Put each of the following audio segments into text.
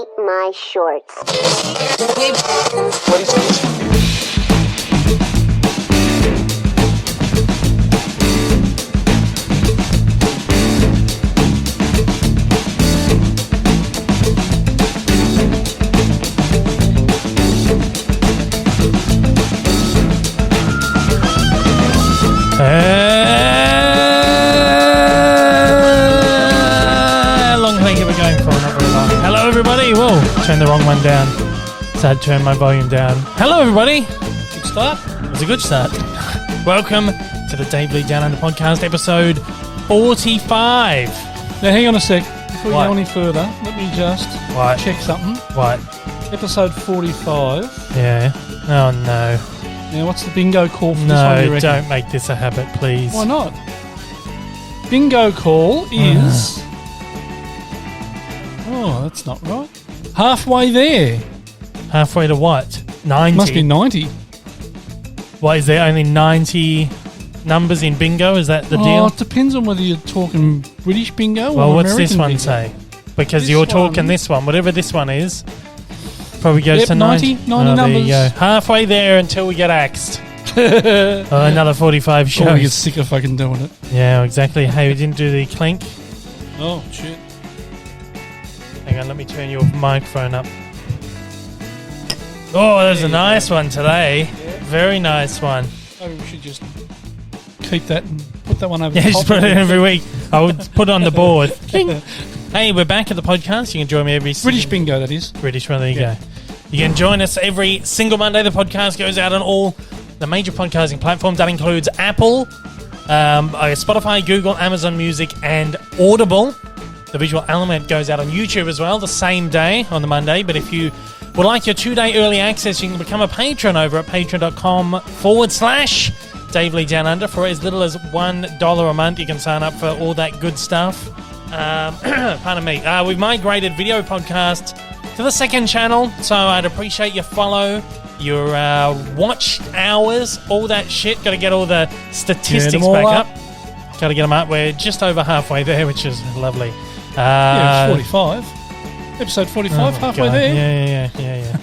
hate my shorts. Long thing we're going for, not very long. Hello, everybody. Whoa, turn the wrong one down. So I turn my volume down. Hello, everybody. Good start. It was a good start. Welcome to the Dave Lee Down Under podcast, episode 45. Now, hang on a sec. Before What? we go any further, let me just What? check something. What? Episode 45. Yeah. Oh, no. Now, what's the bingo call for this one, No, you reckon? don't make this a habit, please. Why not? Bingo call is... Oh, that's not right. Halfway there. Halfway to what? 90? Must be 90. What, is there only 90 numbers in bingo? Is that the Oh, deal? it depends on whether you're talking British bingo Well, or what's American this one bingo. say? Because This you're talking one- this one. Whatever this one is, probably goes Yep, to 90 90 There numbers. you go. Halfway there until we get axed. Another 45 Oh, we get shows. sick of fucking doing it. Yeah, exactly. Hey, we didn't do the clink. Oh, shit. Hang on, let me turn your microphone up. Oh, there's a nice one today. Very nice one. Maybe we should just keep that and put that one over Yeah, the just top. put it in every week. I would put it on the board. Hey, we're back at the podcast. You can join me every British bingo, that is. British one, there you Yeah. go. You can join us every single Monday. The podcast goes out on all the major podcasting platforms. That includes Apple, Spotify, Google, Amazon Music, and Audible. The visual element goes out on YouTube as well the same day on the Monday. But if you would like your 2-day early access, you can become a patron over at patreon.com/Dave Lee Down Under. For as little as $1 a month, you can sign up for all that good stuff. Pardon me. We've migrated video podcasts to the second channel, so I'd appreciate your follow, your watch hours, all that shit. Got to get all the statistics them all back up. up. Got to get them up. We're just over halfway there, which is lovely. Yeah, it's 45. Episode 45, oh my halfway God. there. Yeah.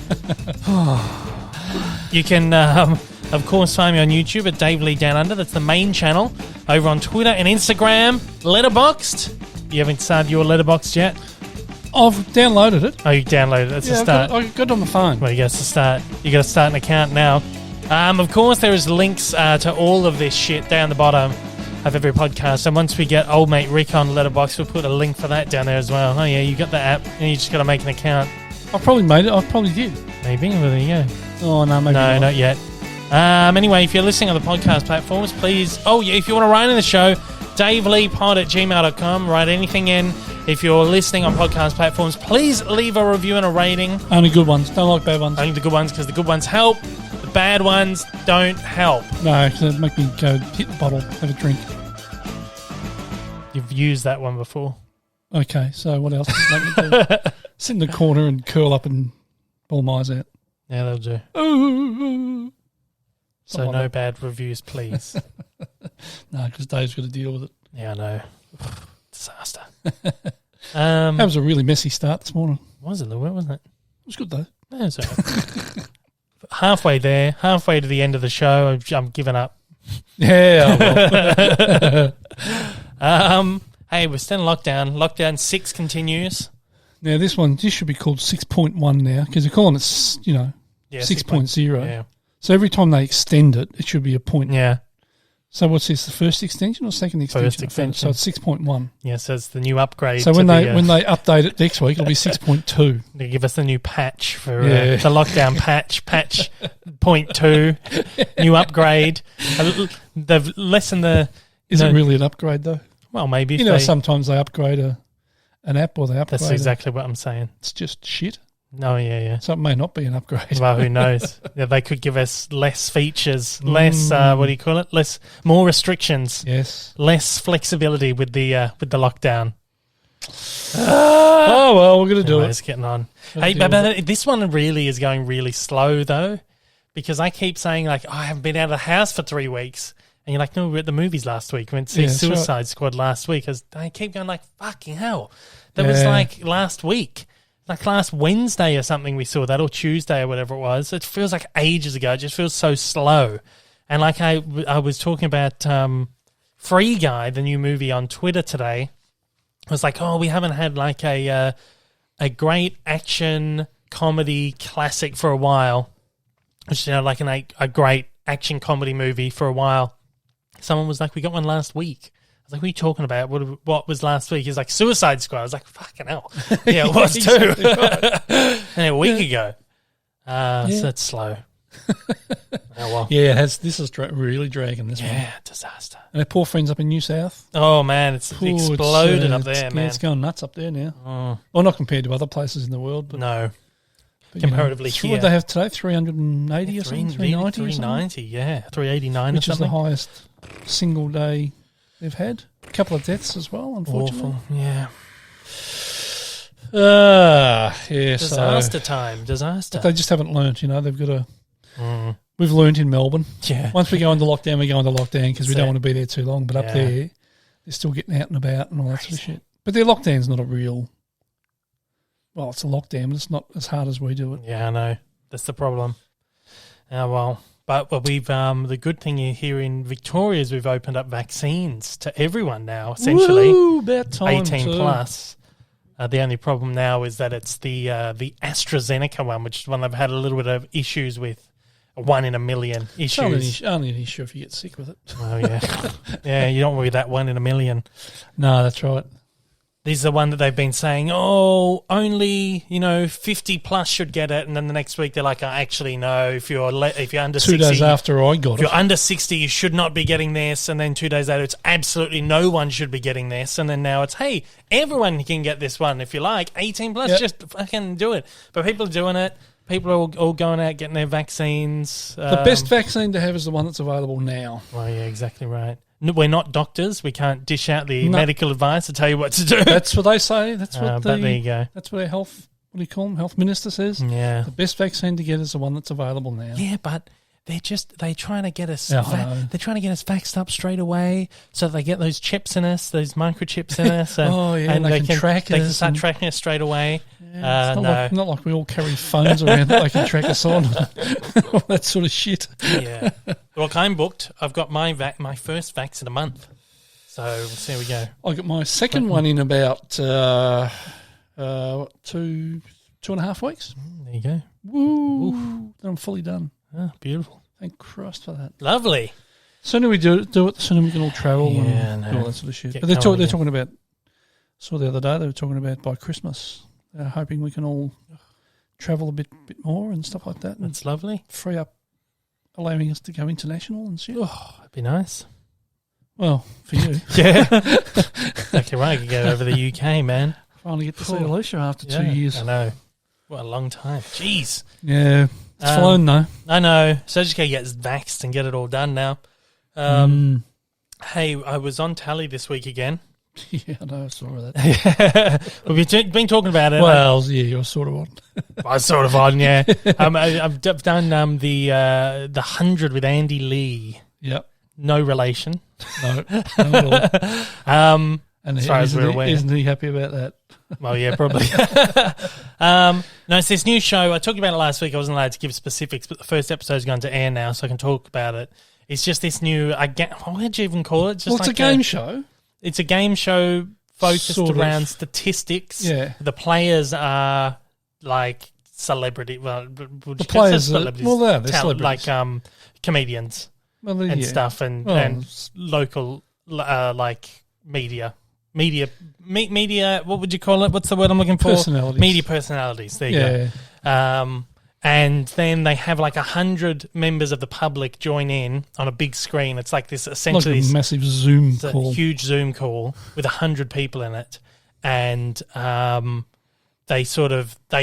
You can, of course, find me on YouTube at Dave Lee Down Under. That's the main channel. Over on Twitter and Instagram, Letterboxd. You haven't started your Letterboxd yet? I've downloaded it. Oh, you downloaded it. That's Yeah, the I start. got it on my phone. Well, you got to start. You got to start an account now. Of course, there is links to all of this shit down the bottom of every podcast. And once we get old mate Rick on Letterboxd, we'll put a link for that down there as well. Oh yeah, you got the app, and you just got to make an account. I probably made it. I probably did. Maybe. Well, there you go. Oh, no, maybe No, not. not yet. Anyway, if you're listening on the podcast platforms, please. Oh yeah, if you want to write in the show, DaveLeePod@gmail.com. Write anything in. If you're listening on podcast platforms, please leave a review and a rating. Only good ones. Don't like bad ones. Only the good ones, because the good ones help. The bad ones don't help. No, because it'd make me go hit the bottle, have a drink. You've used that one before. Okay, so what else does it make me do? Sit in the corner and curl up and pull my eyes out. Yeah, that'll do. Ooh. So Something no like bad reviews, please. No, because Dave's got to deal with it. Yeah, I know. Disaster. That was a really messy start this morning. Was it a little bit, wasn't it? It was good, though. No, it's all right. Halfway there, halfway to the end of the show, I'm giving up. Yeah, well. Hey, we're still in lockdown. Lockdown 6 continues. Now, this should be called 6.1 now, because they're calling it, Yeah, 6.0. Yeah. So every time they extend it, it should be a point. Yeah. So what's this, the first extension or second extension? First extension. So it's 6.1. Yeah, so it's the new upgrade. So to when the, they update it next week, it'll be 6.2. they give us the new patch for Yeah. the lockdown patch 0.2, new upgrade. They've lessened the... Is it really an upgrade, though? Well, maybe if You know, they... sometimes they upgrade an app or they upgrade That's exactly what I'm saying. It's just shit. No, yeah. So it may not be an upgrade. Well, who knows? Yeah, they could give us less features, less what do you call it? More restrictions, Yes. less flexibility with the lockdown. Oh, well, we're going to do Anyways, it. getting on. Gotta Hey, deal but this one really is going really slow though, because I keep saying like, I haven't been out of the house for 3 weeks. And you're like, no, we were at the movies last week. We went to see Yeah, that's Suicide Squad last week. I keep going like, fucking hell. That was Yeah. like last week. like last Wednesday or something we saw that, or Tuesday or whatever it was. It feels like ages ago. It just feels so slow. And like I was talking about Free Guy, the new movie, on Twitter today. I was like, we haven't had like a great action comedy classic for a while. Which, like a great action comedy movie for a while. Someone was like, we got one last week. I was like, what are you talking about? What was last week? He's like, Suicide Squad. I was like, fucking hell. Yeah, it was too. Right. And a week ago. So it's slow. Oh, well. Yeah, this is really dragging this one. Yeah, disaster. And our poor friends up in New South. Oh, man, it's exploded up there, man. It's going nuts up there now. Well, not compared to other places in the world. But, no. Comparatively here. What did they have today? 380 or something? 390 390, yeah. 389 which or something. Which is the highest single day they've had. A couple of deaths as well, unfortunately. Awful, yeah. Disaster time. Disaster. But they just haven't learnt, they've got to... We've learnt in Melbourne. Yeah. Once we go into lockdown, we go into lockdown because we don't want to be there too long. But up there, they're still getting out and about and all that sort of shit. But their lockdown's not a real... Well, it's a lockdown, but it's not as hard as we do it. Yeah, I know. That's the problem. But we've the good thing here in Victoria is we've opened up vaccines to everyone now, essentially. Woo, about time 18 too. plus. The only problem now is that it's the AstraZeneca one, which is one they've had a little bit of issues with. 1 in a million issues. Only an issue if you get sick with it. Oh, yeah. Yeah, you don't want to be that 1 in a million. No, that's right. This is the one that they've been saying, only, 50 plus should get it. And then the next week they're like, actually, no, if you're under 60. 2 days after I got it. If you're under 60, you should not be getting this. And then 2 days later, it's absolutely no one should be getting this. And then now it's, hey, everyone can get this one if you like. 18 plus, just fucking do it. But people are doing it. People are all going out getting their vaccines. The best vaccine to have is the one that's available now. Well, yeah, exactly right. We're not doctors. We can't dish out the medical advice to tell you what to do. That's what they say. That's what but there you go. That's what our health minister says. Yeah. The best vaccine to get is the one that's available now. Yeah, but they're trying to get us. They're trying to get us vaxxed up straight away, so that they get those chips in us, those microchips in us. And, and they can track us. They can start tracking us straight away. Yeah, it's not like we all carry phones around that they can track us on. All that sort of shit. Yeah. Look, I'm booked. I've got my first vax in a month. So there we go. I got my second one in about 2.5 weeks. There you go. Woo! Then I'm fully done. Oh, beautiful. Thank Christ for that. Lovely. Sooner we do it, the sooner we can all travel and all that sort of shit. But they're talking about, saw the other day, they were talking about by Christmas, they're hoping we can all travel a bit more and stuff like that. That's lovely. Free up, allowing us to go international and shit. Oh, that'd be nice. Well, for you. Yeah. Exactly right. I could go over the UK, man. Finally get to see Alicia after 2 years. I know. What a long time. Jeez. Yeah. It's flown, though. I know. So I just got to get vaxxed and get it all done now. Hey, I was on Tally this week again. Yeah, I know. I saw that. We've been talking about it. Well, yeah, you're sort of on. I was sort of on, yeah. I've done the 100 with Andy Lee. Yep. No relation. No, not at all. And as far as we're aware. Isn't he happy about that? Well, yeah, probably. No, it's this new show. I talked about it last week. I wasn't allowed to give specifics, but the first episode's going to air now, so I can talk about it. It's just this new, what would you even call it? It's a game show. It's a game show focused Sort around of. statistics. Yeah. The players are like celebrity. Well, the players are, they're celebrities. Like comedians and stuff and local like media. Media, what would you call it? What's the word I'm looking for? Personalities. Media personalities. There you go. And then they have like 100 members of the public join in on a big screen. It's like this essentially like a massive Zoom call. A huge Zoom call with 100 people in it. And they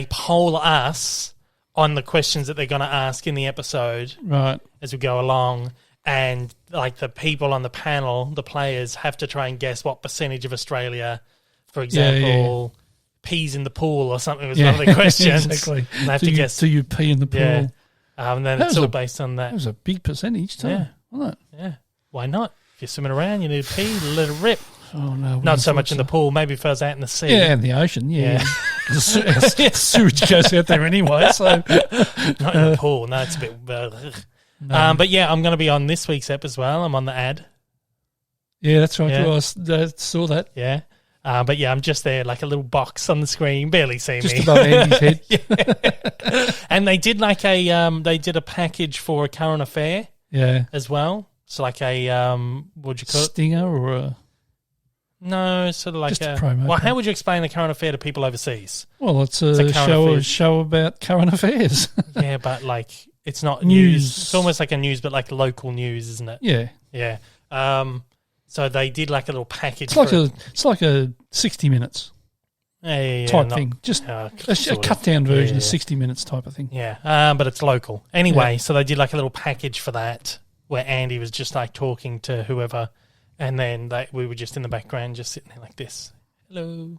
poll us on the questions that they're going to ask in the episode as we go along. And like the people on the panel, the players have to try and guess what percentage of Australia, for example, pees in the pool or something was one of the questions. Exactly. And they have to guess. Do you pee in the pool? Yeah. And then it's all based on that. That was a big percentage too, wasn't it? Yeah. Why not? If you're swimming around, you need to pee, let it rip. Oh, no. Not so much in the pool. Maybe if I was out in the sea. Yeah, in the ocean, yeah. Sewage goes out there anyway, so. Not in the pool. No, it's a bit... No. But yeah, I'm going to be on this week's ep as well. I'm on the ad. Yeah, that's right. Yeah. I saw that. Yeah. But yeah, I'm just there like a little box on the screen. Barely see Just me. above Andy's head. Yeah. And they did like a package for a current affair as well. So like a, what'd you call it? Stinger or a... No, sort of like just a promo. Well, how would you explain the current affair to people overseas? Well, it's a show about current affairs. Yeah, but like it's not News. It's almost like a news, but like local news, isn't it? Yeah. Yeah. So they did like a little package. It's like a 60 minutes type thing. Just a cut down version of 60 minutes type of thing. Yeah, but it's local. Anyway, so they did like a little package for that where Andy was just like talking to whoever, and then we were just in the background just sitting there like this. Hello.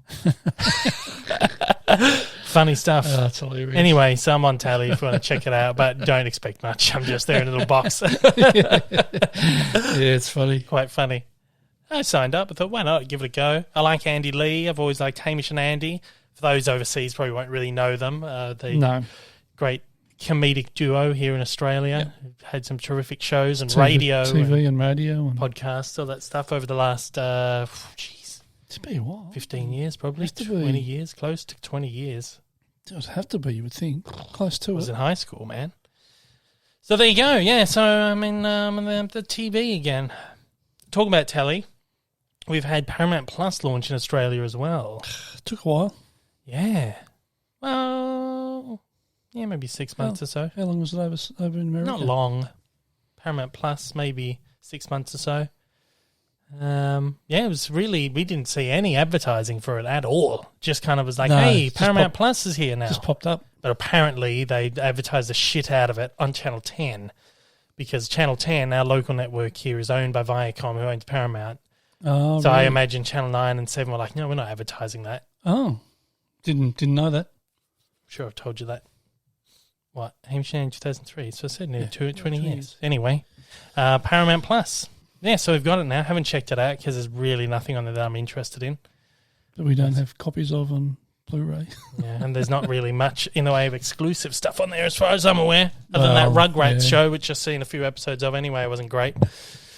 Funny stuff. Oh, that's hilarious. Anyway, so I'm on tally if you want to check it out, but don't expect much. I'm just there in a little box. Yeah, it's funny. Quite funny. I signed up. I thought, why not? Give it a go. I like Andy Lee. I've always liked Hamish and Andy. For those overseas, probably won't really know them. No. Great comedic duo here in Australia. Yep. Had some terrific shows and TV and radio and podcasts, all that stuff over the last, it's been a while. 15 years probably, 20 years, close to 20 years. It would have to be, you would think. Close to it. I was in high school, man. So there you go. Yeah, so I'm in the TV again. Talking about telly, we've had Paramount Plus launch in Australia as well. It took a while. Yeah. Well, yeah, maybe 6 months or so. How long was it over in America? Not long. Paramount Plus, maybe 6 months or so. It was really, we didn't see any advertising for it at all. Just kind of was like, hey, Paramount Plus is here now. Just popped up. But apparently they advertised the shit out of it on Channel 10 because Channel 10, our local network here, is owned by Viacom, who owns Paramount. Oh, so really? I imagine Channel 9 and 7 were like, no, we're not advertising that. Oh, didn't know that. I'm sure I've told you that. What? Hamish in 2003. So I said nearly 20 years. Anyway, Paramount Plus. Yeah, so we've got it now. Haven't checked it out because there's really nothing on there that I'm interested in. That we don't have copies of on Blu-ray. Yeah, and there's not really much in the way of exclusive stuff on there as far as I'm aware, other than that Rugrats show, which I've seen a few episodes of anyway. It wasn't great.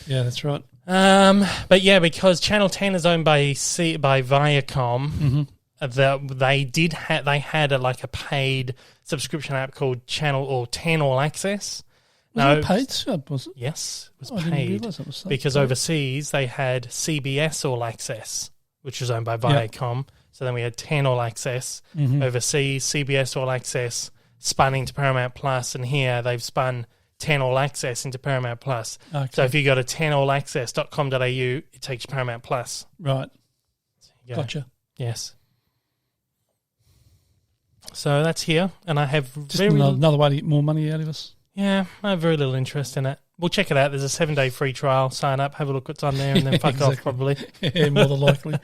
Yeah, that's right. But yeah, because Channel 10 is owned by Viacom, they had a paid subscription app called Channel or 10 All Access. Was it paid sub, was it? Yes, it was I didn't paid realise it was so because paid. Overseas they had CBS All Access, which was owned by Viacom. Yep. So then we had 10 All Access. Overseas, CBS All Access spun into Paramount Plus, and here they've spun 10 All Access into Paramount Plus. Okay. So if you go to 10allaccess.com.au, it takes you Paramount Plus. Right. Go. Gotcha. Yes. So that's here, and I have just another way to get more money out of us. Yeah, I have very little interest in it. We'll check it out. There's a 7-day free trial. Sign up, have a look what's on there, and then fuck off probably. Yeah, more than likely.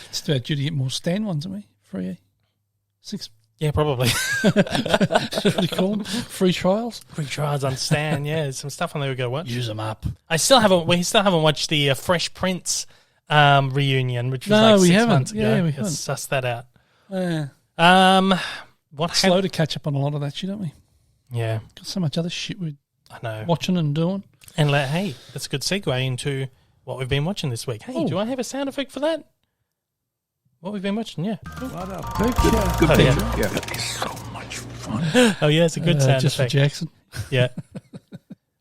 It's about due to get more Stan ones, aren't we? Free 6. Yeah, probably. What do you call them? Free trials? Free trials on Stan, yeah. There's some stuff on there we go watch. Use them up. We still haven't watched the Fresh Prince reunion, which was 6 months ago. Yeah, we haven't. Let's suss that out. Yeah. Slow to catch up on a lot of that shit, don't we? Yeah. Got so much other shit we're watching and doing. And hey, that's a good segue into what we've been watching this week. Hey, do I have a sound effect for that? What we've been watching, yeah. What a picture. Good picture. Yeah. It's so much fun. Oh, yeah, it's a good sound just effect. For Jackson. Yeah.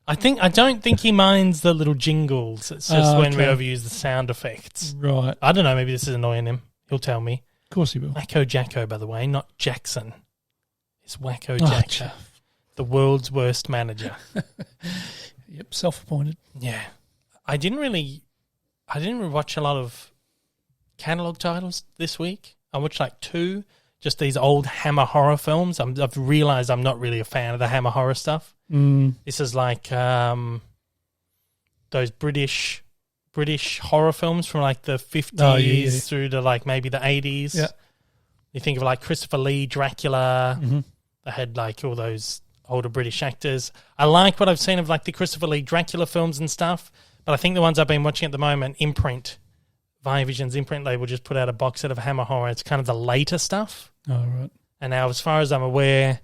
I don't think he minds the little jingles. It's just when we overuse the sound effects. Right. I don't know. Maybe this is annoying him. He'll tell me. Of course he will. Wacko Jacko, by the way, not Jackson. It's Wacko Jacko. The world's worst manager. Yep, self-appointed. Yeah. I didn't really watch a lot of catalogue titles this week. I watched 2, just these old Hammer horror films. I've realised I'm not really a fan of the Hammer horror stuff. This is like those British horror films from the 50s through to maybe the 80s. Yeah. You think of Christopher Lee, Dracula. They had all those older British actors. I like what I've seen of the Christopher Lee Dracula films and stuff, but I think the ones I've been watching at the moment, Imprint, Via Vision's imprint label just put out a box set of Hammer Horror. It's kind of the later stuff. Oh, right. And now, as far as I'm aware,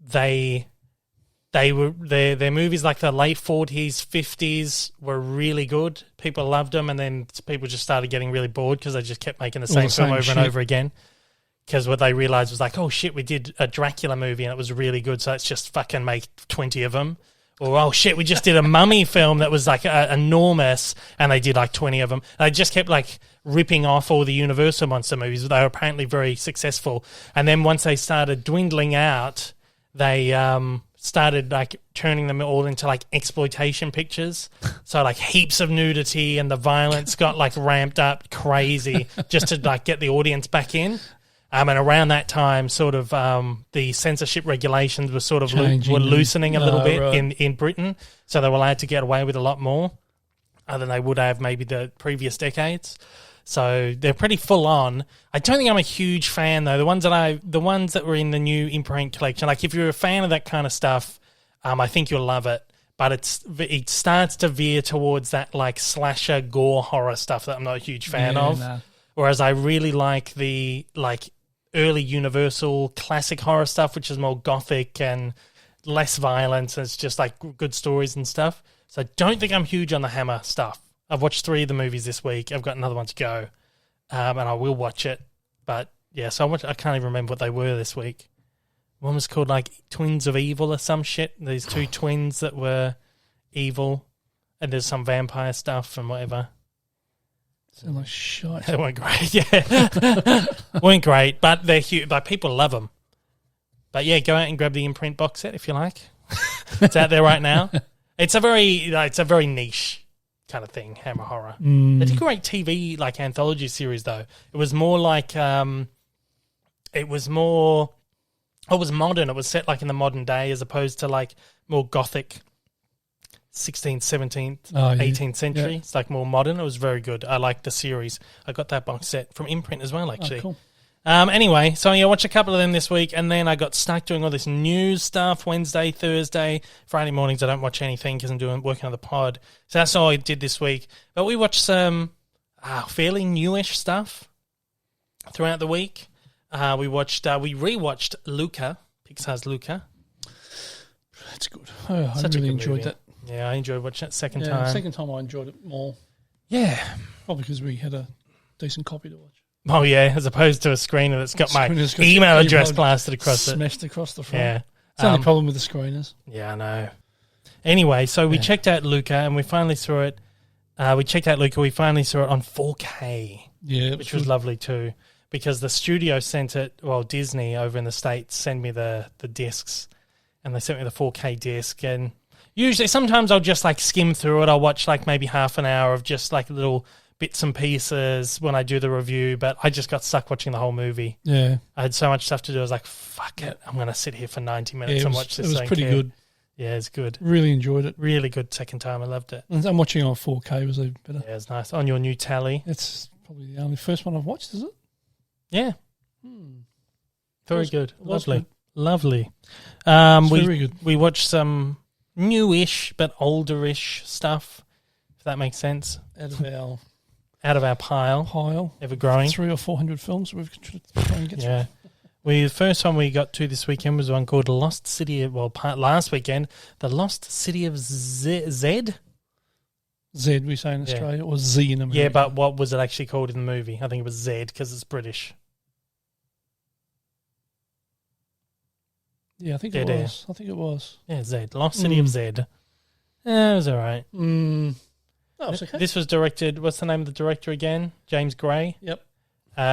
their movies like the late 40s, 50s were really good. People loved them, and then people just started getting really bored because they just kept making the same film over and over again. Because what they realized was like, oh shit, we did a Dracula movie and it was really good, so let's just fucking make 20 of them. Or, oh shit, we just did a mummy film that was like enormous and they did like 20 of them. And they just kept like ripping off all the Universal monster movies. They were apparently very successful. And then once they started dwindling out, they started like turning them all into like exploitation pictures. So like heaps of nudity and the violence got like ramped up crazy just to like get the audience back in. And around that time, sort of the censorship regulations were sort of were loosening a little bit in Britain, so they were allowed to get away with a lot more than they would have maybe the previous decades. So they're pretty full on. I don't think I'm a huge fan though. The ones that were in the new imprint collection, like if you're a fan of that kind of stuff, I think you'll love it. But it starts to veer towards that like slasher gore horror stuff that I'm not a huge fan of. Nah. Whereas I really like the like early Universal classic horror stuff, which is more gothic and less violence. It's just like good stories and stuff. So I don't think I'm huge on the Hammer stuff. I've watched 3 of the movies this week. I've got another one to go, and I will watch it. But yeah, so I can't even remember what they were this week. One was called like Twins of Evil or some shit. These 2 twins that were evil, and there's some vampire stuff and whatever. Sound like shite. They weren't great, yeah. Weren't great, but they're huge. But people love them. But yeah, go out and grab the imprint box set if you like. It's out there right now. It's a very niche kind of thing, Hammer Horror. They did a great TV like anthology series though. It was more like it was modern. It was set like in the modern day as opposed to like more gothic 16th, 17th, 18th century. Yeah. It's like more modern. It was very good. I liked the series. I got that box set from imprint as well, actually. Oh, cool. Anyway, so I watched a couple of them this week, and then I got stuck doing all this news stuff Wednesday, Thursday. Friday mornings I don't watch anything because I'm working on the pod. So that's all I did this week. But we watched some fairly newish stuff throughout the week. We rewatched Luca, Pixar's Luca. That's good. Oh, I really enjoyed that. Yeah, I enjoyed watching it second time. Second time I enjoyed it more. Yeah. Probably because we had a decent copy to watch. Oh, yeah, as opposed to a screener that's got my email address plastered across it. Smashed across the front. Yeah. It's the only problem with the screeners. Yeah, I know. Anyway, so we checked out Luca and we finally saw it. We checked out Luca. We finally saw it on 4K. Yeah. Which was lovely too. Because the studio sent it, Disney over in the States sent me the discs. And they sent me the 4K disc. And usually, sometimes I'll just like skim through it. I'll watch like maybe half an hour of just like little bits and pieces when I do the review, but I just got stuck watching the whole movie. Yeah. I had so much stuff to do. I was like, fuck it. I'm going to sit here for 90 minutes and watch this. It was pretty good. Yeah, it's good. Really enjoyed it. Really good second time. I loved it. And watching on 4K was even better. Yeah, it's nice. On your new tally. It's probably the only first one I've watched, is it? Yeah. Very good. Lovely. Good. Lovely. Very good. We watched some newish but olderish stuff, if that makes sense. Out of our pile. Ever growing. 300 or 400 films we've tried to get through. The first one we got to this weekend was one called Lost City of, last weekend, The Lost City of Zed? Z, we say in Australia, or Z in America. Yeah, but what was it actually called in the movie? I think it was Zed because it's British. Yeah, I think it was. Yeah, Zed. Lost City of Zed. Yeah, it was all right. Oh, it's okay. This was directed, what's the name of the director again? James Gray. Yep.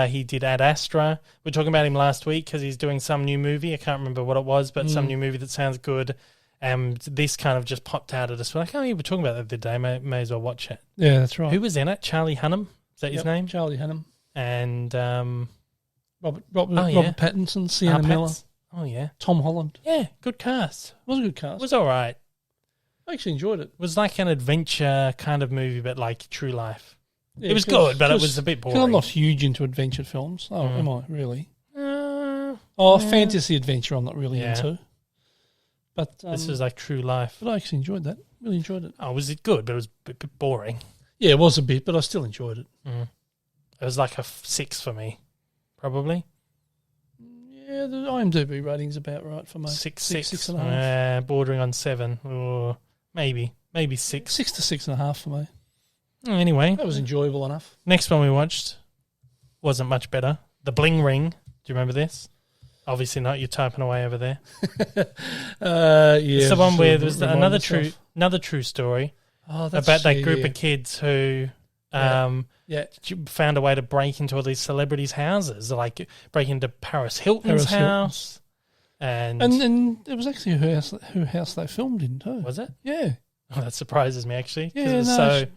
He did Ad Astra. We were talking about him last week because he's doing some new movie. I can't remember what it was, but some new movie that sounds good. And this kind of just popped out at us. Like, oh, you were talking about that the other day. May as well watch it. Yeah, that's right. Who was in it? Charlie Hunnam? Is that his name? Charlie Hunnam. And Robert Pattinson, Sienna Miller. Oh, yeah. Tom Holland. Yeah, good cast. It was a good cast. It was all right. I actually enjoyed it. It was like an adventure kind of movie, but like true life. Yeah, it was good, but it was a bit boring. I'm not huge into adventure films. Oh, am I really? Fantasy adventure I'm not really into. But this is like true life. But I actually enjoyed that. Really enjoyed it. Oh, was it good? But it was a bit boring. Yeah, it was a bit, but I still enjoyed it. It was like a 6 for me, probably. Yeah, the IMDb rating's about right for me. 6.5. Bordering on 7, or maybe 6. 6 to 6.5 for me. Anyway, That was enjoyable enough. next one we watched wasn't much better. The Bling Ring. Do you remember this? Obviously not. You're typing away over there. Yeah, It's the one where there was remind another myself. true story That's about that group of kids who Yeah. found a way to break into all these celebrities' houses, like break into Paris Hilton's Paris Hilton. house. And it was actually her house they filmed in too. was it? Yeah. Oh, that surprises me, actually. 'cause Yeah, it's no, so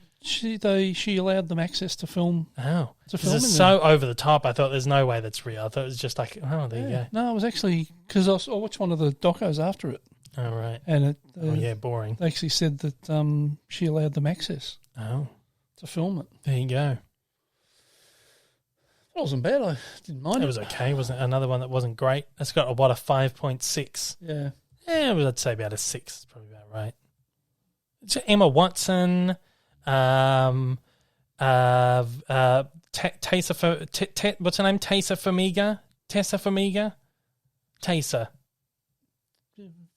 she allowed them access to film. oh, To this film is in so over the top. I thought there's no way that's real. I thought it was just like, oh, there you go. No, it was actually because I watched one of the docos after it, Oh, right. and Boring. they actually said that she allowed them access Oh, to film it. there you go. It wasn't bad. I didn't mind it. It was okay. Wasn't another one that wasn't great. It's got a 5.6. Yeah. Yeah, I'd say about a 6. It's probably about right. It's Emma Watson, Taysa, what's her name? Taysa Farmiga? Tessa Farmiga? Taysa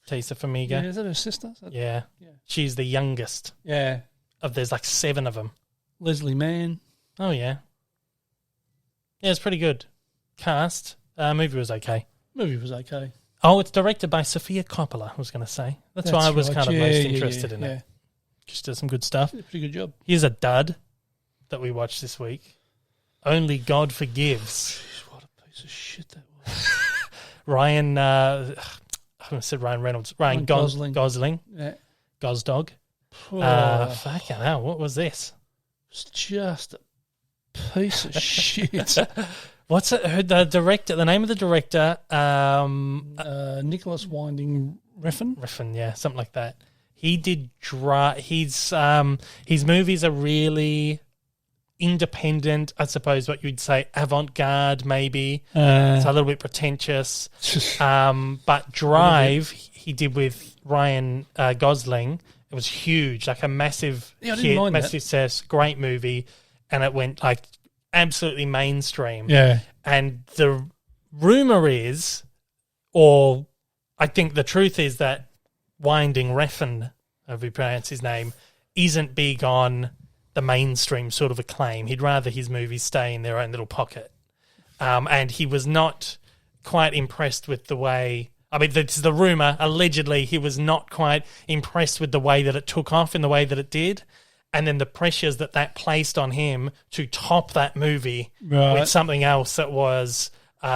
Farmiga. Yeah, is that her sister? Yeah. Yeah. She's the youngest Yeah. there's like 7 of them. Leslie Mann. Oh, yeah. Yeah, it's pretty good. Cast. Movie was okay. Movie was okay. Oh, it's directed by Sofia Coppola, I was going to say. That's why I was right. kind of Yeah, most yeah, interested in yeah. it. She does some good stuff. Did a pretty good job. Here's a dud that we watched this week. Only God Forgives. Jeez, what a piece of shit that was. Ryan, I said Ryan Reynolds. Ryan Gosling. Gosling. Yeah. Gosdog. Oh, Fucking hell, what was this? it's just a piece of shit. What's it? The director, the name of the director, Nicholas Winding Refn. Refn, yeah, something like that. He did his movies are really independent, I suppose what you'd say, avant-garde maybe. It's a little bit pretentious. But Drive, he did with Ryan Gosling. It was huge, like a massive hit, massive success, great movie, and it went like absolutely mainstream. Yeah. And the rumor is, or I think the truth is that Winding Refn, however you pronounce his name, isn't big on the mainstream sort of acclaim. He'd rather his movies stay in their own little pocket. And he was not quite impressed with the way... I mean, this is the rumor. Allegedly, he was not quite impressed with the way that it took off in the way that it did. And then the pressures that placed on him to top that movie with something else that was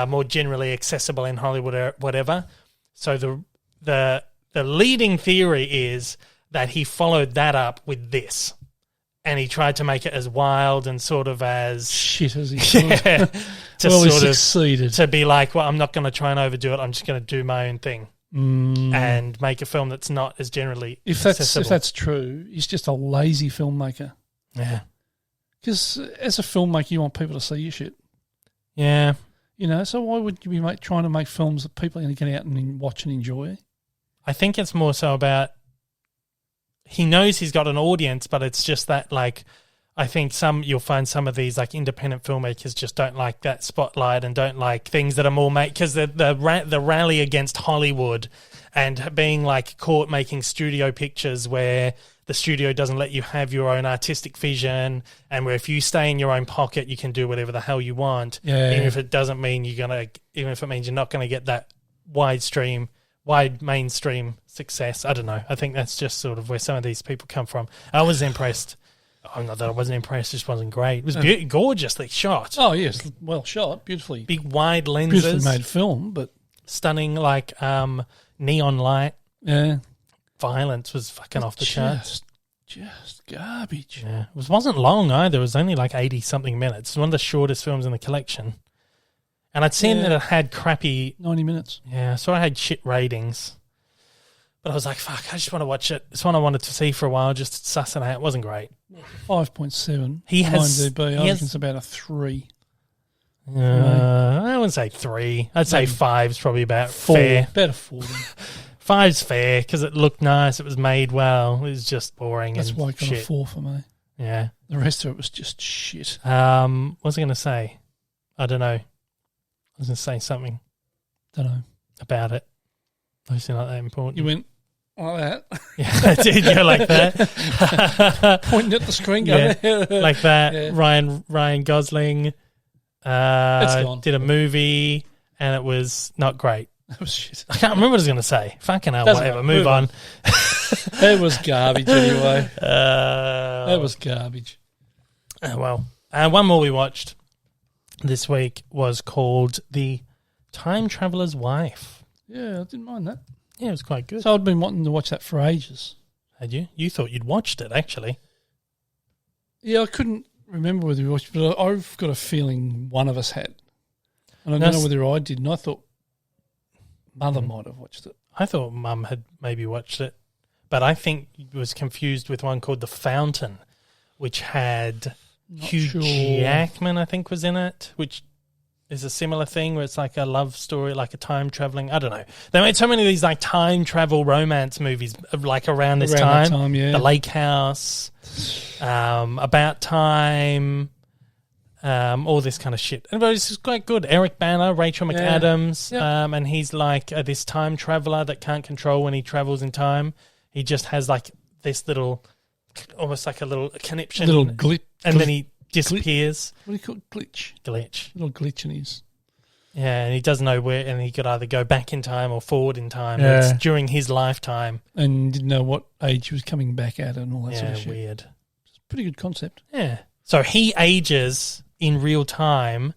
more generally accessible in Hollywood or whatever. So the leading theory is that he followed that up with this. And he tried to make it as wild and sort of as... shit as he could. Yeah, to well, he sort of succeeded. to be like, well, I'm not going to try and overdo it. I'm just going to do my own thing and make a film that's not as generally accessible. If that's true, he's just a lazy filmmaker. Yeah. Because as a filmmaker, you want people to see your shit. Yeah. You know, so why would you be trying to make films that people are going to get out and watch and enjoy? I think it's more so about he knows he's got an audience, but it's just that, like, I think you'll find some of these like independent filmmakers just don't like that spotlight and don't like things that are more because the rally against Hollywood and being like caught making studio pictures where the studio doesn't let you have your own artistic vision and where if you stay in your own pocket you can do whatever the hell you want. Yeah. Even if it doesn't mean even if it means you're not going to get that wide mainstream success. I don't know. I think that's just sort of where some of these people come from. I was impressed. Oh, not that I wasn't impressed, it just wasn't great. It was gorgeously shot. Oh, yes, well shot, beautifully. Big wide lenses. Beautifully made film, but... Stunning, like, neon light. Yeah. Violence was fucking off the charts. Just garbage. Yeah. It wasn't long either. It was only like 80-something minutes. It's one of the shortest films in the collection. And I'd seen that it had crappy... 90 minutes. Yeah, so I had shit ratings. But I was like, fuck, I just want to watch it. It's one I wanted to see for a while, just suss it out. It wasn't great. 5.7. He has... IMDb, I reckon it's about a 3. I wouldn't say 3. I'd say 5's probably about 4. Fair. About a 4. 5's fair because it looked nice. It was made well. It was just boring. That's and why I got shit. a 4 for me. Yeah. The rest of it was just shit. What was I going to say? I don't know. I was going to say something. Don't know. About it. Obviously not that important. You went like that? Yeah, I did go like that. Pointing at the screen going, like that. Yeah. Ryan Gosling did a movie and it was not great. That was shit. I can't remember what I was going to say. Fucking hell, whatever. Move on. It was garbage anyway. That was garbage. Well, one more we watched this week was called The Time Traveler's Wife. Yeah, I didn't mind that. Yeah, it was quite good. So I'd been wanting to watch that for ages. Had you? You thought you'd watched it, actually. Yeah, I couldn't remember whether we watched it, but I've got a feeling one of us had. And I don't know whether I did, and I thought Mother might have watched it. I thought Mum had maybe watched it, but I think it was confused with one called The Fountain, which had Hugh Jackman, I think, was in it, which is a similar thing where it's like a love story, like a time traveling. I don't know. They made so many of these like time travel romance movies like around this time. Yeah. The Lake House, About Time, all this kind of shit. And it's quite good. Eric Bana, Rachel McAdams, and he's like this time traveler that can't control when he travels in time. He just has like this little, almost like a little conniption. Little glitch. And then he disappears. What do you call it? Glitch. Glitch. Little glitch in his. Yeah, and he doesn't know where, and he could either go back in time or forward in time. Yeah. It's during his lifetime. And didn't know what age he was coming back at and all that sort of shit. Weird. It's a pretty good concept. Yeah. So he ages in real time,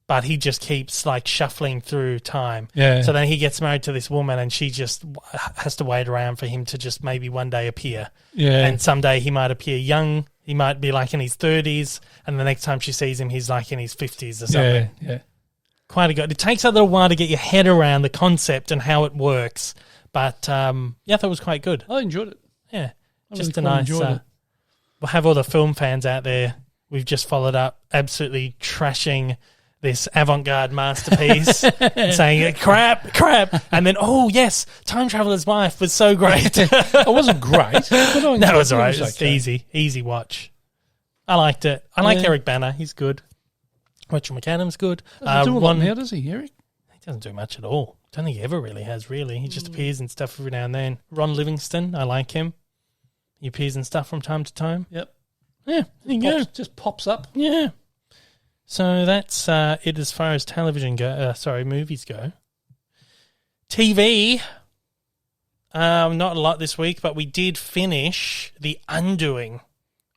but he just keeps like shuffling through time. Yeah. So then he gets married to this woman and she just has to wait around for him to just maybe one day appear. Yeah. And someday he might appear young. He might be like in his 30s, and the next time she sees him, he's like in his 50s or something. Yeah. Quite a good. It takes a little while to get your head around the concept and how it works, but I thought it was quite good. I enjoyed it. Yeah. I Just really a nice... enjoyed it. We'll have all the film fans out there. We've just followed up absolutely trashing this avant-garde masterpiece, saying crap, and then, oh, yes, Time Traveler's Wife was so great. It wasn't great. But No, it was all right. It was It's easy watch. I liked it. I like Eric Bana. He's good. Rachel McAdams, good. Doesn't do a lot now, does he, Eric? He doesn't do much at all. Don't think he ever really has, really. He just appears in stuff every now and then. Ron Livingston, I like him. He appears in stuff from time to time. Yep. Yeah, there you go. Just pops up. Yeah. So that's it as far as movies go. TV, not a lot this week, but we did finish The Undoing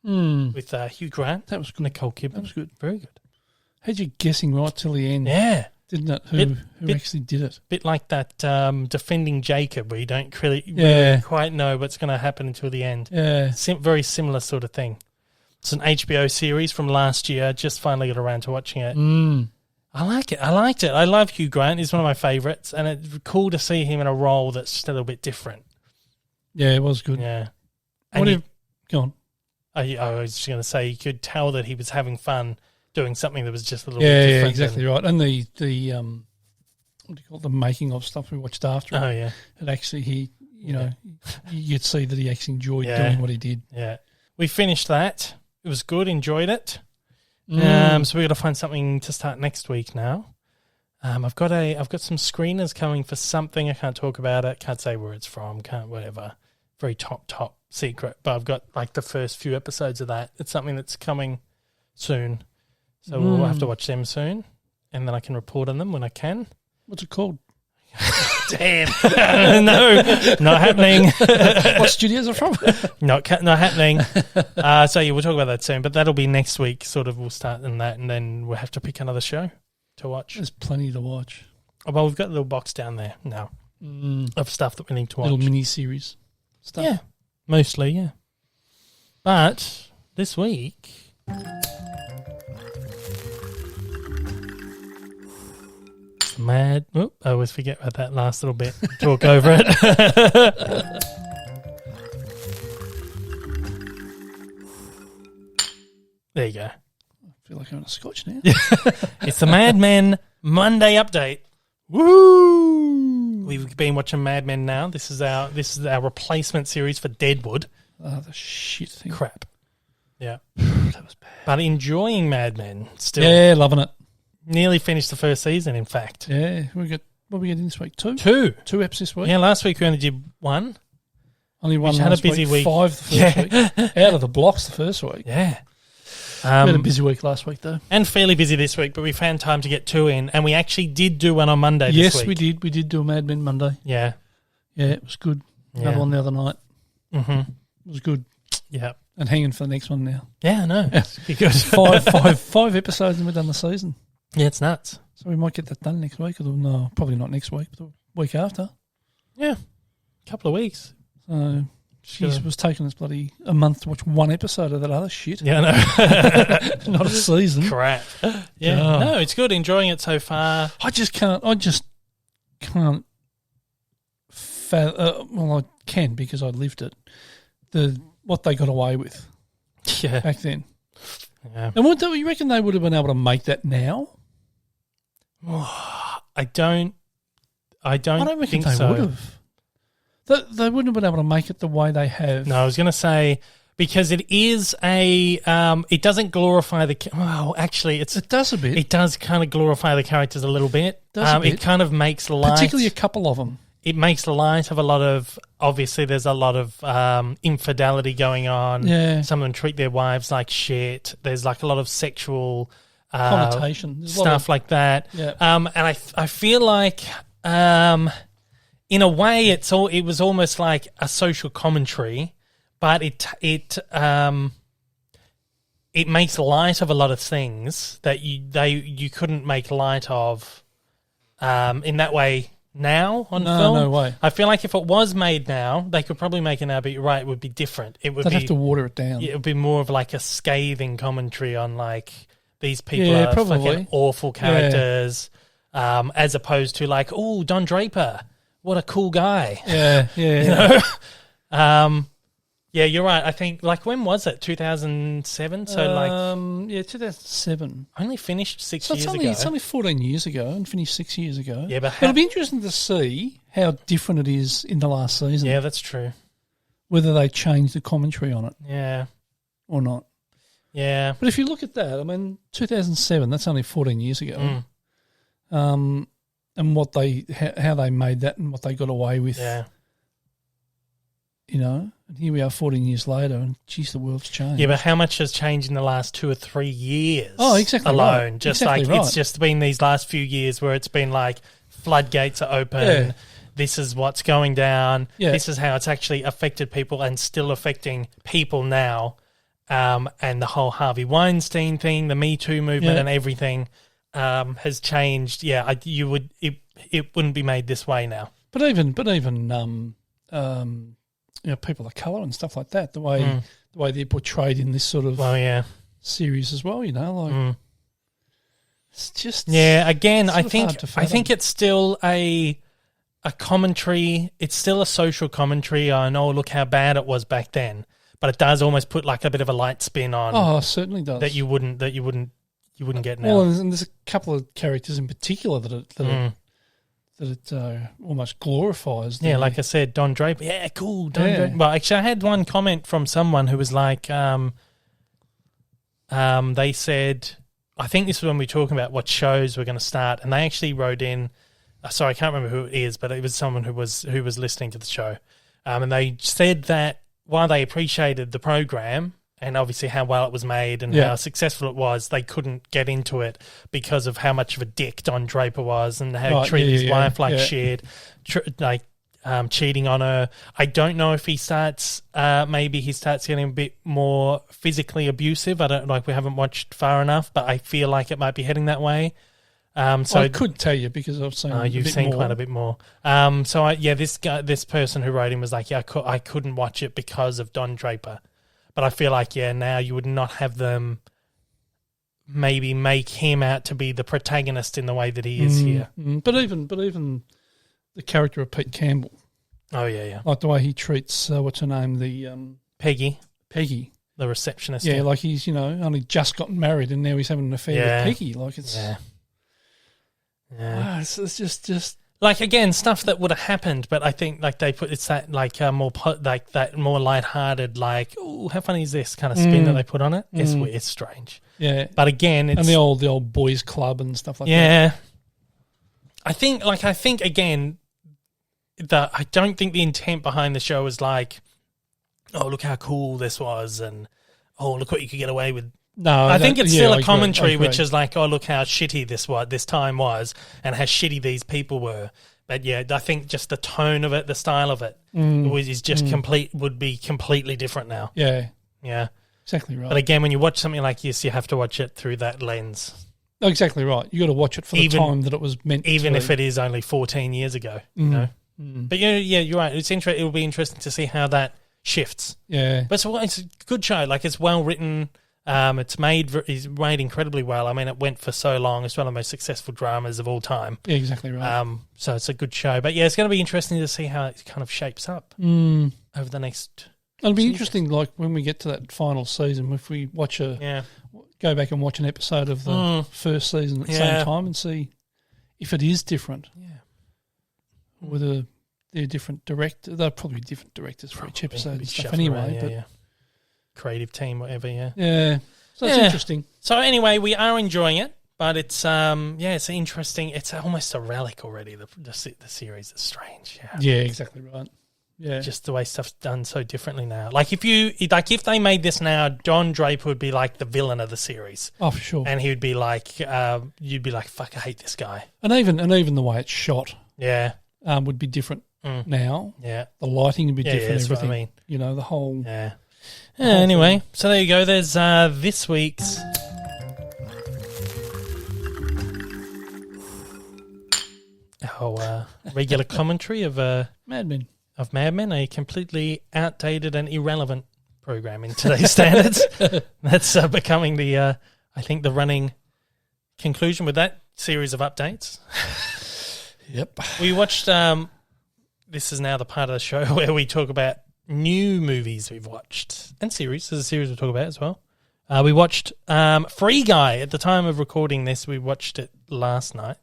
with Hugh Grant. That was good. Nicole Kidman. That was good. Very good. Had you guessing right till the end. Yeah. Didn't it? Who actually did it? Bit like that Defending Jacob, where you don't really quite know what's going to happen until the end. Yeah. Very similar sort of thing. It's an HBO series from last year. Just finally got around to watching it. I like it. I liked it. I love Hugh Grant. He's one of my favourites, and it's cool to see him in a role that's just a little bit different. Yeah, it was good. Yeah. Go on. I was just going to say, you could tell that he was having fun doing something that was just a little bit different. Yeah, exactly right. And the what do you call it? The making of stuff we watched after. Oh, yeah. And actually you could see that he actually enjoyed doing what he did. Yeah. We finished that. It was good. Enjoyed it. So we got to find something to start next week now. I've got some screeners coming for something. I can't talk about it. Can't say where it's from. Can't whatever. Very top secret. But I've got like the first few episodes of that. It's something that's coming soon. So we'll have to watch them soon, and then I can report on them when I can. What's it called? Damn. No, not happening. What studios are from? Not happening. So yeah, we'll talk about that soon, but that'll be next week. Sort of, we'll start in that, and then we'll have to pick another show to watch. There's plenty to watch. Oh, well, we've got a little box down there now of stuff that we need to watch. Little mini-series stuff. Yeah, mostly, yeah. But this week... I always forget about that last little bit. Talk over it. There you go. I feel like I'm on a scotch now. It's the Mad Men Monday update. Woo! We've been watching Mad Men now. This is our replacement series for Deadwood. Oh, the shit thing. Crap. Yeah. That was bad. But enjoying Mad Men still. Yeah, loving it. Nearly finished the first season, in fact. Yeah, what are we getting this week? Two eps this week. Yeah, last week we only did one. Only one. Had a busy week. 5 the first week. Out of the blocks the first week. Yeah. We had a busy week last week though, and fairly busy this week. But we found time to get 2 in, and we actually did do one on Monday. Yes, this week. we did. We did do a Mad Men Monday. Yeah. Yeah, it was good. Another Yeah. one the other night. Mm-hmm. It was good. Yeah. And hanging for the next one now. Yeah, I know. It's good. five episodes and we're done the season. Yeah, it's nuts. So we might get that done next week. Or no, probably not next week, but the week after. Yeah. A couple of weeks. So, jeez, it was taking us bloody a month to watch one episode of that other shit. Yeah, I know. Not a season. Crap. Yeah. Oh. No, it's good. Enjoying it so far. I just can't. Well, I can because I lived it. What they got away with Yeah. back then. Yeah. And what you reckon they would have been able to make that now? I don't reckon think they so. would have. They wouldn't have been able to make it the way they have. No, I was going to say because it is it doesn't glorify the. Well, actually, it does a bit. It does kind of glorify the characters a little bit. Does a bit. It kind of makes light, particularly a couple of them. It makes light of a lot of. Obviously, there's a lot of infidelity going on. Yeah. Some of them treat their wives like shit. There's like a lot of sexual Connotation. stuff like that. Yeah. And I feel like in a way it was almost like a social commentary, but it makes light of a lot of things that you couldn't make light of in that way now on film. No way. I feel like if it was made now, they could probably make it now, but you're right, it would be different. It would They'd have to water it down. it would be more of like a scathing commentary on like these people Yeah, are probably. fucking awful characters, as opposed to like, oh, Don Draper, what a cool guy. Yeah. You know? Yeah, you're right. I think, like, when was it? 2007? So, 2007. only finished 6 So years ago. it's only 14 years ago and finished 6 years ago. Yeah, but it'll be interesting to see how different it is in the last season. Yeah, that's true. Whether they change the commentary on it Yeah. or not. Yeah. But if you look at that, I mean, 2007, that's only 14 years ago. And what how they made that and what they got away with. Yeah. You know, and here we are 14 years later, and geez, the world's changed. Yeah, but how much has changed in the last 2 or 3 years? Oh, exactly alone. right. Just Exactly like right. it's just been these last few years where it's been like floodgates are open. Yeah. This is what's going down. Yeah. This is how it's actually affected people and still affecting people now. And the whole Harvey Weinstein thing, the Me Too movement, and everything has changed. Yeah, it wouldn't be made this way now. But even you know, people of colour and stuff like that, the way they're portrayed in this sort of series as well, you know, like it's just again, I sort of think hard to fathom. I think it's still a commentary. It's still a social commentary on, oh, look how bad it was back then. But it does almost put like a bit of a light spin on. Oh, it certainly does. That you wouldn't get now. Well, and there's a couple of characters in particular that it almost glorifies. Yeah, like I said, Don Draper. Yeah, cool. Don Draper. Well, actually, I had one comment from someone who was like, they said, I think this was when we were talking about what shows we're going to start, and they actually wrote in. Sorry, I can't remember who it is, but it was someone who was listening to the show, and they said that while they appreciated the program and obviously how well it was made and how successful it was, they couldn't get into it because of how much of a dick Don Draper was and how he treated his wife like shit, cheating on her. I don't know if he starts, maybe he starts getting a bit more physically abusive. We haven't watched far enough, but I feel like it might be heading that way. So I could tell you because I've seen. You've seen quite a bit more. This person who wrote him was like, I couldn't watch it because of Don Draper, but I feel like now you would not have them maybe make him out to be the protagonist in the way that he is here. But even the character of Pete Campbell. Oh yeah. Like the way he treats what's her name, the Peggy, the receptionist. Yeah, like he's only just gotten married and now he's having an affair with Peggy. Like it's. Yeah. It's just Like, again, stuff that would have happened, but I think like they put it's that like more like that more lighthearted, like, oh, how funny is this kind of spin that they put on it? It's weird, it's strange. Yeah, but again, it's and the old boys club and stuff like that. Yeah, I think again, I don't think the intent behind the show is like, oh, look how cool this was, and oh, look what you could get away with. No, I think it's still a commentary, I agree. which is like, oh, look how shitty this time was, and how shitty these people were. But yeah, I think just the tone of it, the style of it, is just would be completely different now. Yeah, exactly right. But again, when you watch something like this, you have to watch it through that lens. Oh, exactly right. You got to watch it for the time that it was meant. Even if it is only 14 years ago, you know. But yeah, you're right. It'll be interesting to see how that shifts. Yeah, but it's a good show. Like, it's well written. It's made incredibly well. I mean, it went for so long. It's one of the most successful dramas of all time. Yeah, exactly right. So it's a good show. But yeah, it's going to be interesting to see how it kind of shapes up over the next. It'll be interesting, like when we get to that final season, if we go back and watch an episode of the first season at the same time and see if it is different. Yeah. Whether they're different directors. They're probably different directors for each episode and stuff anyway. But creative team, whatever, Yeah. So it's interesting. So anyway, we are enjoying it, but it's it's interesting. It's almost a relic already, the series. It's strange. Yeah, exactly right. Yeah. Just the way stuff's done so differently now. Like if they made this now, Don Draper would be like the villain of the series. Oh, for sure. And he would be like you'd be like, fuck, I hate this guy. And even the way it's shot. Yeah. Would be different now. Yeah. The lighting would be different. That's everything. what I mean. You know, the whole anyway, so there you go. There's this week's regular commentary of Mad Men. Of Mad Men, a completely outdated and irrelevant program in today's standards. That's becoming the running conclusion with that series of updates. Yep. We watched. This is now the part of the show where we talk about new movies we've watched and series. There's a series we'll talk about as well. We watched Free Guy. At the time of recording this, we watched it last night.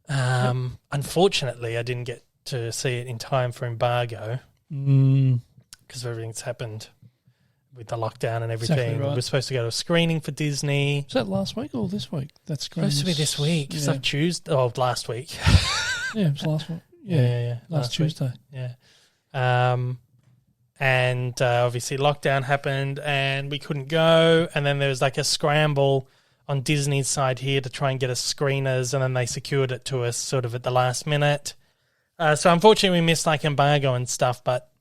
Unfortunately, I didn't get to see it in time for embargo because everything's happened with the lockdown and everything. Exactly right. We were supposed to go to a screening for Disney. Was that last week or this week? That's supposed to be this week. It's like Tuesday. Oh, last week. Yeah, it was last week. Yeah. Last Tuesday. Week. Yeah. And obviously lockdown happened and we couldn't go. And then there was like a scramble on Disney's side here to try and get us screeners, and then they secured it to us sort of at the last minute. So unfortunately we missed like embargo and stuff, but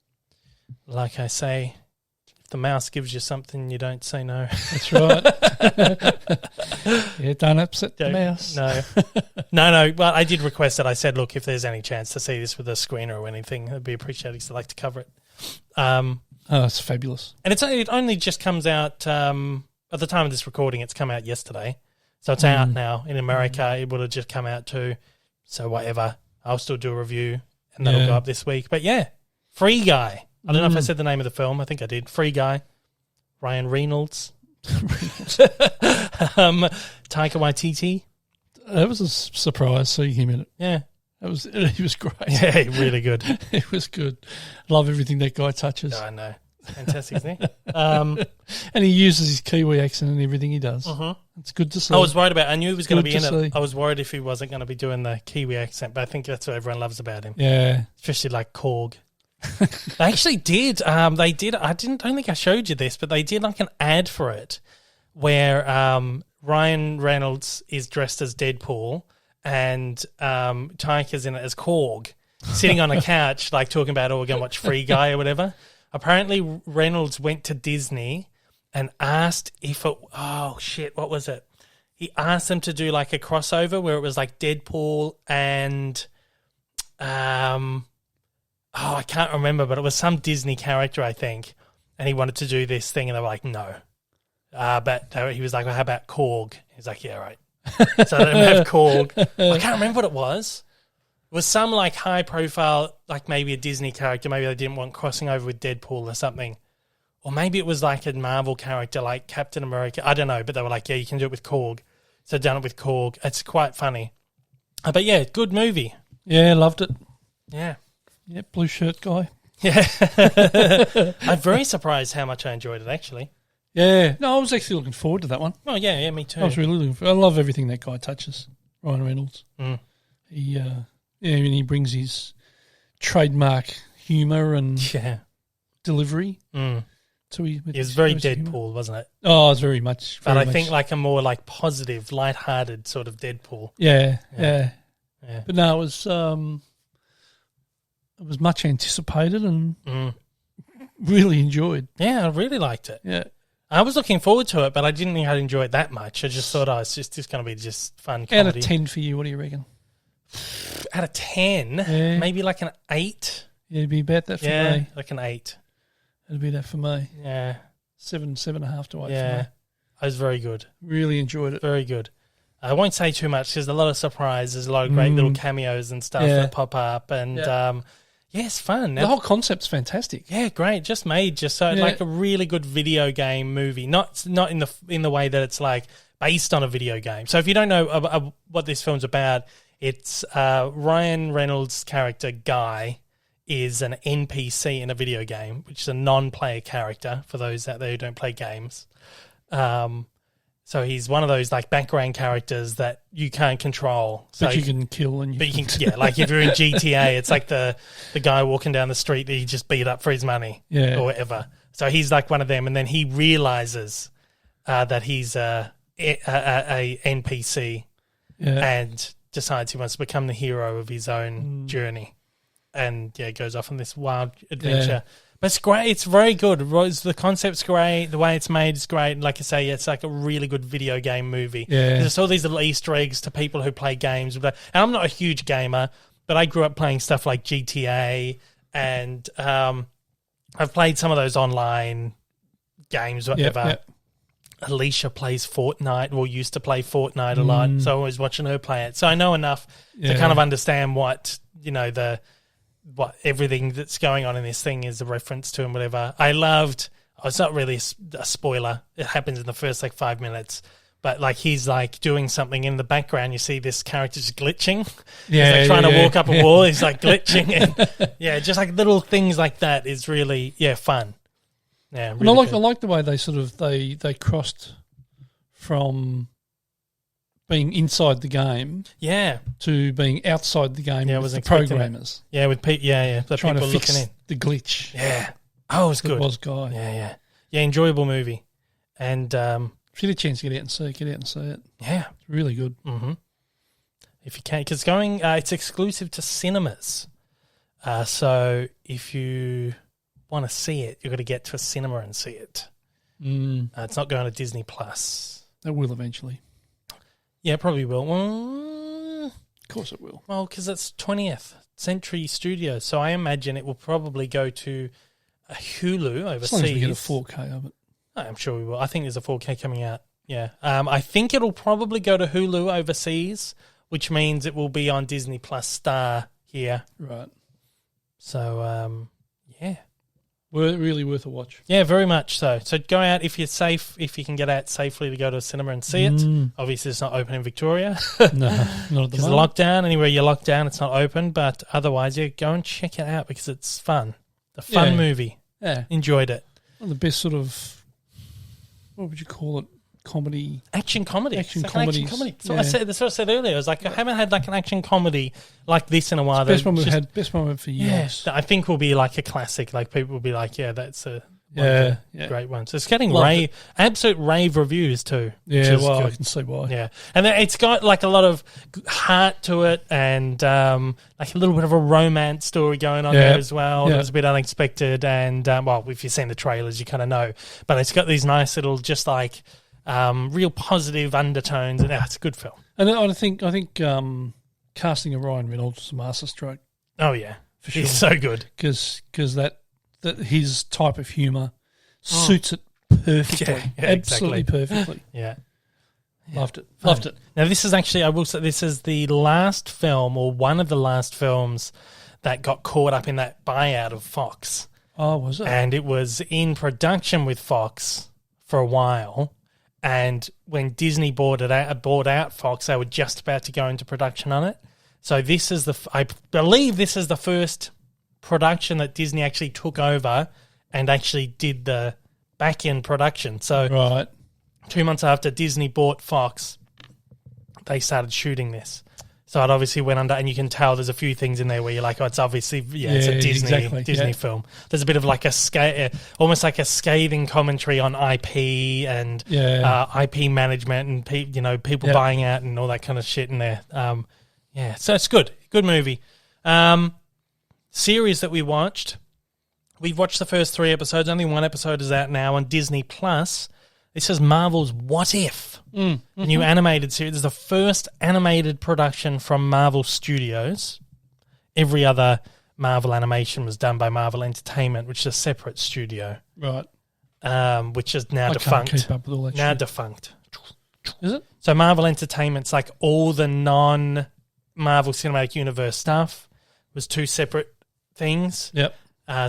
like I say, if the mouse gives you something, you don't say no. That's right. Yeah, don't upset the mouse. No. Well, I did request it. I said, look, if there's any chance to see this with a screener or anything, it'd be appreciated because I'd like to cover it. It's fabulous. And it only just comes out, at the time of this recording, it's come out yesterday. So it's out now. In America, it would have just come out too. So whatever. I'll still do a review and that'll go up this week. But yeah, Free Guy. I don't know if I said the name of the film. I think I did. Free Guy. Ryan Reynolds. Taika Waititi. That was a surprise seeing him in it. Yeah. He was great. Yeah, really good. It was good. Love everything that guy touches. I know. Fantastic, isn't he? And he uses his Kiwi accent in everything he does. It's good to see. I was worried about it. I knew he was going to be in it. I was worried if he wasn't going to be doing the Kiwi accent, but I think that's what everyone loves about him. Yeah. Especially like Korg. They actually did. They did. I don't think I showed you this, but they did like an ad for it where Ryan Reynolds is dressed as Deadpool and Taika's in it as Korg, sitting on a couch, like talking about, we're going to watch Free Guy or whatever. Apparently, Reynolds went to Disney and asked if it... Oh, shit, what was it? He asked them to do like a crossover where it was like Deadpool and... I can't remember, but it was some Disney character, I think. And he wanted to do this thing, and they were like, no. But he was like, well, how about Korg? He's like, yeah, right. So they didn't have Korg. I can't remember what it was. It was some like high profile, like maybe a Disney character. Maybe they didn't want crossing over with Deadpool or something. Or maybe it was like a Marvel character like Captain America. I don't know, but they were like, yeah, you can do it with Korg. So done it with Korg. It's quite funny. But yeah, good movie. Yeah, loved it. Yeah. Yeah, blue shirt guy. Yeah. I'm very surprised how much I enjoyed it, actually. Yeah. No, I was actually looking forward to that one. Oh, yeah, me too. I was really looking forward. I love everything that guy touches, Ryan Reynolds. Mm. And he brings his trademark humour and delivery to his. It was very Deadpool, wasn't it? Oh, it was very much. But I think like a more like positive, light-hearted sort of Deadpool. Yeah. Yeah. But no, it was much anticipated and really enjoyed. Yeah, I really liked it. Yeah. I was looking forward to it, but I didn't think I'd enjoy it that much. I just thought, it's just going to be just fun comedy. Out of 10 for you, what do you reckon? Out of 10, maybe like an 8. Yeah, it'd be about that for me. Yeah, like an 8. It'd be that for me. Yeah. 7.5 to 8 for me. It was very good. Really enjoyed it. Very good. I won't say too much because there's a lot of surprises, a lot of great little cameos and stuff that pop up. And, it's fun. The whole concept's fantastic. Yeah, great. Just made like a really good video game movie. Not in the way that it's like based on a video game. So if you don't know what this film's about, it's Ryan Reynolds' character Guy is an NPC in a video game, which is a non-player character for those out there who don't play games. So he's one of those like background characters that you can't control. So but you can kill and you can like if you're in GTA, it's like the guy walking down the street that you just beat up for his money or whatever. So he's like one of them, and then he realizes that he's a NPC and decides he wants to become the hero of his own journey, and goes off on this wild adventure. But it's great. It's very good. The concept's great. The way it's made is great. And like I say, it's like a really good video game movie. Yeah. There's all these little Easter eggs to people who play games. And I'm not a huge gamer, but I grew up playing stuff like GTA, and I've played some of those online games, whatever. Yep. Alicia plays Fortnite, or used to play Fortnite a lot, so I was watching her play it. So I know enough to kind of understand what, everything that's going on in this thing is a reference to and whatever. It's not really a spoiler. It happens in the first 5 minutes. But he's doing something in the background. You see this character just glitching. He's trying to walk up a wall. He's glitching. And, just little things like that is really, fun. Yeah, really and I like the way they sort of, they crossed from being inside the game to being outside the game with the programmers. It. Yeah, with people, the trying people to fix looking in. the glitch. Yeah. Oh, it was good. It was Guy. Yeah. Yeah, enjoyable movie. And if you get a chance to get out and see it. Yeah. It's really good. Mm-hmm. If you can, because it's exclusive to cinemas. So if you want to see it, you've got to get to a cinema and see it. It's not going to Disney Plus. It will eventually. Yeah, it probably will. Well, of course it will. Well, because it's 20th Century Studios, so I imagine it will probably go to a Hulu overseas. As long as we get a 4K of it. I'm sure we will. I think there's a 4K coming out. Yeah. I think it'll probably go to Hulu overseas, which means it will be on Disney Plus Star here. Right. So, really worth a watch. Yeah, very much so. So go out if you're safe, if you can get out safely to go to a cinema and see it. Obviously, it's not open in Victoria. No, not at the moment. Because of lockdown, anywhere you're locked down, it's not open. But otherwise, go and check it out because it's fun. A fun movie. Yeah. Enjoyed it. One of the best sort of, what would you call it? Comedy. Action comedy. Action comedy. comedies. That's what I said earlier. I was like, I haven't had an action comedy like this in a while. Best one we've had for years. Yeah, I think will be a classic. People will be like, that's a great one. So it's getting absolute rave reviews too. Yeah, well, I can see why. Yeah, and it's got a lot of heart to it, and a little bit of a romance story going on there as well. It was a bit unexpected, and if you've seen the trailers, you kind of know. But it's got these nice little real positive undertones, and it's a good film. And I think casting of Ryan Reynolds was a masterstroke. Oh yeah, for sure. He's so good because that his type of humour suits it perfectly, absolutely perfectly. Yeah, loved it. Now this is actually, I will say, this is the last film or one of the last films that got caught up in that buyout of Fox. Oh, was it? And it was in production with Fox for a while. And when Disney bought out Fox, they were just about to go into production on it. So this is I believe this is the first production that Disney actually took over and actually did the back-end production. So right. 2 months after Disney bought Fox, they started shooting this. So it obviously went under, and you can tell there's a few things in there where you're like, oh, it's obviously, it's a Disney film. There's a bit of like almost like a scathing commentary on IP and IP management and people buying out and all that kind of shit in there. So it's good movie. Series that we've watched the first 3 episodes. Only 1 episode is out now on Disney Plus. This is Marvel's What If, a new animated series. It's the first animated production from Marvel Studios. Every other Marvel animation was done by Marvel Entertainment, which is a separate studio. Right. Which is now defunct. Can't keep up with all that shit. Defunct. Is it? So Marvel Entertainment's like all the non-Marvel Cinematic Universe stuff was 2 separate things. Yep.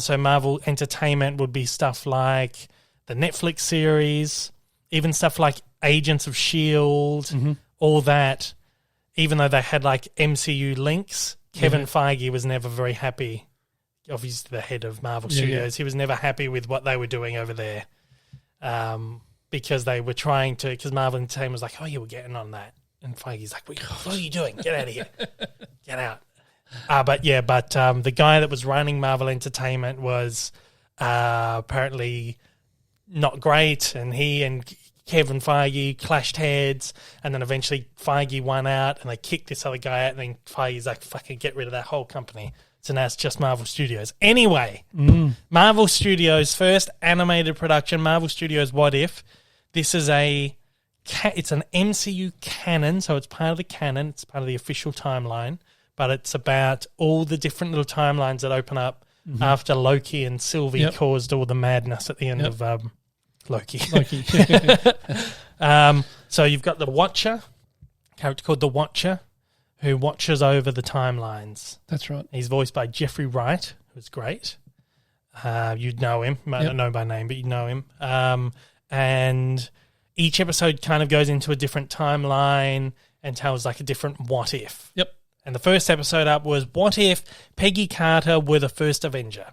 So Marvel Entertainment would be stuff like the Netflix series, even stuff like Agents of S.H.I.E.L.D., all that. Even though they had like MCU links, Kevin Feige was never very happy. Obviously the head of Marvel Studios. He was never happy with what they were doing over there because they were trying to, because Marvel Entertainment was like, oh yeah, we're getting on that. And Feige's like, what are you doing? Get out of here. Get out. But the guy that was running Marvel Entertainment was apparently not great, and he and Kevin Feige clashed heads, and then eventually Feige won out, and they kicked this other guy out, and then Feige's like, fucking get rid of that whole company. So now it's just Marvel Studios. Anyway, Marvel Studios' first animated production, Marvel Studios' What If. This is it's an MCU canon, so it's part of the canon, it's part of the official timeline, but it's about all the different little timelines that open up after Loki and Sylvie caused all the madness at the end of Loki. So you've got the Watcher, a character called the Watcher, who watches over the timelines. That's right. He's voiced by Jeffrey Wright, who's great. You'd know him. You might not know by name, but you'd know him. And each episode kind of goes into a different timeline and tells like a different what if. Yep. And the first episode up was, what if Peggy Carter were the first Avenger?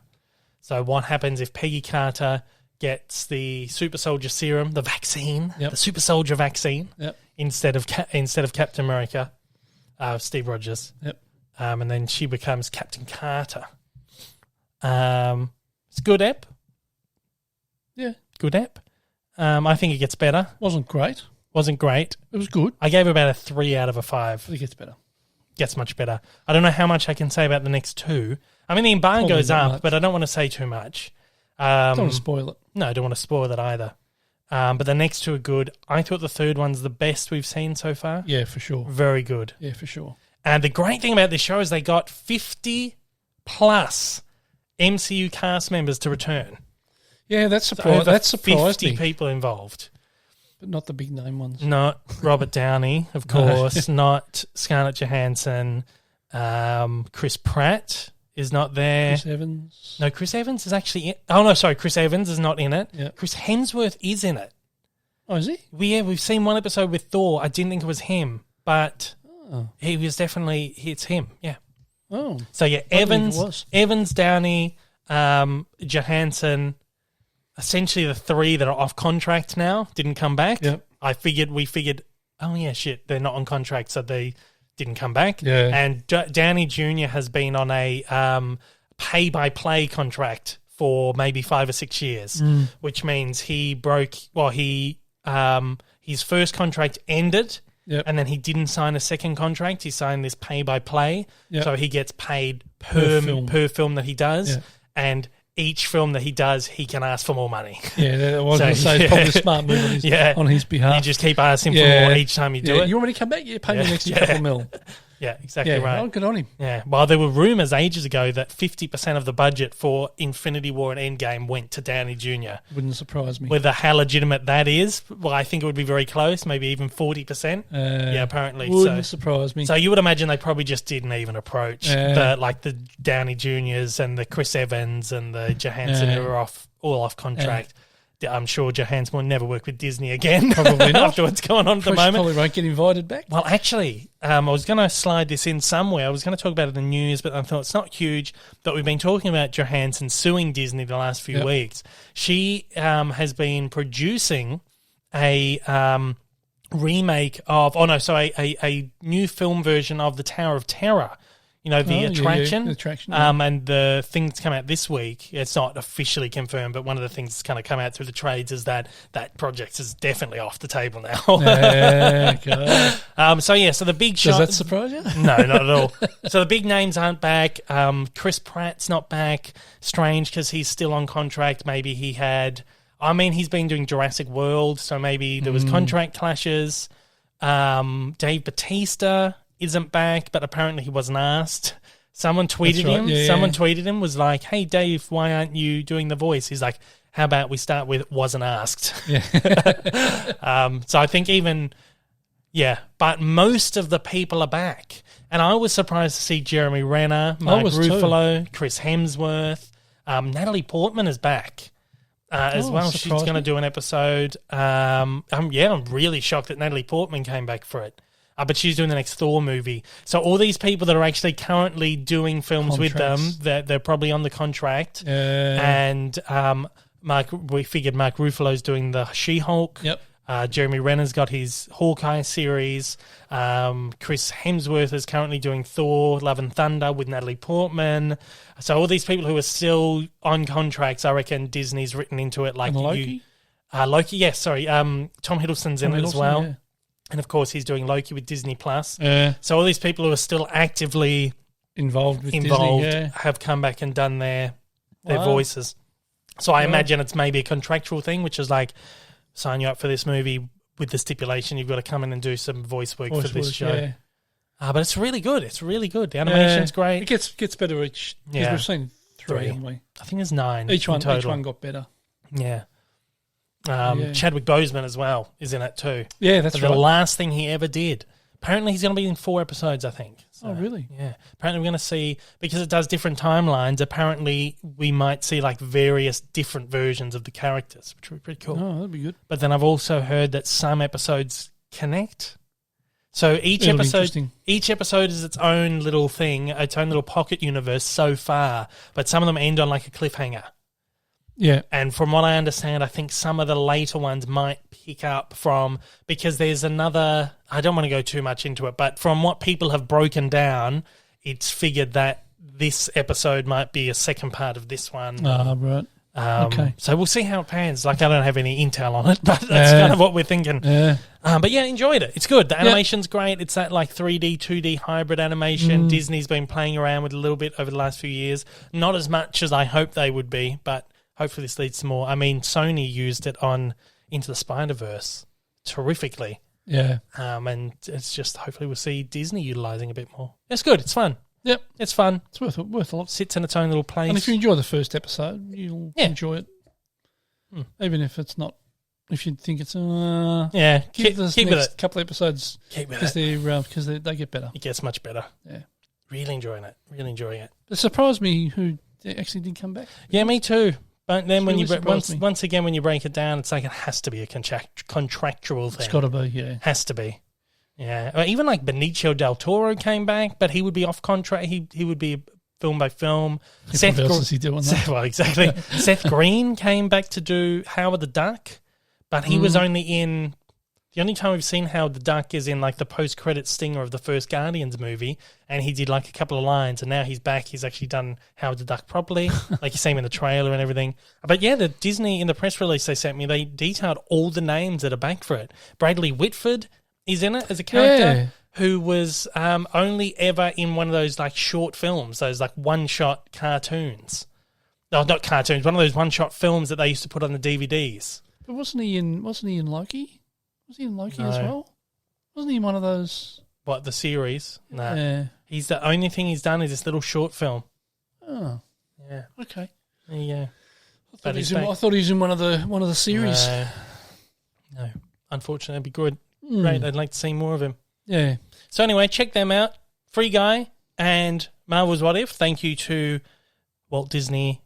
So what happens if Peggy Carter gets the super soldier serum, the vaccine, the super soldier vaccine, instead of Captain America, Steve Rogers. Yep. And then she becomes Captain Carter. It's good ep. Yeah. Good ep. I think it gets better. Wasn't great. It was good. I gave it about a 3 out of a 5. It gets better. Gets much better. I don't know how much I can say about the next 2. I mean, the embargo's up, but I don't want to say too much. Don't want to spoil it. No, I don't want to spoil it either. But the next 2 are good. I thought the third one's the best we've seen so far. Yeah, for sure. Very good. Yeah, for sure. And the great thing about this show is they got 50 plus MCU cast members to return. Yeah, that's surprising. That surprised 50 me. people involved. But not the big name ones. Not Robert Downey, of course. Not Scarlett Johansson. Chris Pratt is not there. Chris Evans. No, Chris Evans is actually in. Oh, no, sorry. Chris Evans is not in it. Yep. Chris Hemsworth is in it. Oh, is he? We've seen one episode with Thor. I didn't think it was him, but he was definitely, it's him. Yeah. Oh. So, yeah, Evans, Downey, Johansson, essentially the 3 that are off contract now didn't come back. Yep. We figured, oh yeah, shit, they're not on contract, so they didn't come back. Yeah. And Downey Jr. has been on a pay-by-play contract for maybe 5 or 6 years, which means his first contract ended, and then he didn't sign a second contract. He signed this pay-by-play, so he gets paid per film that he does, and each film that he does, he can ask for more money. Yeah, I was going to say it's probably a smart move on his behalf. You just keep asking for more each time you do it. You want me to come back? Yeah, pay me an extra couple mil. Yeah, exactly right. Oh, good on him. Yeah, well, there were rumours ages ago that 50% of the budget for Infinity War and Endgame went to Downey Jr. Wouldn't surprise me. Whether how legitimate that is, well, I think it would be very close, maybe even 40%. Yeah, apparently. Wouldn't surprise me. So you would imagine they probably just didn't even approach the Downey Juniors and the Chris Evans and the Johansson who are all off contract. I'm sure Johansson will never work with Disney again. Probably not. After what's going on at the moment. Probably won't get invited back. Well, actually, I was going to slide this in somewhere. I was going to talk about it in the news, but I thought it's not huge. But we've been talking about Johansson suing Disney the last few weeks. She has been producing a remake of, a new film version of the Tower of Terror. You know, the attraction. The attraction. And the thing that's come out this week, it's not officially confirmed, but one of the things that's kind of come out through the trades is that project is definitely off the table now. So the big shot. Does that surprise you? No, not at all. So the big names aren't back. Chris Pratt's not back. Strange because he's still on contract. Maybe he's been doing Jurassic World, so maybe there was contract clashes. Dave Bautista isn't back, but apparently he wasn't asked. Someone tweeted him. Someone tweeted him, was like, "Hey Dave, why aren't you doing the voice?" He's like, "How about we start with wasn't asked?" Yeah. So I think but most of the people are back, and I was surprised to see Jeremy Renner, Mark Ruffalo, Chris Hemsworth, Natalie Portman is back. As well, she's going to do an episode. I'm really shocked that Natalie Portman came back for it. But she's doing the next Thor movie. So all these people that are actually currently doing films with them, they're probably on the contract. And we figured Mark Ruffalo's doing the She-Hulk. Yep. Jeremy Renner's got his Hawkeye series. Chris Hemsworth is currently doing Thor, Love and Thunder with Natalie Portman. So all these people who are still on contracts, I reckon Disney's written into it. Like Loki? Loki, yes, sorry. Tom Hiddleston's in it as well. Yeah. And, of course, he's doing Loki with Disney+. So all these people who are still actively involved with Disney, have come back and done their voices. So I imagine it's maybe a contractual thing, which is like, sign you up for this movie with the stipulation you've got to come in and do some voice work for this show. Yeah. But it's really good. It's really good. The animation's great. It gets better each. Because we've seen three, haven't we? I think there's 9 Each one got better. Yeah. Chadwick Boseman as well is in it too. Yeah, that's right. The last thing he ever did. Apparently he's going to be in 4 episodes, I think. So, really? Yeah. Apparently we're going to see, because it does different timelines, apparently we might see like various different versions of the characters, which would be pretty cool. Oh, that'd be good. But then I've also heard that some episodes connect. So each episode is its own little thing, its own little pocket universe so far, but some of them end on like a cliffhanger. Yeah. And from what I understand, I think some of the later ones might pick up from, because there's another, I don't want to go too much into it, but from what people have broken down, it's figured that this episode might be a second part of this one. Right. Okay. So we'll see how it pans. Like, I don't have any intel on it, but that's kind of what we're thinking. Yeah. But yeah, enjoyed it. It's good. The animation's great. It's that like 3D, 2D hybrid animation. Disney's been playing around with a little bit over the last few years. Not as much as I hoped they would be, but hopefully this leads to more. I mean, Sony used it on Into the Spider-Verse terrifically. Yeah. And it's just, hopefully we'll see Disney utilising a bit more. It's good. It's fun. Yep. It's fun. It's worth a lot. Sits in its own little place. And if you enjoy the first episode, you'll enjoy it. Even if it's not, if you think it's, keep this next couple of episodes. Keep with because they get better. It gets much better. Yeah. Really enjoying it. It surprised me who actually did come back. Yeah, me too. But then when really once again, when you break it down, it's like it has to be a contractual thing. It's got to be, yeah. Has to be. Yeah. Even like Benicio del Toro came back, but he would be off contract. He would be film by film. What else is he doing that? Well, exactly. Seth Green came back to do Howard the Duck, but he was only in... The only time we've seen Howard the Duck is in like the post-credit stinger of the first Guardians movie, and he did like a couple of lines, and now he's back. He's actually done Howard the Duck properly, like you see him in the trailer and everything. But yeah, the Disney, in the press release they sent me, they detailed all the names that are back for it. Bradley Whitford is in it as a character who was only ever in one of those like short films, those like one-shot cartoons. No, not cartoons, one of those one-shot films that they used to put on the DVDs. But wasn't he in Loki? Was he in Loki as well? Wasn't he in one of those? What, the series? No. Yeah. He's the only thing he's done is this little short film. Oh. Yeah. Okay. Yeah. I thought he was in one of the series. No. Unfortunately, it'd be good. Great. I'd like to see more of him. Yeah. So anyway, check them out. Free Guy and Marvel's What If. Thank you to Walt Disney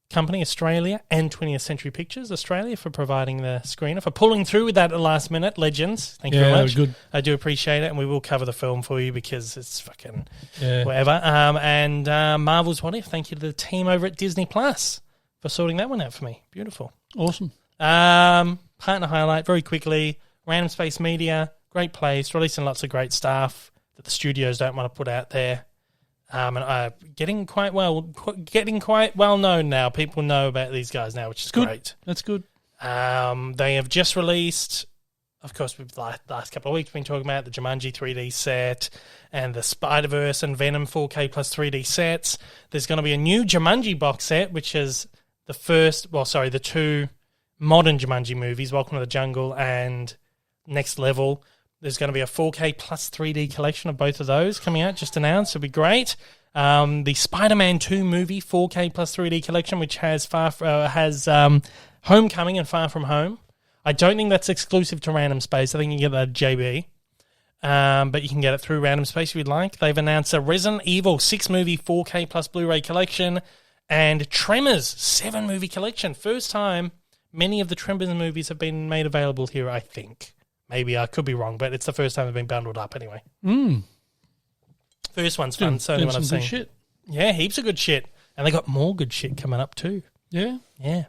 Company Australia and 20th Century Pictures Australia for providing the screener, for pulling through with that at the last minute. Legends. Thank you very much. Good. I do appreciate it, and we will cover the film for you because it's fucking whatever. And Marvel's What If. Thank you to the team over at Disney Plus for sorting that one out for me. Beautiful. Awesome. Partner highlight very quickly. Random Space Media, great place, releasing lots of great stuff that the studios don't want to put out there. And getting quite well known now. People know about these guys now, which is great. That's good. They have just released, of course, we've the last couple of weeks been talking about the Jumanji 3D set and the Spider-Verse and Venom 4K plus 3D sets. There's going to be a new Jumanji box set, which is the two modern Jumanji movies, Welcome to the Jungle and Next Level. There's going to be a 4K plus 3D collection of both of those coming out, just announced. It'll be great. The Spider-Man 2 movie 4K plus 3D collection, which has Homecoming and Far From Home. I don't think that's exclusive to Random Space. I think you can get that at JB. But you can get it through Random Space if you'd like. They've announced a Resident Evil 6 movie 4K plus Blu-ray collection and Tremors 7 movie collection. First time many of the Tremors movies have been made available here, I think. Maybe I could be wrong, but it's the first time they've been bundled up anyway. First one's fun, so what I've seen. Shit. Yeah, heaps of good shit. And they got more good shit coming up too. Yeah? Yeah.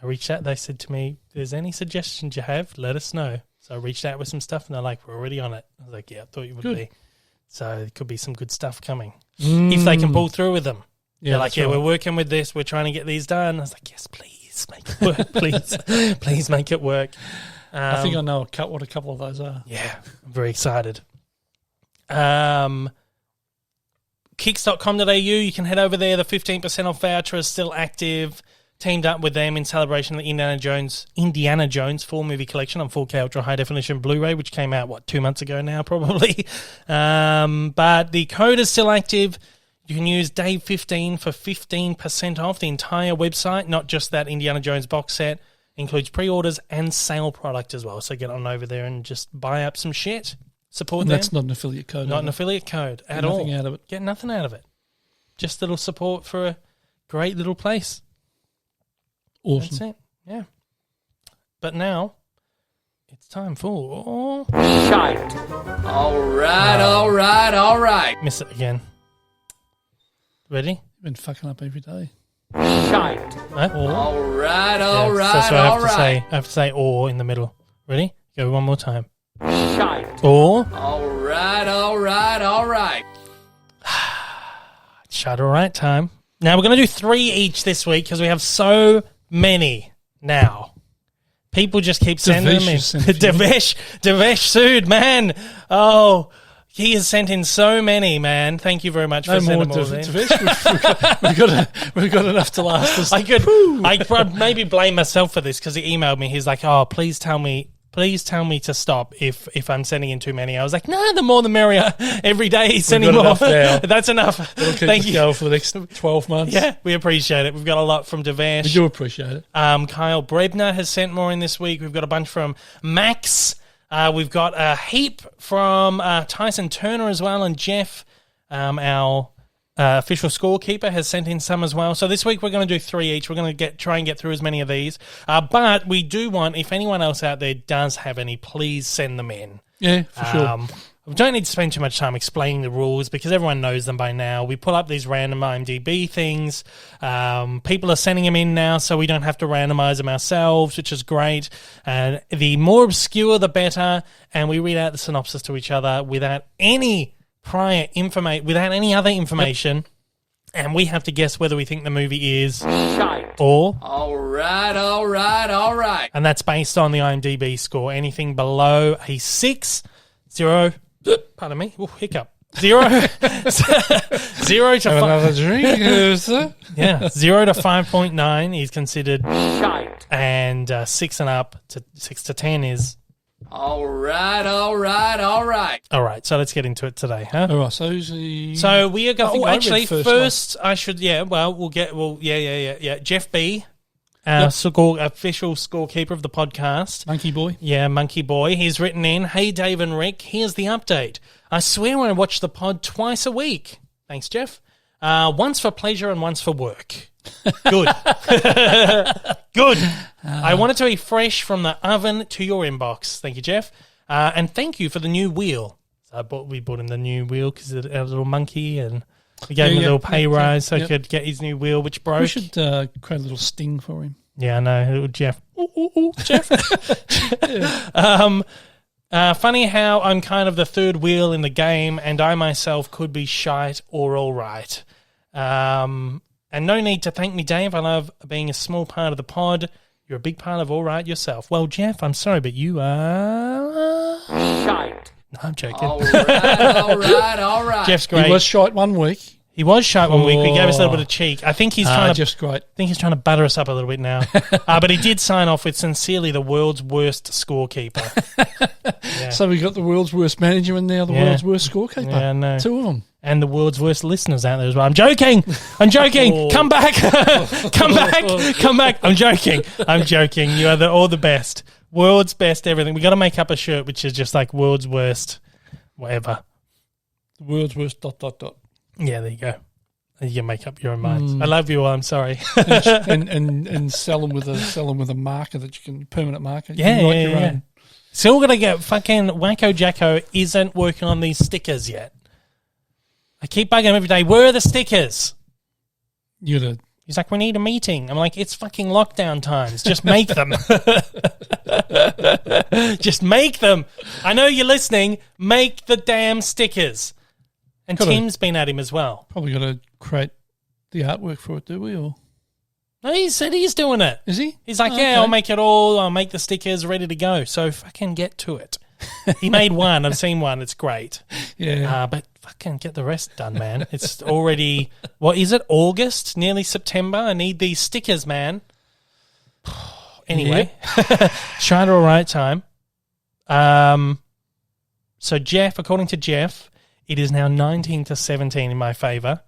I reached out, they said to me, if there's any suggestions you have, let us know. So I reached out with some stuff and they're like, we're already on it. I was like, yeah, I thought you would be. So there could be some good stuff coming. If they can pull through with them. Yeah, they're like, we're working with this, we're trying to get these done. I was like, yes, please make it work, please. Please make it work. I think I know what a couple of those are. Yeah, I'm very excited. Kicks.com.au, you can head over there. The 15% off voucher is still active. Teamed up with them in celebration of the Indiana Jones 4 movie collection on 4K Ultra High Definition Blu-ray, which came out, 2 months ago now, probably. But the code is still active. You can use Dave15 for 15% off the entire website, not just that Indiana Jones box set. Includes pre-orders and sale product as well. So get on over there and just buy up some shit. Support them. That's not an affiliate code. Not an affiliate code at all. Nothing out of it. Get nothing out of it. Just a little support for a great little place. Awesome. That's it. Yeah. But now, it's time for... Shite. All right. Miss it again. Ready? You've been fucking up every day. Shite. Huh? All right. That's what I have to say. I have to say or in the middle. Ready? Go one more time. Shite. Or. All right. Shite all right time. Now we're going to do 3 each this week because we have so many now. People just keep sending them in. Devesh sued, man. Oh, he has sent in so many, man. Thank you very much for sending them all in. We've got enough to last us. I could maybe blame myself for this because he emailed me. He's like, oh, please tell me to stop if I'm sending in too many. I was like, no, the more the merrier. Every day he's sending more. That's enough. Thank you. Go for the next 12 months. Yeah, we appreciate it. We've got a lot from Devesh. We do appreciate it. Kyle Brebner has sent more in this week. We've got a bunch from Max. We've got a heap from Tyson Turner as well, and Jeff, our official scorekeeper, has sent in some as well. So this week we're going to do 3 each. We're going to try and get through as many of these. But we do want, if anyone else out there does have any, please send them in. Yeah, for sure. We don't need to spend too much time explaining the rules because everyone knows them by now. We pull up these random IMDb things. People are sending them in now, so we don't have to randomize them ourselves, which is great. And the more obscure, the better. And we read out the synopsis to each other without any other information. And we have to guess whether we think the movie is Shite. Or. All right. And that's based on the IMDb score. Anything below a 6, 0. Pardon me. Ooh, hiccup. 0 to 5. Another drink. Yeah, 0 to 5.9 is considered Shite. And 6 and up to 6 to 10 is All right. All right, so let's get into it today, huh? All right, so who's the... So we are going. Oh, actually, first I should. Yeah. Well, we'll get. Well, yeah. Jeff B, our official scorekeeper of the podcast. Monkey Boy. Yeah, Monkey Boy. He's written in, hey, Dave and Rick, here's the update. I swear I watch the pod twice a week. Thanks, Jeff. Once for pleasure and once for work. Good. Good. I want it to be fresh from the oven to your inbox. Thank you, Jeff. And thank you for the new wheel. So we bought him the new wheel because it had a little monkey, and we gave him a little pay rise so he could get his new wheel, which broke. We should create a little sting for him. Yeah, I know. Little Jeff. Ooh, Jeff. Funny how I'm kind of the third wheel in the game, and I myself could be shite or all right. And no need to thank me, Dave. I love being a small part of the pod. You're a big part of all right yourself. Well, Jeff, I'm sorry, but you are... Shite. No, I'm joking. All right. Jeff's great. He was shite 1 week. He was shite 1 week. We gave us a little bit of cheek. I think he's trying to... Jeff's great. I think he's trying to butter us up a little bit now. But he did sign off with sincerely the world's worst scorekeeper. Yeah. So we got the world's worst manager and now the world's worst scorekeeper. Yeah, I know. 2 of them. And the world's worst listeners out there as well. I'm joking. Come back. Come back. I'm joking. You are all the best. World's best everything. We got to make up a shirt which is just like world's worst whatever. The world's worst ... Yeah, there you go. You can make up your own minds. I love you all. I'm sorry. and sell them with a marker that you can, permanent marker. You can write your own. Still got to get fucking Wacko Jacko isn't working on these stickers yet. I keep bugging him every day. Where are the stickers? He's like, we need a meeting. I'm like, it's fucking lockdown times. Just make them. Just make them. I know you're listening. Make the damn stickers. And Tim's been at him as well. Probably got to create the artwork for it, do we? Or no, he said he's doing it. Is he? He's like, I'll make it all. I'll make the stickers ready to go. So fucking get to it. He made one. I've seen one. It's great. Yeah. But fucking get the rest done, man. It's already, what is it, August? Nearly September. I need these stickers, man. Anyway. Shine all right time. So Jeff, according to Jeff, it is now 19-17 in my favour.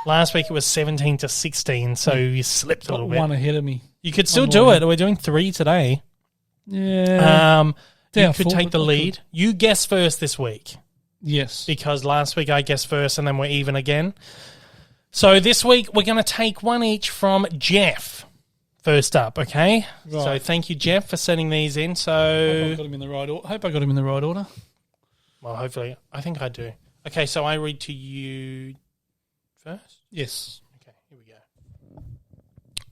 Last week it was 17-16, so you slipped a little bit. One ahead of me. You could still do it. We're doing 3 today. Yeah. You could take the lead. You guess first this week. Yes. Because last week I guessed first and then we're even again. So this week we're going to take one each from Jeff first up, okay? Right. So thank you, Jeff, for sending these in. So Hope I got him in the right order. Well, hopefully. I think I do. Okay, so I read to you first? Yes. Okay, here we go.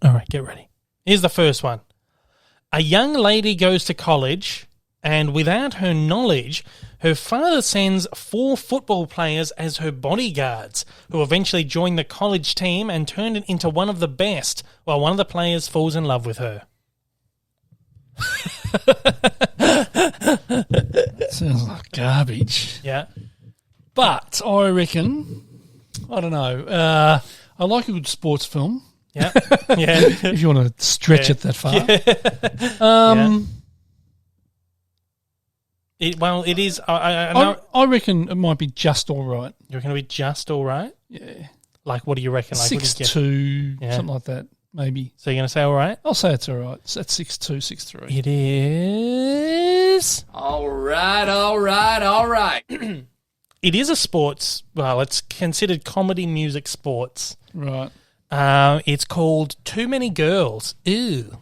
All right, get ready. Here's the first one. A young lady goes to college, and without her knowledge, her father sends 4 football players as her bodyguards, who eventually join the college team and turn it into one of the best, while one of the players falls in love with her. Sounds like garbage. Yeah. But I reckon, I don't know, I like a good sports film. Yeah. Yeah. If you want to stretch it that far. It is. I reckon it might be just all right. You reckon it'll be just all right? Yeah. Like, what do you reckon? Like 6-2, something like that, maybe. So you're going to say all right? I'll say it's all right. It's at 6-2, 6-3. It is. All right. It is a sports. Well, it's considered comedy music sports. Right. It's called Too Many Girls. Ew.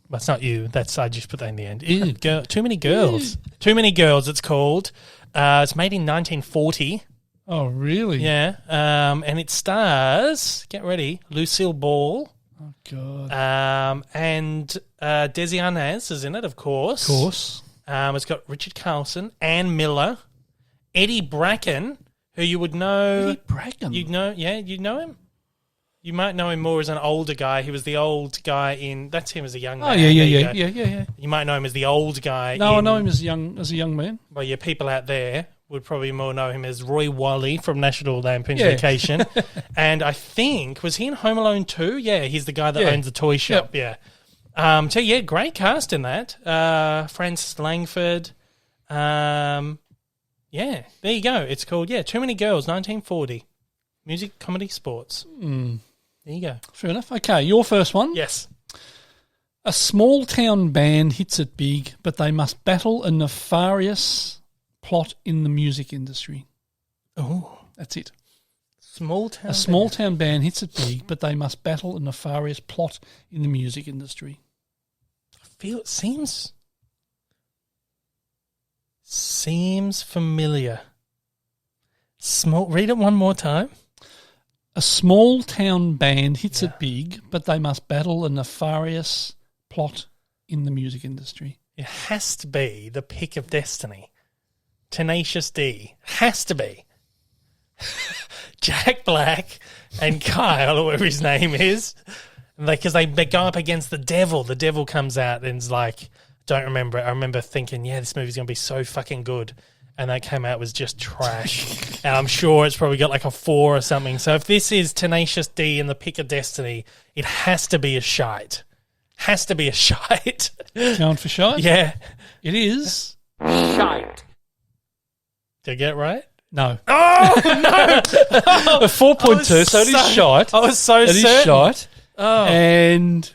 Well, it's not you. I just put that in the end. Ew, Too Many Girls. Too Many Girls, it's called. It's made in 1940. Oh, really? Yeah. And it stars, get ready, Lucille Ball. Oh, God. And Desi Arnaz is in it, of course. Of course. It's got Richard Carlson, Ann Miller, Eddie Bracken, who you would know. Eddie Bracken? You'd know him? You might know him more as an older guy. He was the old guy in... That's him as a young man. Oh, yeah. You might know him as the old guy. No, I know him as a young man. Well, yeah, people out there would probably more know him as Roy Wally from National Lampoon's Vacation. And I think... Was he in Home Alone 2? Yeah, he's the guy that owns the toy shop. Yep. Yeah. So, yeah, great cast in that. Francis Langford. Yeah, there you go. It's called, Too Many Girls, 1940. Music, comedy, sports. There you go. Fair enough. Okay, your first one. Yes. A small town band hits it big, but they must battle a nefarious plot in the music industry. Oh. That's it. Small town. A small town band hits it big, but they must battle a nefarious plot in the music industry. I feel it seems familiar. Read it one more time. A small town band hits it big, but they must battle a nefarious plot in the music industry. It has to be the pick of destiny. Tenacious D. Has to be. Jack Black and Kyle, or whatever his name is, because they go up against the devil. The devil comes out and is like, don't remember it. I remember thinking, this movie's going to be so fucking good. And that came out was just trash. And I'm sure it's probably got like a 4 or something. So if this is Tenacious D and the pick of destiny, it has to be a shite. Has to be a shite. Going for shite? Yeah. It is. Shite. Did I get it right? No. Oh, no. A 4.2, so it is shite. I was so certain. It is shite. Oh. And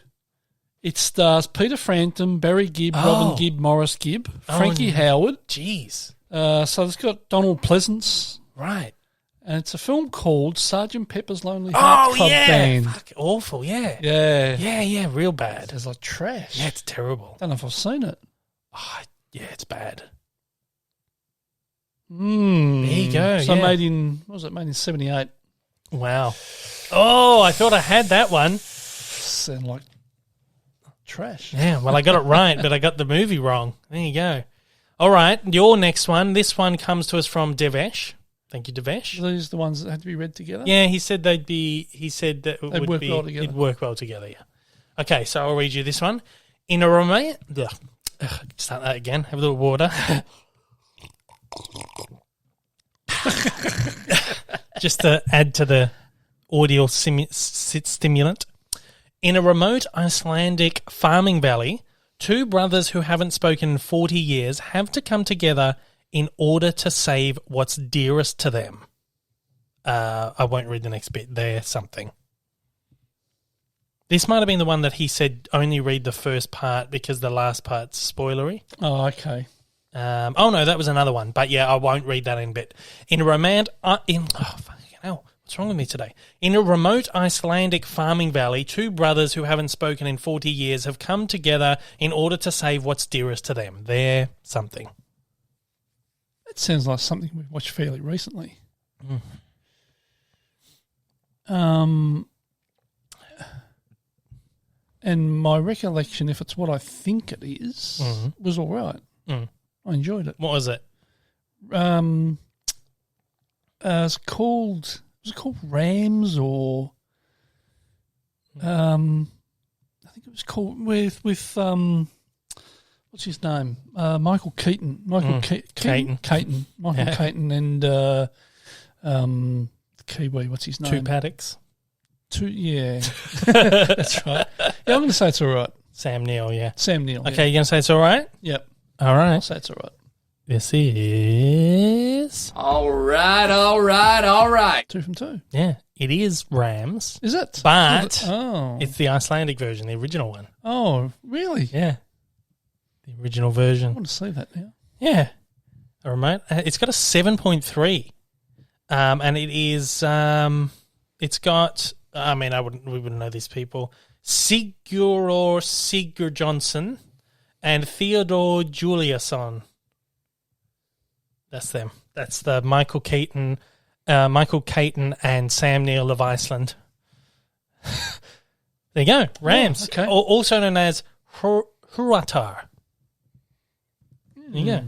it stars Peter Frampton, Barry Gibb, Robin Gibb, Morris Gibb, Frankie Howard. Jeez. So it's got Donald Pleasance. Right. And it's a film called Sgt. Pepper's Lonely Heart Club Band. Fuck, awful, yeah. Yeah. Real bad. It's like trash. Yeah, it's terrible. Don't know if I've seen it. Oh, yeah, it's bad. There you go, So yeah. made in 78. Wow. Oh, I thought I had that one. Sound like trash. Yeah, well, I got it right, but I got the movie wrong. There you go. All right, your next one. This one comes to us from Devesh. Thank you, Devesh. Are these the ones that had to be read together? Yeah, he said that it would work well together. It'd work well together, yeah. Okay, so I'll read you this one. In a romantic... Start that again. Have a little water. Just to add to the audio stimulant. In a remote Icelandic farming valley, 2 brothers who haven't spoken in 40 years have to come together in order to save what's dearest to them. I won't read the next bit. There's something. This might have been the one that he said only read the first part because the last part's spoilery. Oh, okay. No, that was another one. But yeah, I won't read that in a bit. In a fucking hell. What's wrong with me today? In a remote Icelandic farming valley, 2 brothers who haven't spoken in 40 years have come together in order to save what's dearest to them. They're something. It sounds like something we've watched fairly recently. And my recollection, if it's what I think it is, was all right. I enjoyed it. What was it? It's called... Was it called Rams or... I think it was called with what's his name? Michael Keaton. Keaton. Michael Keaton and Kiwi. What's his name? 2 Paddocks. Yeah, that's right. Yeah, I'm going to say it's all right. Sam Neill, yeah. Sam Neill. Okay, you're going to say it's all right? Yep. All right. I'll say it's all right. This is... All right. 2 from 2. Yeah, it is Rams. Is it? But Oh. it's the Icelandic version, the original one. Oh, really? Yeah. The original I want want to see that now. Yeah. All right. It's got a 7.3. And it is... it's got... we wouldn't know these people. Sigurður Johansson and Theodore Juliusson. That's them. That's the Michael Keaton and Sam Neill of Iceland. There you go. Rams. Oh, okay. Also known as Huratar. There you go.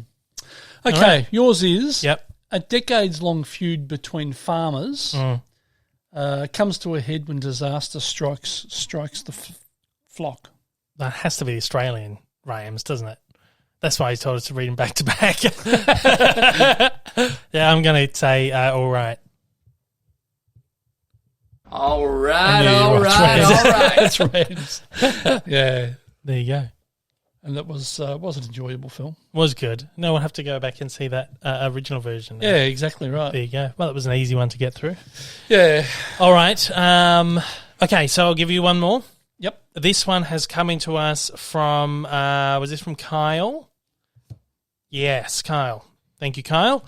Okay, right. Yours is Yep. a decades-long feud between farmers comes to a head when disaster strikes the flock. That has to be the Australian Rams, doesn't it? That's why he told us to read them back to back. Yeah, I'm going to say all right. All right. That's Rams. Yeah, There you go. and that was an enjoyable film. Was good. No, we'll have to go back and see that original version. Yeah, exactly right. There you go. Well, it was an easy one to get through. Yeah. All right. Okay, so I'll give you one more. Yep. This one has come into us from, was this from Kyle? Yes, Kyle. Thank you, Kyle.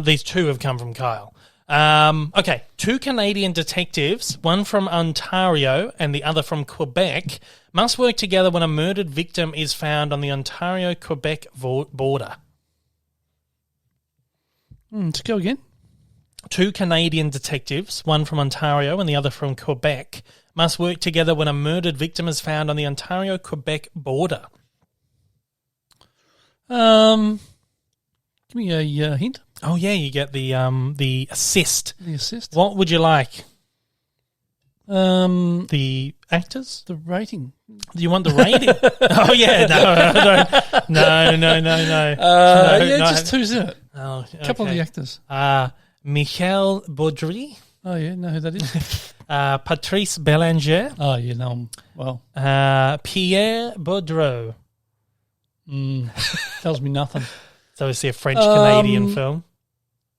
These 2 have come from Kyle. Okay, 2 Canadian detectives, one from Ontario and the other from Quebec, must work together when a murdered victim is found on the Ontario-Quebec border. To go again. 2 Canadian detectives, one from Ontario and the other from Quebec, must work together when a murdered victim is found on the Ontario-Quebec border. Give me a hint. Oh yeah, you get the assist. The assist. What would you like? The actors? The rating. Do you want the rating? Oh yeah, no. Just who's in it? Oh, okay. A couple of the actors. Michel Baudry. Oh yeah, know who that is. Patrice Bélanger. Oh yeah, know him well. Pierre Boudreau. Tells me nothing. It's obviously a French-Canadian film.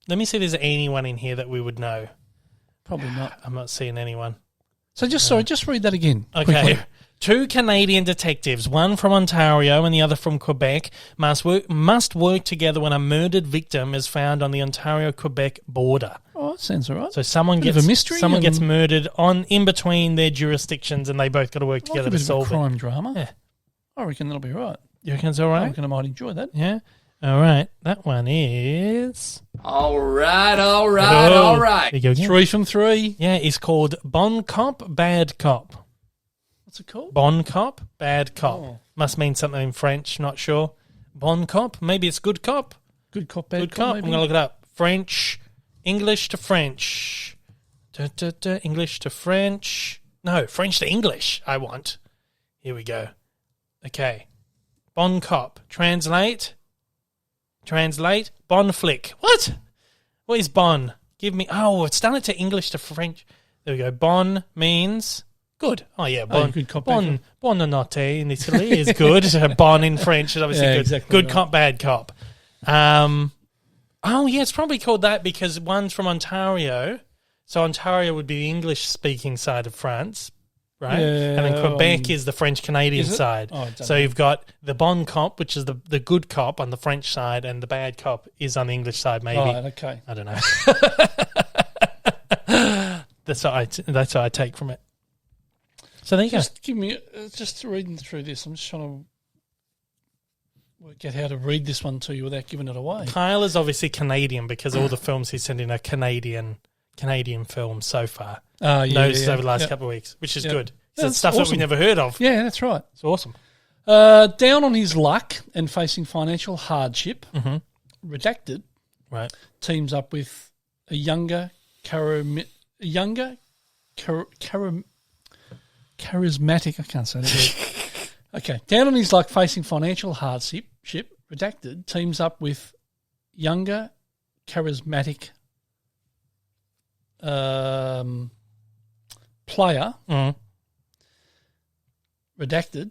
Let me see if there's anyone in here that we would know. Probably not. I'm not seeing anyone. So just read that again. Okay. Quickly. 2 Canadian detectives, one from Ontario and the other from Quebec, must work together when a murdered victim is found on the Ontario-Quebec border. Oh, that sounds all right. So someone Bit gets of a mystery someone and- gets murdered in between their jurisdictions, and they both got to work together like a to bit of a solve it. crime drama. Yeah. I reckon that'll be right. You reckon it's all I right? reckon I might enjoy that. Yeah. All right. That one is. All right. Oh, there you go again. 3 from 3. Yeah, it's called Bon Cop, Bad Cop. What's it called? Bon Cop, Bad Cop. Oh. Must mean something in French, not sure. Bon Cop, maybe it's Good Cop. Good cop, bad Good cop. Cop. Maybe. I'm going to look it up. French, English to French. English to French. No, French to English, I want. Here we go. Okay. Bon Cop. Translate. Bon Flick. What? What is Bon? Give me... Oh, it's done it to English to French. There we go. Bon means... Good. Oh, yeah. Bon, good cop, bad Buonanotte in Italy is good. Bon in French is obviously Yeah, good. exactly Good right. cop, bad cop. Oh, yeah, it's probably called that because one's from Ontario. So Ontario would be the English-speaking side of France, right? Yeah, And then Quebec is the French-Canadian is it? side. Oh, I don't so know. you've got the bon cop, which is the good cop on the French side, and the bad cop is on the English side, maybe. Right, okay. I don't know. That's what I take from it. So there you go. Just give me... just reading through this, I'm just trying to work out how to read this one to you without giving it away. Kyle is obviously Canadian because all the films he's sent in are Canadian films so far. Noticed over the last couple of weeks, which is good. So Yeah, it's stuff that's that we awesome. never heard of. Yeah, that's right. It's awesome. Down on his luck and facing financial hardship, Redacted Right. teams up with a younger, charismatic. I can't say that word. Okay, down on his luck, facing financial hardship. Redacted teams up with younger, charismatic player. Redacted.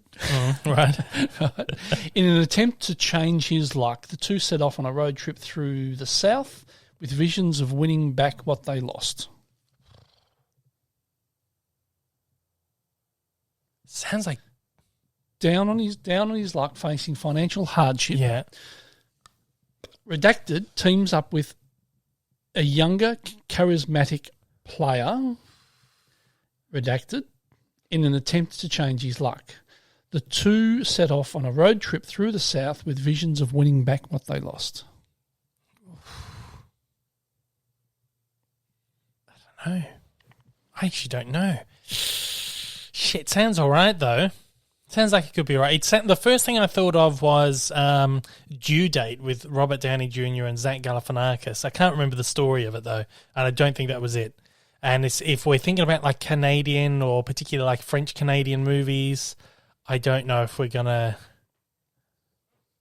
Right. Right. In an attempt to change his luck, the two set off on a road trip through the South with visions of winning back what they lost. Sounds like Down on his luck, facing financial hardship. yeah. Redacted teams up with a younger, charismatic player. Redacted in an attempt to change his luck. The two set off on a road trip through the South with visions of winning back what they lost. I don't know. I actually don't know. Shit, sounds all right though. Sounds like it could be right. The first thing I thought of was Due Date with Robert Downey Jr. and Zach Galifianakis. I can't remember the story of it though, and I don't think that was it. And if we're thinking about like Canadian or particularly like French Canadian movies, I don't know if we're gonna.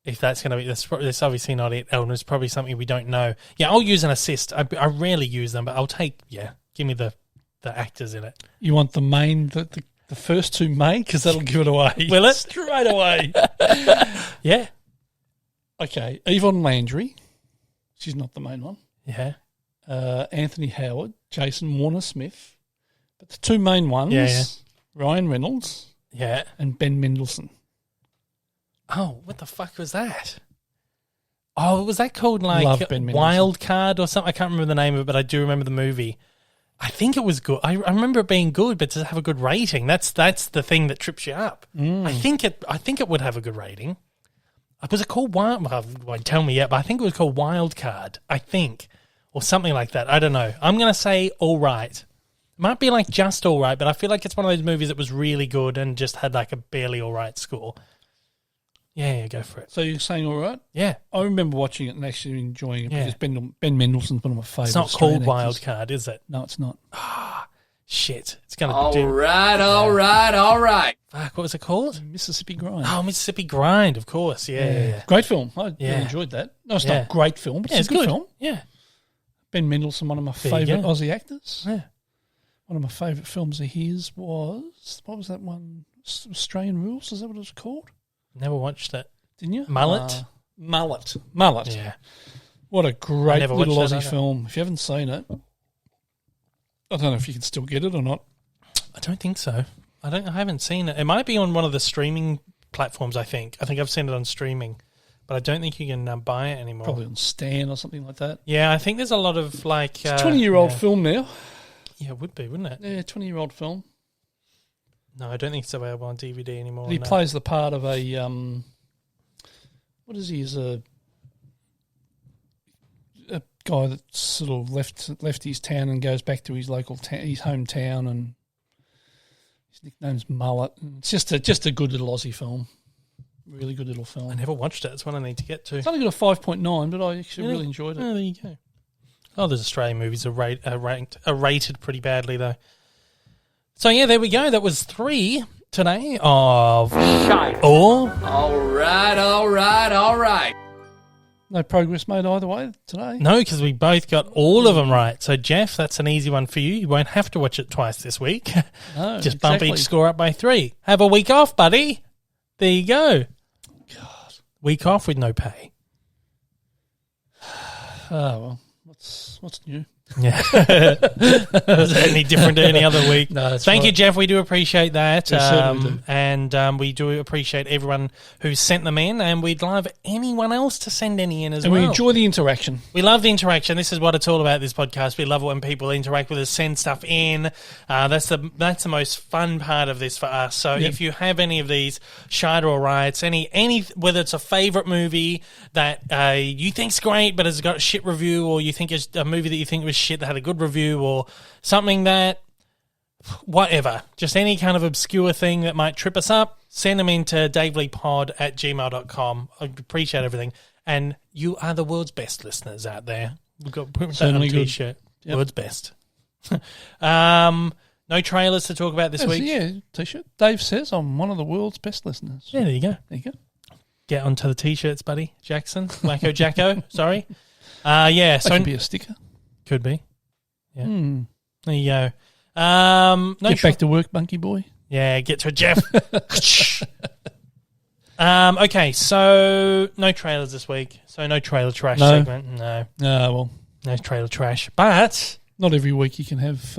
If that's gonna be, that's obviously not it. Elton, it's probably something we don't know. Yeah, I'll use an assist. I rarely use them, but I'll take. Yeah, give me the actors in it. You want the main, the first two main, because that'll give it away. Will it? Straight away. Yeah, Okay, Yvonne Landry. She's not the main one. yeah. Anthony Howard, Jason Warner-Smith. But the two main ones, Yeah. Ryan Reynolds Yeah. and Ben Mendelsohn. Oh, what the fuck was that? Oh, was that called Love like Ben Mendelsohn. Wild Card or something? I can't remember the name of it, but I do remember the movie. I think it was good. I remember it being good, but to have a good rating, that's the thing that trips you up. I think it would have a good rating. Was it called Wild? Well, won't tell me yet, but I think it was called Wild Card. I think, or something like that. I don't know. I'm gonna say all right. It might be like just all right, but I feel like it's one of those movies that was really good and just had like a barely all right score. Yeah, go for it. So you're saying all right? Yeah. I remember watching it and actually enjoying it because Ben Mendelsohn's one of my favourites. It's not called Wild Card, is it? No, it's not. Shit. It's going to All right. Fuck, what was it called? Mississippi Grind. Oh, Mississippi Grind, of course. Yeah. Great film. I really Yeah. enjoyed that. No, it's not a great film, but it's a good film. Yeah. Ben Mendelsohn, one of my There you favourite go. Aussie actors. Yeah. One of my favourite films of his was, what was that one? Australian Rules, is that what it was called? Never watched it. Didn't you? Mullet? Mullet. Yeah. What a great never little watched it Aussie either. film. If you haven't seen it, I don't know if you can still get it or not. I don't think so. I haven't seen it. It might be on one of the streaming platforms, I think. I think I've seen it on streaming, but I don't think you can buy it anymore. Probably on Stan or something like that. Yeah, I think there's a lot of like... It's a 20-year-old film now. Yeah, it would be, wouldn't it? Yeah, 20-year-old film. No, I don't think it's available on DVD anymore. He no. plays the part of a... what is he? He's a guy that sort of left his town and goes back to his local his hometown, and his nickname's Mullet. And it's just a good little Aussie film. Really good little film. I never watched it. It's one I need to get to. It's only got a 5.9, but I actually really enjoyed it. Oh, there you go. Oh, those Australian movies are rated pretty badly, though. So, yeah, there we go. That was 3 today of... Shite. Or... All right. No progress made either way today. No, because we both got all of them right. So, Jeff, that's an easy one for you. You won't have to watch it twice this week. No, Just bump exactly. each score up by 3. Have a week off, buddy. There you go. God. Week off with no pay. Oh, well, what's new? Yeah. Is that any different to any other week? No, that's Thank right. you, Jeff. We do appreciate that. We certainly do. And we do appreciate everyone who sent them in, and we'd love anyone else to send any in as And well. we enjoy the interaction. We love the interaction. This is what it's all about, this podcast. We love it when people interact with us, send stuff in. That's the most fun part of this for us. So if you have any of these Shite or Riots, any whether it's a favourite movie that you think's great but has got a shit review, or you think it's a movie that you think was shit that had a good review, or something that... whatever. Just any kind of obscure thing that might trip us up, send them in to davelypod@gmail.com. I appreciate everything. And you are the world's best listeners out there. We've got to put that on a Certainly good. t-shirt. Yep. World's best. No trailers to talk about this week. Yeah, t-shirt. Dave says I'm one of the world's best listeners. Yeah, there you go. There you go. Get onto the t-shirts, buddy. Jackson. Wacko Jacko. Sorry. Yeah, That so... could be a sticker. Could be. Yeah. Hmm. There you go. No Get back to work, Bunky Boy. Yeah, get to it, Jeff. Okay, so no trailers this week. So no trailer trash No. segment. No. Well, No trailer trash. But, not every week you can have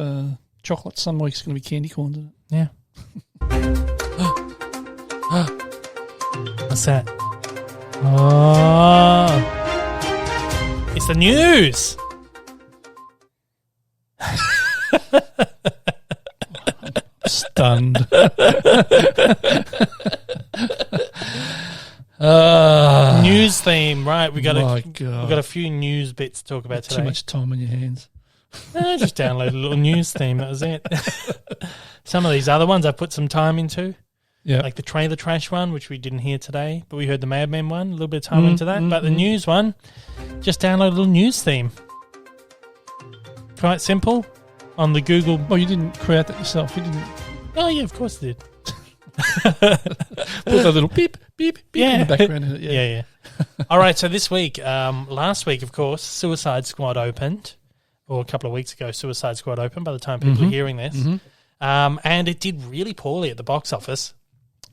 chocolate. Some weeks it's going to be candy corn, isn't it? yeah. What's that? Oh. It's the news. Stunned. News theme, right? We got My a God. we got a few news bits to talk about today. Too much time on your hands. Just download a little news theme. That was it. Some of these other ones I put some time into, Yeah. like the trailer trash one, which we didn't hear today, but we heard the Mad Men one. A little bit of time into that, but the news one, just download a little news theme. Quite simple on the Google. Well, you didn't create that yourself. You didn't Oh yeah, of course I did. put that little beep, beep, beep in the background. Of it. Yeah. Yeah. All right, so this week, last week, of course, Suicide Squad opened, or a couple of weeks ago, Suicide Squad opened by the time people are hearing this. And it did really poorly at the box office.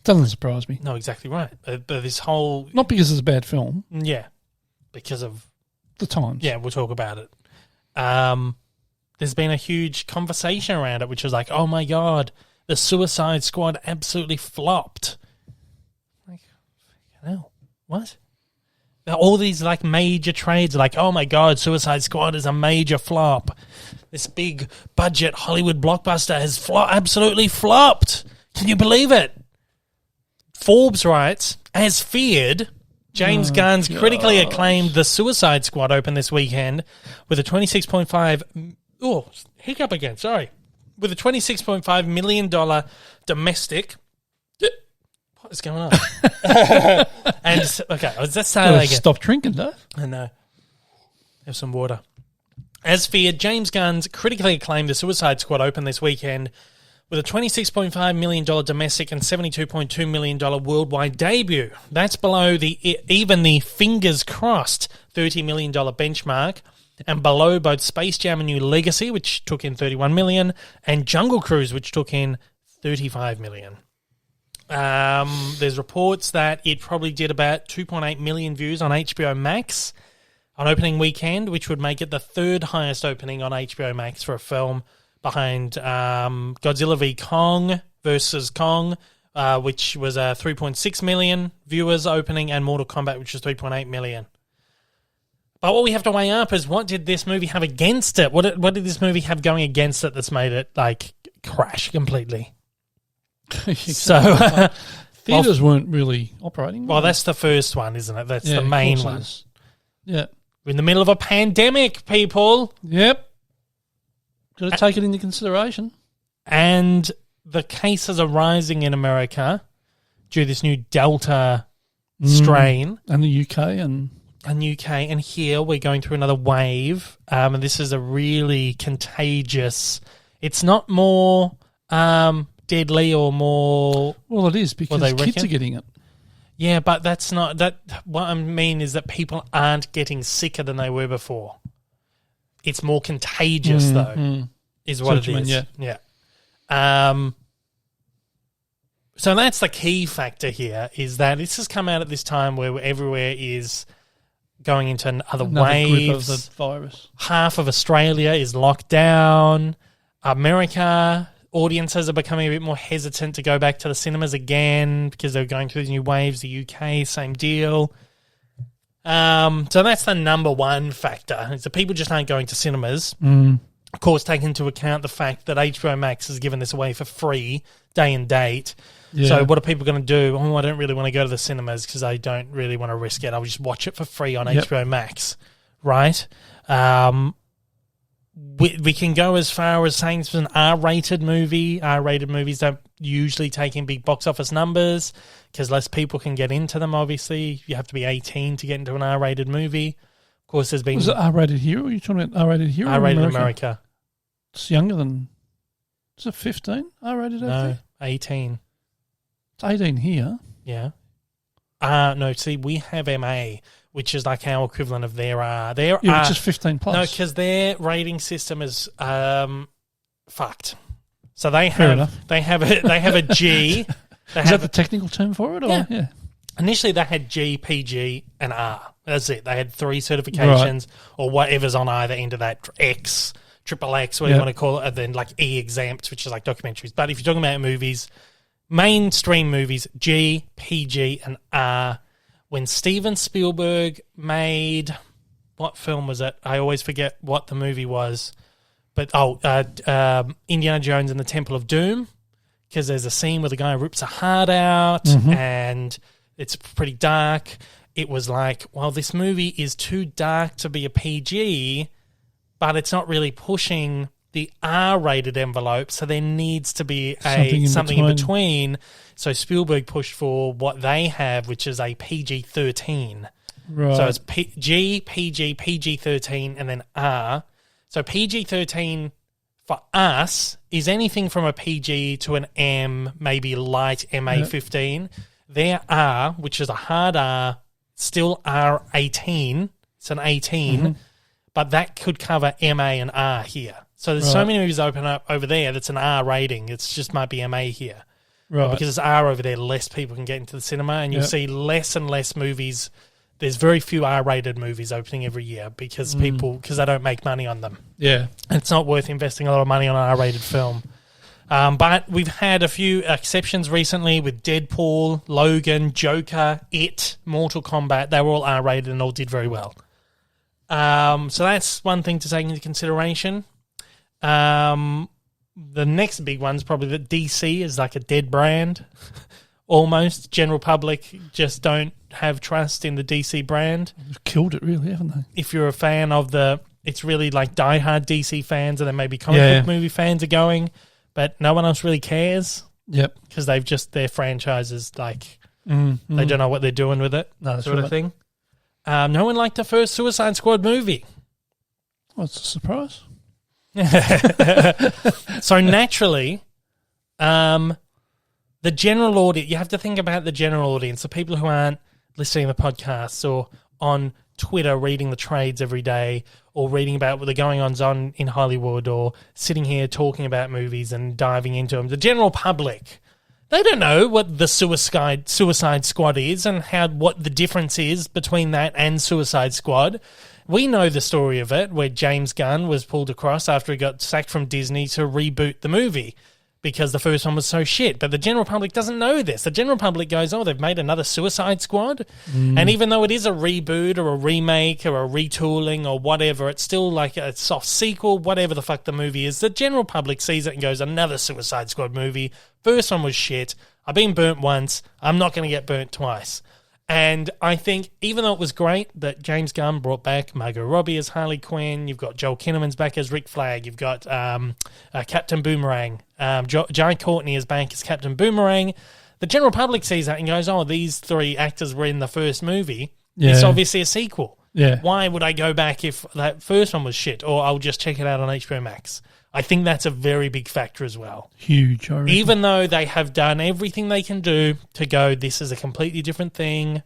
Doesn't surprise me. No, exactly right. But this whole... Not because it's a bad film. Yeah, because of... The times. Yeah, we'll talk about it. There's been a huge conversation around it, which was like, oh my God, the Suicide Squad absolutely flopped. Like, hell, what? All these like major trades, like, oh my God, Suicide Squad is a major flop. This big budget Hollywood blockbuster has absolutely flopped. Can you believe it? Forbes writes, as feared, James Gunn's critically acclaimed The Suicide Squad opened this weekend with a $26.5... Oh, hiccup again, sorry. With a $26.5 million domestic... What is going on? And okay, let's start that again. Stop drinking, Dave. I know. Have some water. As feared, James Gunn's critically acclaimed The Suicide Squad opened this weekend with a $26.5 million domestic and $72.2 million worldwide debut. That's below even the fingers crossed $30 million benchmark, and below both Space Jam: A New Legacy, which took in $31 million, and Jungle Cruise, which took in $35 million. There's reports that it probably did about 2.8 million views on HBO Max on opening weekend, which would make it the third highest opening on HBO Max for a film, behind Godzilla v. Kong versus Kong, which was 3.6 million viewers opening, and Mortal Kombat, which was 3.8 million. But what we have to weigh up is, what did this movie have against it? What did this movie have going against it that's made it like crash completely? So theaters weren't really operating. Well, that's the first one, isn't it? That's the main one. Yeah, we're in the middle of a pandemic, people. Yep. Got to take it into consideration. And the cases are rising in America due to this new Delta strain. And the UK and here we're going through another wave. And this is a really contagious... It's not more deadly or more... Well, it is, because kids are getting it. Yeah, but that's not... that. What I mean is that people aren't getting sicker than they were before. It's more contagious, though, is what it is. Yeah. So that's the key factor here, is that this has come out at this time where everywhere is going into another waves. Grip of the virus. Half of Australia is locked down. America, audiences are becoming a bit more hesitant to go back to the cinemas again because they're going through these new waves. The UK, same deal. So that's the number one factor. So people just aren't going to cinemas. Of course, take into account the fact that HBO Max has given this away for free, day and date. Yeah. So what are people going to do? Oh, I don't really want to go to the cinemas because I don't really want to risk it. I'll just watch it for free on HBO Max, right? We can go as far as saying it's an R-rated movie. R-rated movies don't usually take in big box office numbers because less people can get into them, obviously. You have to be 18 to get into an R-rated movie. Of course, there's been... Was it R-rated here, or are you talking about R-rated here? R-rated in America. It's younger than... Is it 15? R-rated over there? 18. It's 18 here. Yeah. No, see, we have MA, which is like our equivalent of their R. Their R, which is 15 plus. No, because their rating system is fucked. So they have a G. Is that the technical term for it? Or? Yeah. Initially, they had G, PG, and R. That's it. They had 3 certifications, or whatever's on either end of that. X, triple X, whatever you want to call it, and then like E exempt, which is like documentaries. But if you're talking about movies, mainstream movies, G, PG, and R. When Steven Spielberg made... What film was it? I always forget what the movie was. But, Indiana Jones and the Temple of Doom, because there's a scene where the guy rips a heart out, and it's pretty dark. It was like, well, this movie is too dark to be a PG, but it's not really pushing the R-rated envelope, so there needs to be something in between. So Spielberg pushed for what they have, which is a PG-13. Right. So it's G, PG, PG-13, and then R. So PG-13 for us is anything from a PG to an M, maybe light MA-15. Yep. Their R, which is a hard R, still R18. It's an 18, but that could cover MA and R here. So there's so many movies open up over there that's an R rating. It's just might be MA here. Right. But because it's R over there, less people can get into the cinema, and you'll see less and less movies. There's very few R-rated movies opening every year because they don't make money on them. Yeah. And it's not worth investing a lot of money on an R-rated film. But we've had a few exceptions recently with Deadpool, Logan, Joker, It, Mortal Kombat. They were all R-rated and all did very well. So that's one thing to take into consideration. The next big one's probably that DC is like a dead brand. Almost. General public just don't have trust in the DC brand. They've killed it, really, haven't they? If you're a fan of it's really like diehard DC fans and then maybe comic book movie fans are going, but no one else really cares. Yep. Because their franchises, they don't know what they're doing with it, sort of thing. No one liked the first Suicide Squad movie. Well, it's a surprise. So naturally, the general audience, you have to think about the general audience, the people who aren't listening to the podcasts or on Twitter reading the trades every day or reading about what the going-ons on in Hollywood or sitting here talking about movies and diving into them. The general public, they don't know what the Suicide Squad is and what the difference is between that and Suicide Squad. We know the story of it, where James Gunn was pulled across after he got sacked from Disney to reboot the movie because the first one was so shit. But the general public doesn't know this. The general public goes, oh, they've made another Suicide Squad. And even though it is a reboot or a remake or a retooling or whatever, it's still like a soft sequel, whatever the fuck the movie is. The general public sees it and goes, another Suicide Squad movie. First one was shit. I've been burnt once. I'm not going to get burnt twice. And I think even though it was great that James Gunn brought back Margot Robbie as Harley Quinn, you've got Joel Kinnaman's back as Rick Flag, you've got Captain Boomerang, Jai Courtney is back as Captain Boomerang. The general public sees that and goes, oh, these three actors were in the first movie. Yeah. It's obviously a sequel. Yeah. Why would I go back if that first one was shit? Or I'll just check it out on HBO Max. I think that's a very big factor as well. Huge, I reckon. Even though they have done everything they can do to go, this is a completely different thing.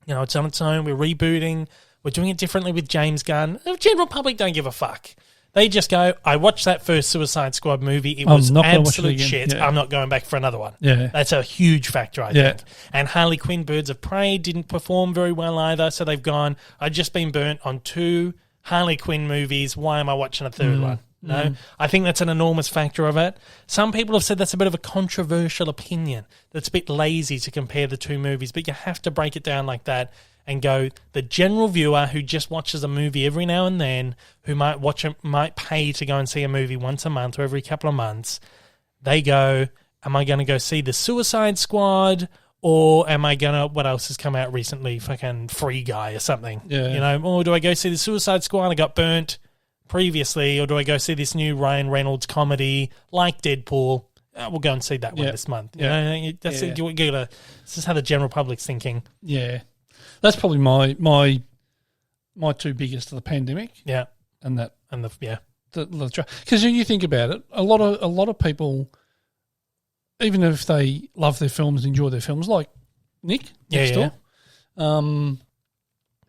You know, it's on its own. We're rebooting. We're doing it differently with James Gunn. The general public don't give a fuck. They just go, I watched that first Suicide Squad movie. It was absolute shit. Yeah. I'm not going back for another one. Yeah. That's a huge factor, I think. And Harley Quinn Birds of Prey didn't perform very well either. So they've gone, I've just been burnt on 2 Harley Quinn movies. Why am I watching a third one? No, I think that's an enormous factor of it. Some people have said that's a bit of a controversial opinion. That's a bit lazy to compare the 2 movies, but you have to break it down like that and go, the general viewer who just watches a movie every now and then, who might pay to go and see a movie once a month or every couple of months, they go, am I going to go see the Suicide Squad or am I going to, what else has come out recently, fucking Free Guy or something? Yeah. You know, or do I go see the Suicide Squad? I got burnt previously, or do I go see this new Ryan Reynolds comedy like Deadpool? We'll go and see that one this month. You know, that's it. This is how the general public's thinking. Yeah, that's probably my 2 biggest of the pandemic. Yeah, because you think about it, a lot of people, even if they love their films, enjoy their films, like Nick next door,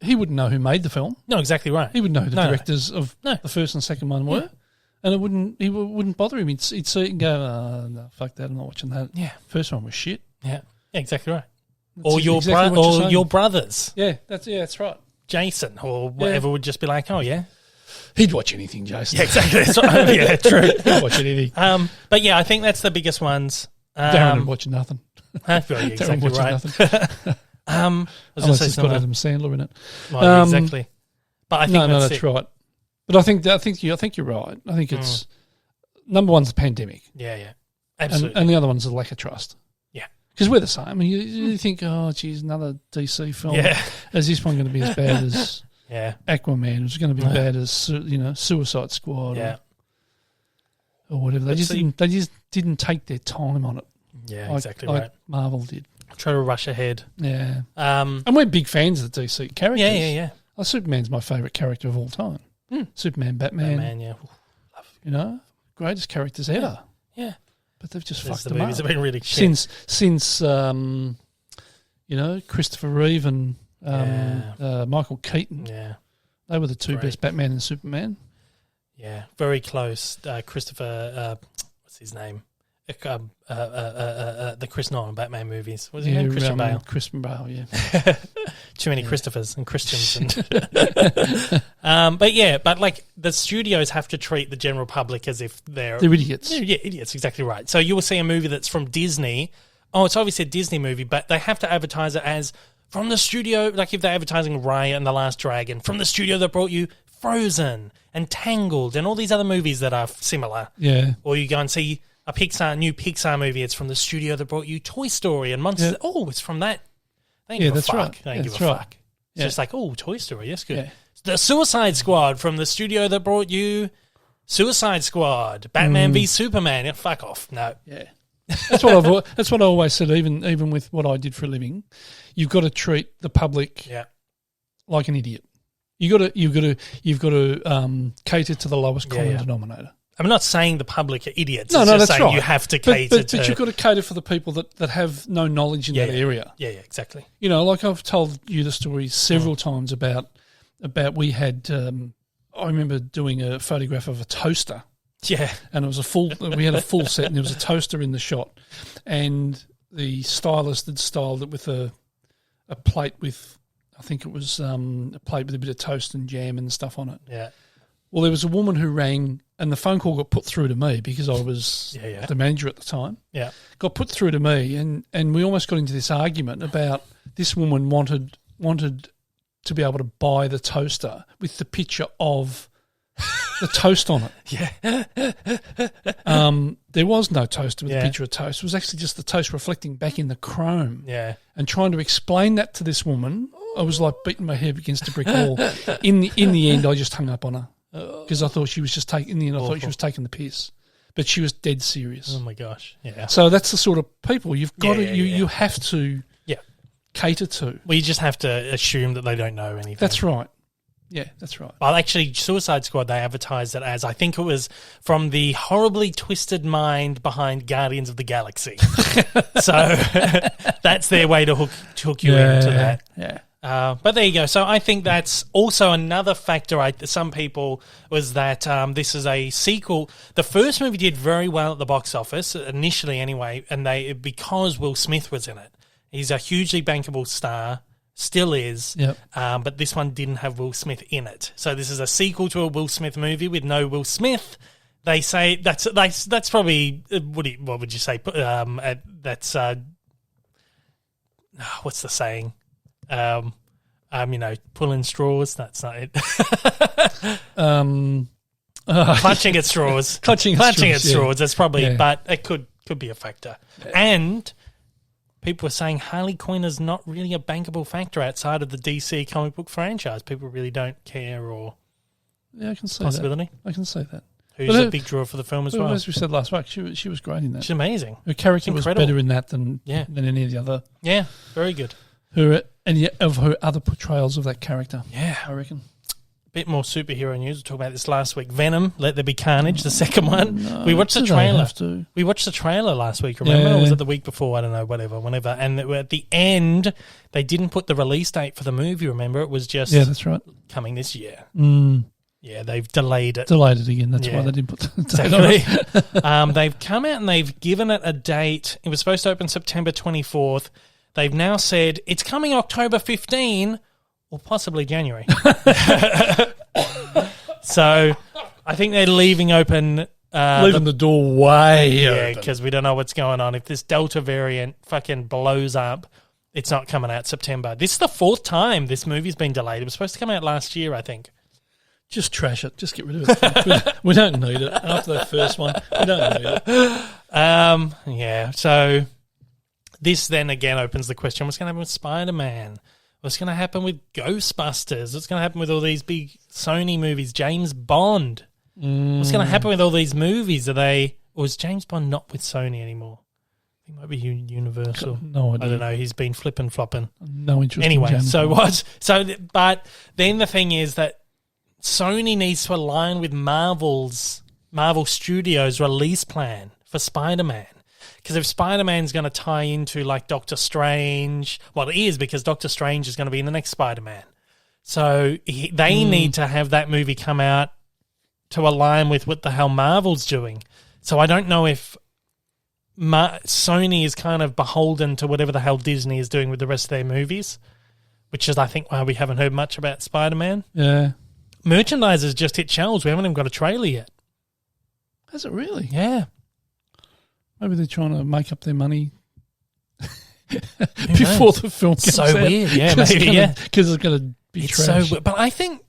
he wouldn't know who made the film. No, exactly right. He wouldn't know who the directors of the first and second one were. And he wouldn't bother him. He'd see it and go, no, fuck that, I'm not watching that. Yeah. First one was shit. Yeah, exactly right. That's or your your brothers. Yeah, that's right. Jason or whatever would just be like, oh, yeah. He'd watch anything, Jason. Yeah, exactly. That's right. Yeah, true. He'd watch anything. But yeah, I think that's the biggest ones. Darren would watch nothing. Exactly right. Unless it's got Adam Sandler in it. Well, exactly. But I think that's right. But I think you're right. I think it's number one's the pandemic. Yeah, absolutely. And the other one's the lack of trust. Yeah, because we're the same. I mean, you think, oh, geez, another DC film. Yeah, is this one going to be as bad as Aquaman? Is it going to be bad as Suicide Squad? Yeah, or whatever. They just didn't take their time on it. Yeah, exactly right. Marvel did. Try to rush ahead. Yeah. And we're big fans of the DC characters. Yeah. Superman's my favourite character of all time. Superman, Batman. Yeah. You know, greatest characters ever. Yeah. But they've just fucked them up. Movies have been really shit. Since Christopher Reeve and Michael Keaton. Yeah. They were the 2 best Batman and Superman. Yeah. Very close. Christopher, what's his name? the Chris Nolan Batman movies. Was it Christian Bale? Christian Bale, yeah. Too many Christophers and Christians. But like the studios have to treat the general public as if they're idiots. Yeah, idiots, exactly right. So you will see a movie that's from Disney. Oh, it's obviously a Disney movie, but they have to advertise it as from the studio, like if they're advertising Raya and the Last Dragon, from the studio that brought you Frozen and Tangled and all these other movies that are similar. Yeah. Or you go and see a new Pixar movie, it's from the studio that brought you Toy Story and Monsters. Yeah. Oh, it's from that. They don't give a fuck. Right. They don't give a fuck. It's just like, oh, Toy Story, yes, good. Yeah. The Suicide Squad from the studio that brought you Suicide Squad, Batman v Superman. Yeah, fuck off. No. Yeah. That's what I always said. Even with what I did for a living, you've got to treat the public like an idiot. You've got to cater to the lowest common denominator. I'm not saying the public are idiots. No, it's just that's saying right. you have to cater to... But you've got to cater for the people that have no knowledge in that area. Yeah, exactly. You know, like I've told you the story several times about we had... I remember doing a photograph of a toaster. Yeah. And it was we had a full set and there was a toaster in the shot. And the stylist had styled it with a plate with, I think it was a plate with a bit of toast and jam and stuff on it. Yeah. Well, there was a woman who rang and the phone call got put through to me because I was the manager at the time. Yeah. Got put through to me and we almost got into this argument about this woman wanted to be able to buy the toaster with the picture of the toast on it. Yeah. There was no toaster with a picture of toast. It was actually just the toast reflecting back in the chrome. Yeah. And trying to explain that to this woman, I was like beating my head against a brick wall. In the end, I just hung up on her because I thought she was just taking. In the end, I thought she was taking the piss, but she was dead serious. Oh my gosh! Yeah. So that's the sort of people you've got to you have to cater to. Well, you just have to assume that they don't know anything. That's right. Yeah, that's right. Well, actually, Suicide Squad, they advertised it as, I think it was from the horribly twisted mind behind Guardians of the Galaxy. So that's their way to hook you into that. Yeah. But there you go. So I think that's also another factor. Some people was that this is a sequel. The first movie did very well at the box office, initially anyway, and because Will Smith was in it. He's a hugely bankable star. Still is, but this one didn't have Will Smith in it. So this is a sequel to a Will Smith movie with no Will Smith. They say that's probably what would you say? That's what's the saying? Pulling straws. That's not it. Clutching at straws. Clutching at straws. That's probably, but it could be a factor. Yeah. And people are saying Harley Quinn is not really a bankable factor outside of the DC comic book franchise. People really don't care or I can say possibility. That. I can say that. Who's a big draw for the film as well. As we said last week, she was great in that. She's amazing. Her character was better in that than any of the other. Yeah, very good. Of her other portrayals of that character. Yeah. I reckon. Bit more superhero news. We talked about this last week. Venom, Let There Be Carnage, the second one. No, we watched the trailer. We watched the trailer last week, remember? Or was it the week before? I don't know, whenever. And at the end, they didn't put the release date for the movie, remember? It was just that's right. coming this year. Mm. Yeah, they've delayed it. Delayed it again. That's why they didn't put the date on it. They've come out and they've given it a date. It was supposed to open September 24th. They've now said it's coming October 15 or possibly January. So I think they're leaving open... leaving the door way open. Yeah, because we don't know what's going on. If this Delta variant fucking blows up, it's not coming out September. This is the fourth time this movie's been delayed. It was supposed to come out last year, I think. Just trash it. Just get rid of it. We don't need it. After that first one, we don't need it. So this then again opens the question, what's going to happen with Spider-Man? What's going to happen with Ghostbusters? What's going to happen with all these big Sony movies? James Bond. What's going to happen with all these movies? Or is James Bond not with Sony anymore? He might be Universal. No idea. I don't know. He's been flipping-flopping. No interest anyway, in James Bond. But then the thing is that Sony needs to align with Marvel Studios' release plan for Spider-Man. Because if Spider-Man's going to tie into like Doctor Strange, well, it is because Doctor Strange is going to be in the next Spider-Man. So they need to have that movie come out to align with what the hell Marvel's doing. So I don't know if Sony is kind of beholden to whatever the hell Disney is doing with the rest of their movies, which is, I think, why we haven't heard much about Spider-Man. Yeah. Merchandise has just hit shelves. We haven't even got a trailer yet. Has it really? Yeah. Maybe they're trying to make up their money before the film comes so out. Weird, yeah, maybe, yeah. Because it's going to be It's trash. so weird. But I think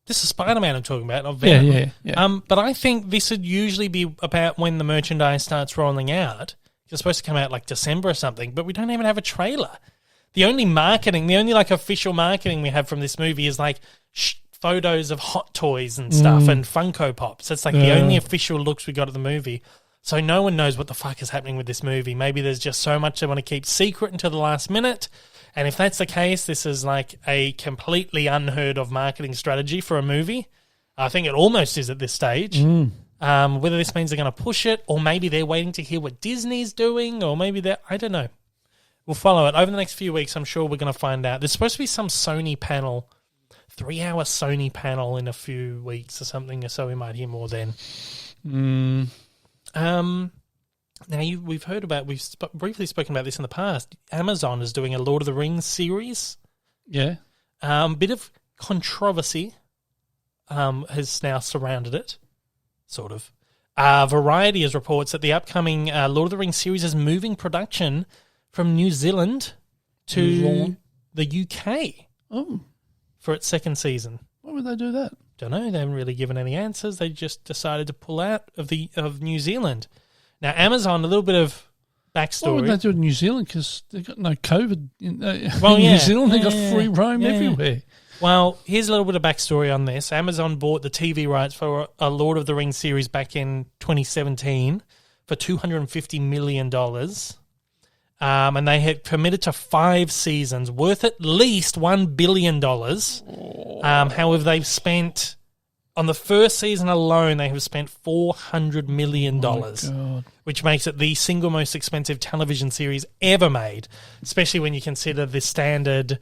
this is Spider-Man I'm talking about, not Venom. Yeah. But I think this would usually be about when the merchandise starts rolling out. It's supposed to come out like December or something, but we don't even have a trailer. The only like official marketing we have from this movie is like photos of Hot Toys and stuff and Funko Pops. That's like the only official looks we got at the movie. So no one knows what the fuck is happening with this movie. Maybe there's just so much they want to keep secret until the last minute. And if that's the case, this is like a completely unheard of marketing strategy for a movie. I think it almost is at this stage. Whether this means they're going to push it, or maybe they're waiting to hear what Disney's doing, or maybe I don't know. We'll follow it. Over the next few weeks, I'm sure we're going to find out. There's supposed to be some Sony panel, 3-hour Sony panel in a few weeks or something, so we might hear more then. Now, we've briefly spoken about this in the past. Amazon is doing a Lord of the Rings series. Yeah. Bit of controversy has now surrounded it, sort of. Variety has reports that the upcoming Lord of the Rings series is moving production from New Zealand to the UK for its second season. Why would they do that? Don't know. They haven't really given any answers. They just decided to pull out of New Zealand. Now, Amazon, a little bit of backstory. Why would they do it in New Zealand? Because they've got no COVID in New Zealand. They've got free roam everywhere. Well, here's a little bit of backstory on this. Amazon bought the TV rights for a Lord of the Rings series back in 2017 for $250 million. And they had committed to 5 seasons worth at least $1 billion. However, they've spent, on the first season alone, they have spent $400 million, which makes it the single most expensive television series ever made, especially when you consider the standard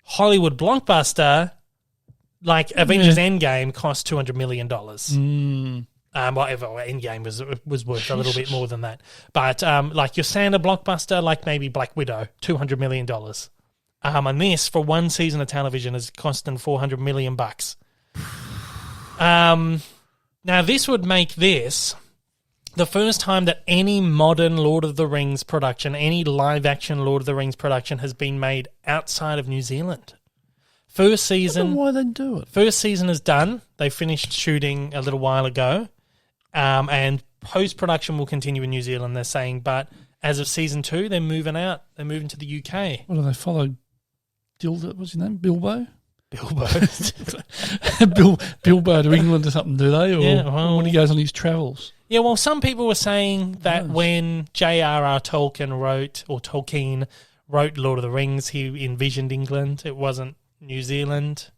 Hollywood blockbuster, like Avengers Endgame cost $200 million. Whatever, Endgame was worth a little bit more than that. But like your standard blockbuster, like maybe Black Widow, $200 million. And this, for one season of television, is costing $400 million. Now, this would make this the first time that any modern Lord of the Rings production, any live-action Lord of the Rings production, has been made outside of New Zealand. First season... I don't know why they do it. First season is done. They finished shooting a little while ago. And post-production will continue in New Zealand, they're saying. But as of season 2, they're moving out. They're moving to the UK. What do they follow? What's his name? Bilbo? Bilbo to England or something, do they? Or when he goes on his travels? Yeah, well, some people were saying that when J.R.R. Tolkien wrote Lord of the Rings, he envisioned England. It wasn't New Zealand.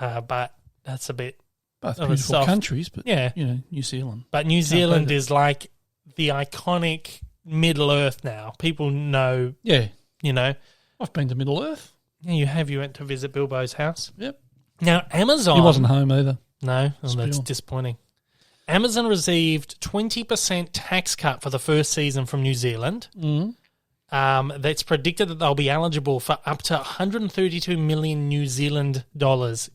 But that's a bit... Both beautiful countries, but New Zealand. But New Zealand is like the iconic Middle Earth now. People know. Yeah. You know. I've been to Middle Earth. Yeah, you have. You went to visit Bilbo's house. Yep. Now, Amazon... He wasn't home either. No? Oh, that's disappointing. Amazon received 20% tax cut for the first season from New Zealand. That's predicted that they'll be eligible for up to 132 million New Zealand dollars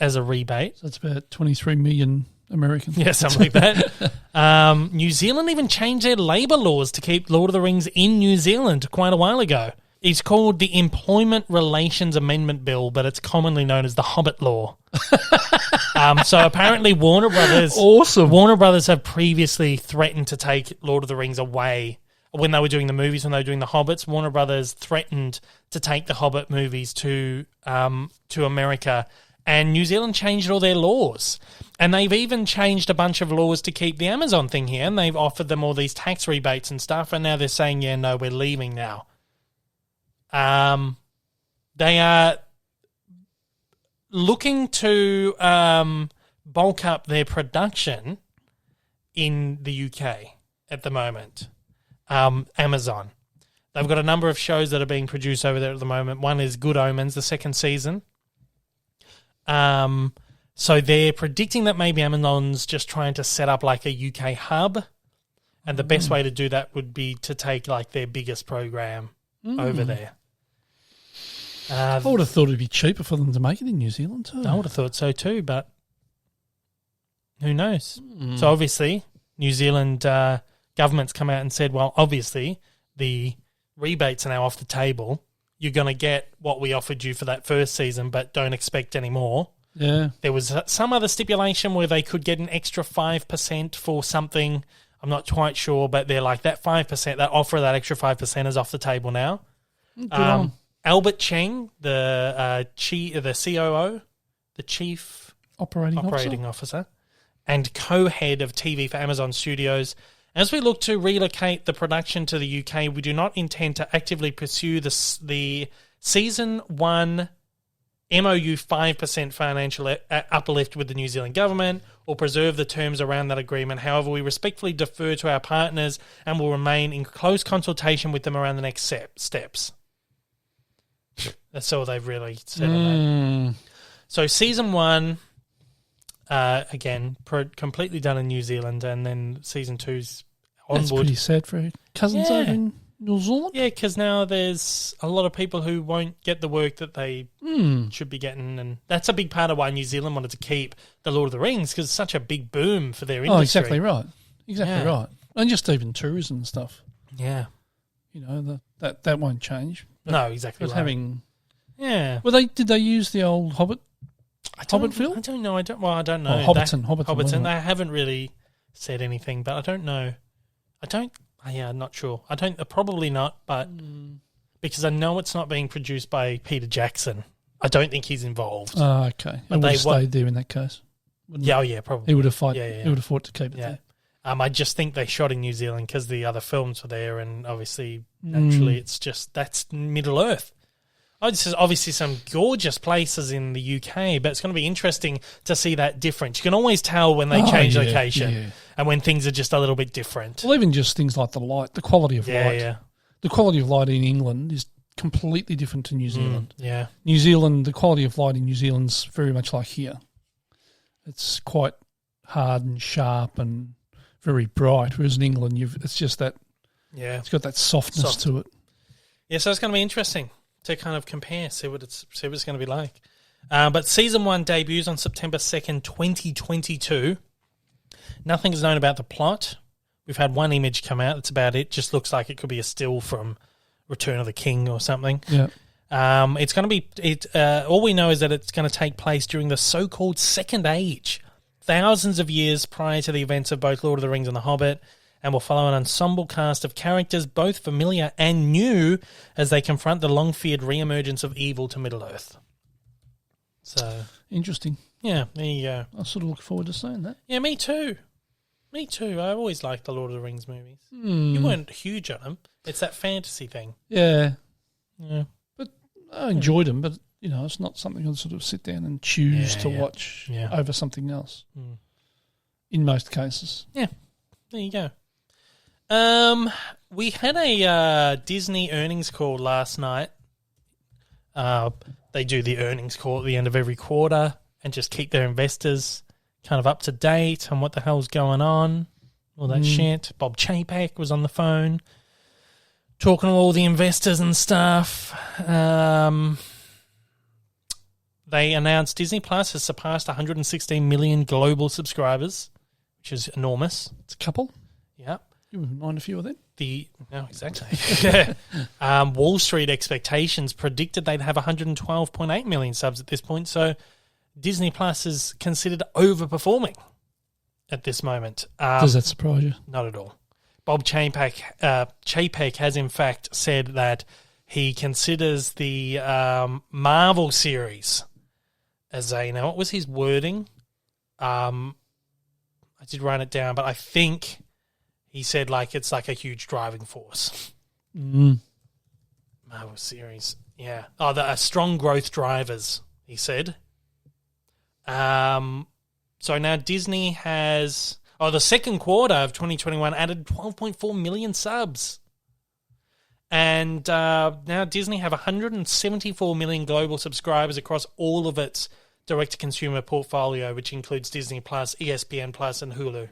as a rebate. So that's about 23 million American. Yeah, something like that. New Zealand even changed their labour laws to keep Lord of the Rings in New Zealand quite a while ago. It's called the Employment Relations Amendment Bill, but it's commonly known as the Hobbit Law. So apparently Warner Brothers... Awesome. Warner Brothers have previously threatened to take Lord of the Rings away. When they were doing the movies, when they were doing the Hobbits, Warner Brothers threatened to take the Hobbit movies to America. And New Zealand changed all their laws. And they've even changed a bunch of laws to keep the Amazon thing here. And they've offered them all these tax rebates and stuff. And now they're saying, yeah, no, we're leaving now. They are looking to bulk up their production in the UK at the moment. Amazon. They've got a number of shows that are being produced over there at the moment. One is Good Omens, the second season. So they're predicting that maybe Amazon's just trying to set up like a UK hub And the best way to do that would be to take like their biggest program over there. I would have thought it'd be cheaper for them to make it in New Zealand too. I would have thought so too, but who knows? So obviously, New Zealand government's come out and said, well, obviously, the rebates are now off the table. You're going to get what we offered you for that first season, but don't expect any more. Yeah. There was some other stipulation where they could get an extra 5% for something. I'm not quite sure, but they're like that 5%, that offer of that extra 5% is off the table now. Good on. Albert Cheng, the COO, the Chief Operating Officer, and co-head of TV for Amazon Studios. As we look to relocate the production to the UK, we do not intend to actively pursue the Season 1 MOU 5% financial uplift with the New Zealand government or preserve the terms around that agreement. However, we respectfully defer to our partners and will remain in close consultation with them around the next steps. That's all they've really said on that. So Season 1, again, completely done in New Zealand, and then Season 2's onward. That's pretty sad for cousins over in New Zealand. Yeah, because now there's a lot of people who won't get the work that they should be getting, and that's a big part of why New Zealand wanted to keep the Lord of the Rings, because it's such a big boom for their industry. Oh, exactly right. Exactly right. And just even tourism and stuff. Yeah. You know, that won't change. No, exactly right. Having... Yeah. Well, did they use the old Hobbit film? I don't know. I don't know. Oh, Hobbiton. They haven't really said anything, but I don't know. I'm not sure. Probably not, but because I know it's not being produced by Peter Jackson. I don't think he's involved. Oh, okay. It would have stayed there in that case. Yeah, probably. He would have fought. He would have fought to keep it there. I just think they shot in New Zealand because the other films were there, and obviously, naturally, it's just that's Middle Earth. There's obviously some gorgeous places in the UK, but it's going to be interesting to see that difference. You can always tell when they change location and when things are just a little bit different. Well, even just things like the light, the quality of light. Yeah. The quality of light in England is completely different to New Zealand. Yeah. New Zealand, the quality of light in New Zealand's very much like here. It's quite hard and sharp and very bright, whereas in England, it's just that. Yeah. It's got that softness to it. Yeah, so it's going to be interesting to kind of compare, see what it's going to be like. But Season 1 debuts on September 2nd, 2022. Nothing's known about the plot. We've had one image come out. That's about it. Just looks like it could be a still from Return of the King or something. Yeah. It's going to be... all we know is that it's going to take place during the so-called Second Age, thousands of years prior to the events of both Lord of the Rings and The Hobbit, and will follow an ensemble cast of characters, both familiar and new, as they confront the long-feared re-emergence of evil to Middle-earth. So interesting. Yeah, there you go. I sort of look forward to seeing that. Yeah, me too. I always liked the Lord of the Rings movies. You weren't huge on them. It's that fantasy thing. Yeah. But I enjoyed them, but, you know, it's not something I'd sort of sit down and choose to watch over something else. In most cases. Yeah, there you go. We had a Disney earnings call last night. They do the earnings call at the end of every quarter and just keep their investors kind of up to date on what the hell's going on, all that shit. Bob Chapek was on the phone talking to all the investors and stuff. They announced Disney Plus has surpassed 116 million global subscribers, which is enormous. It's a couple. Yeah. You wouldn't mind a few of them? No, exactly. Wall Street expectations predicted they'd have 112.8 million subs at this point, so Disney Plus is considered overperforming at this moment. Does that surprise you? Not at all. Bob Chapek has in fact said that he considers the Marvel series as now what was his wording? I did write it down, but I think he said it's like a huge driving force. Marvel series, yeah. Strong growth drivers, he said. So now Disney has... the second quarter of 2021 added 12.4 million subs. And now Disney have 174 million global subscribers across all of its direct-to-consumer portfolio, which includes Disney+, ESPN+, and Hulu.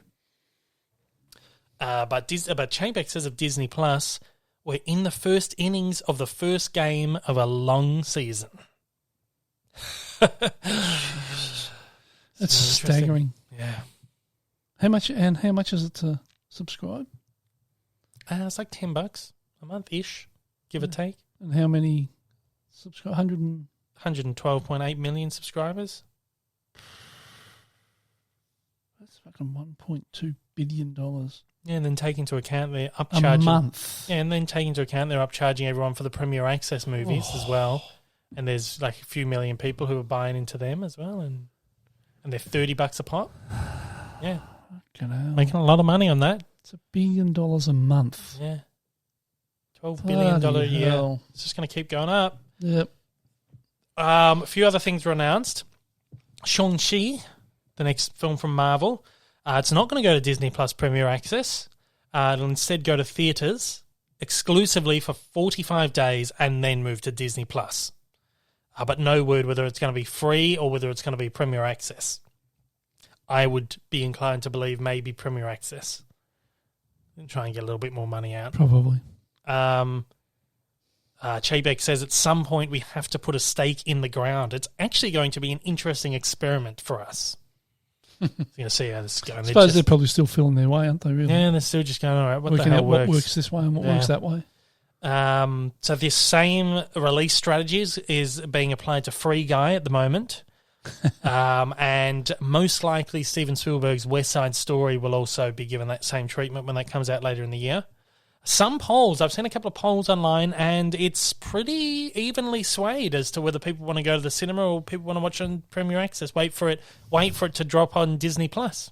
But Chapek says of Disney Plus, we're in the first innings of the first game of a long season. That's staggering. Yeah. How much is it to subscribe? It's like $10 a month-ish, give or take. And how many subscribe? 112.8 million subscribers. That's fucking $1.2 billion. Yeah, and then take into account they're A upcharging. month. Yeah, and then take into account they're upcharging everyone for the Premier Access movies as well. And there's like a few million people who are buying into them as well, and they're $30 a pop. Yeah, making a lot of money on that. It's $1 billion a month. Yeah, $12 billion a year. Hell. It's just going to keep going up. Yep. A few other things were announced. Shang-Chi, the next film from Marvel. It's not going to go to Disney Plus Premier Access. It'll instead go to theatres exclusively for 45 days and then move to Disney Plus. But no word whether it's going to be free or whether it's going to be Premier Access. I would be inclined to believe maybe Premier Access. And try and get a little bit more money out. Probably. Chapek says at some point we have to put a stake in the ground. It's actually going to be an interesting experiment for us. You're going to see how this is going. I suppose they're probably still feeling their way, aren't they, really? Yeah, they're still just going, all right, what Working the hell out works? what works this way and what works that way. So this same release strategies is being applied to Free Guy at the moment. And most likely Steven Spielberg's West Side Story will also be given that same treatment when that comes out later in the year. Some polls, I've seen a couple of polls online, and it's pretty evenly swayed as to whether people want to go to the cinema or people want to watch on Premier Access. Wait for it to drop on Disney Plus.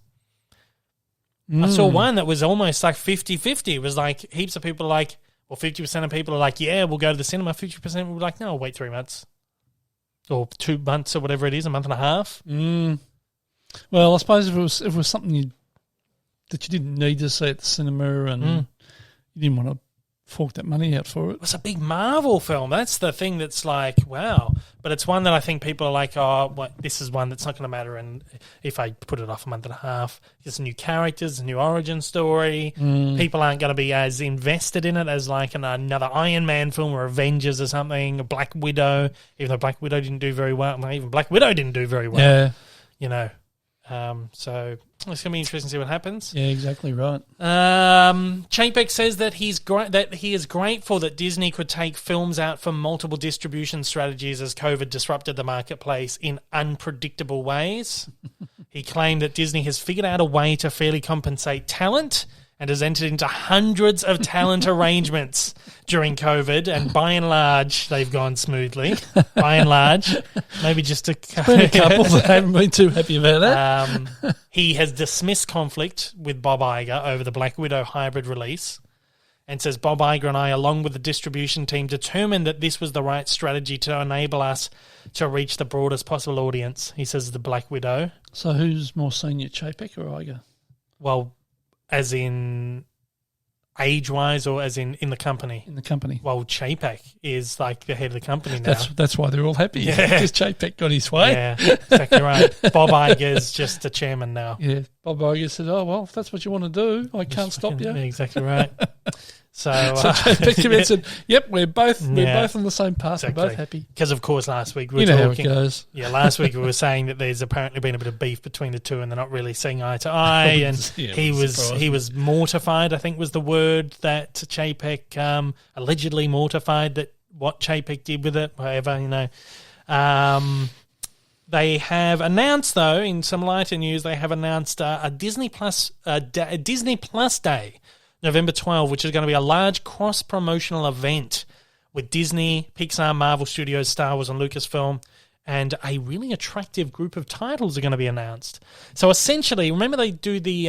I saw one that was almost like 50-50. It was like heaps of people are like, well, 50% of people are like, yeah, we'll go to the cinema. 50% will be like, no, I'll wait 3 months. Or 2 months or whatever it is, a month and a half. Well, I suppose if it was something that you didn't need to see at the cinema and you didn't want to fork that money out for it. It's a big Marvel film. That's the thing that's like, wow. But it's one that I think people are like, oh, well, this is one that's not going to matter. And if I put it off a month and a half, there's new characters, a new origin story. People aren't going to be as invested in it as like another Iron Man film or Avengers or something, a Black Widow, even though Black Widow didn't do very well. Even Black Widow didn't do very well. Yeah. You know. So it's going to be interesting to see what happens. Yeah, exactly right. Chapek says that he is grateful that Disney could take films out from multiple distribution strategies as COVID disrupted the marketplace in unpredictable ways. He claimed that Disney has figured out a way to fairly compensate talent and has entered into hundreds of talent arrangements during COVID, and by and large, they've gone smoothly. By and large, maybe just a couple that haven't been too happy about that. He has dismissed conflict with Bob Iger over the Black Widow hybrid release and says, Bob Iger and I, along with the distribution team, determined that this was the right strategy to enable us to reach the broadest possible audience. He says the Black Widow. So who's more senior, Chapek or Iger? Well, as in age-wise or as in the company? In the company. Well, Chapek is like the head of the company now. That's why they're all happy. Yeah. Because Chapek got his way. Yeah, exactly right. Bob Iger's just the chairman now. Yeah, Bob Iger said, oh, well, if that's what you want to do, I can't stop you. Yeah, exactly right. So Chapek came in and said, yep, we're both on the same path. Exactly. We're both happy. Because, of course, last week we were talking. How it goes. Yeah, last week we were saying that there's apparently been a bit of beef between the two and they're not really seeing eye to eye. And he was mortified, I think was the word, that Chapek allegedly mortified that what Chapek did with it, whatever, you know. They have announced, though, in some lighter news, they have announced a Disney Plus Day, November 12, which is going to be a large cross-promotional event with Disney, Pixar, Marvel Studios, Star Wars, and Lucasfilm, and a really attractive group of titles are going to be announced. So essentially, remember they do the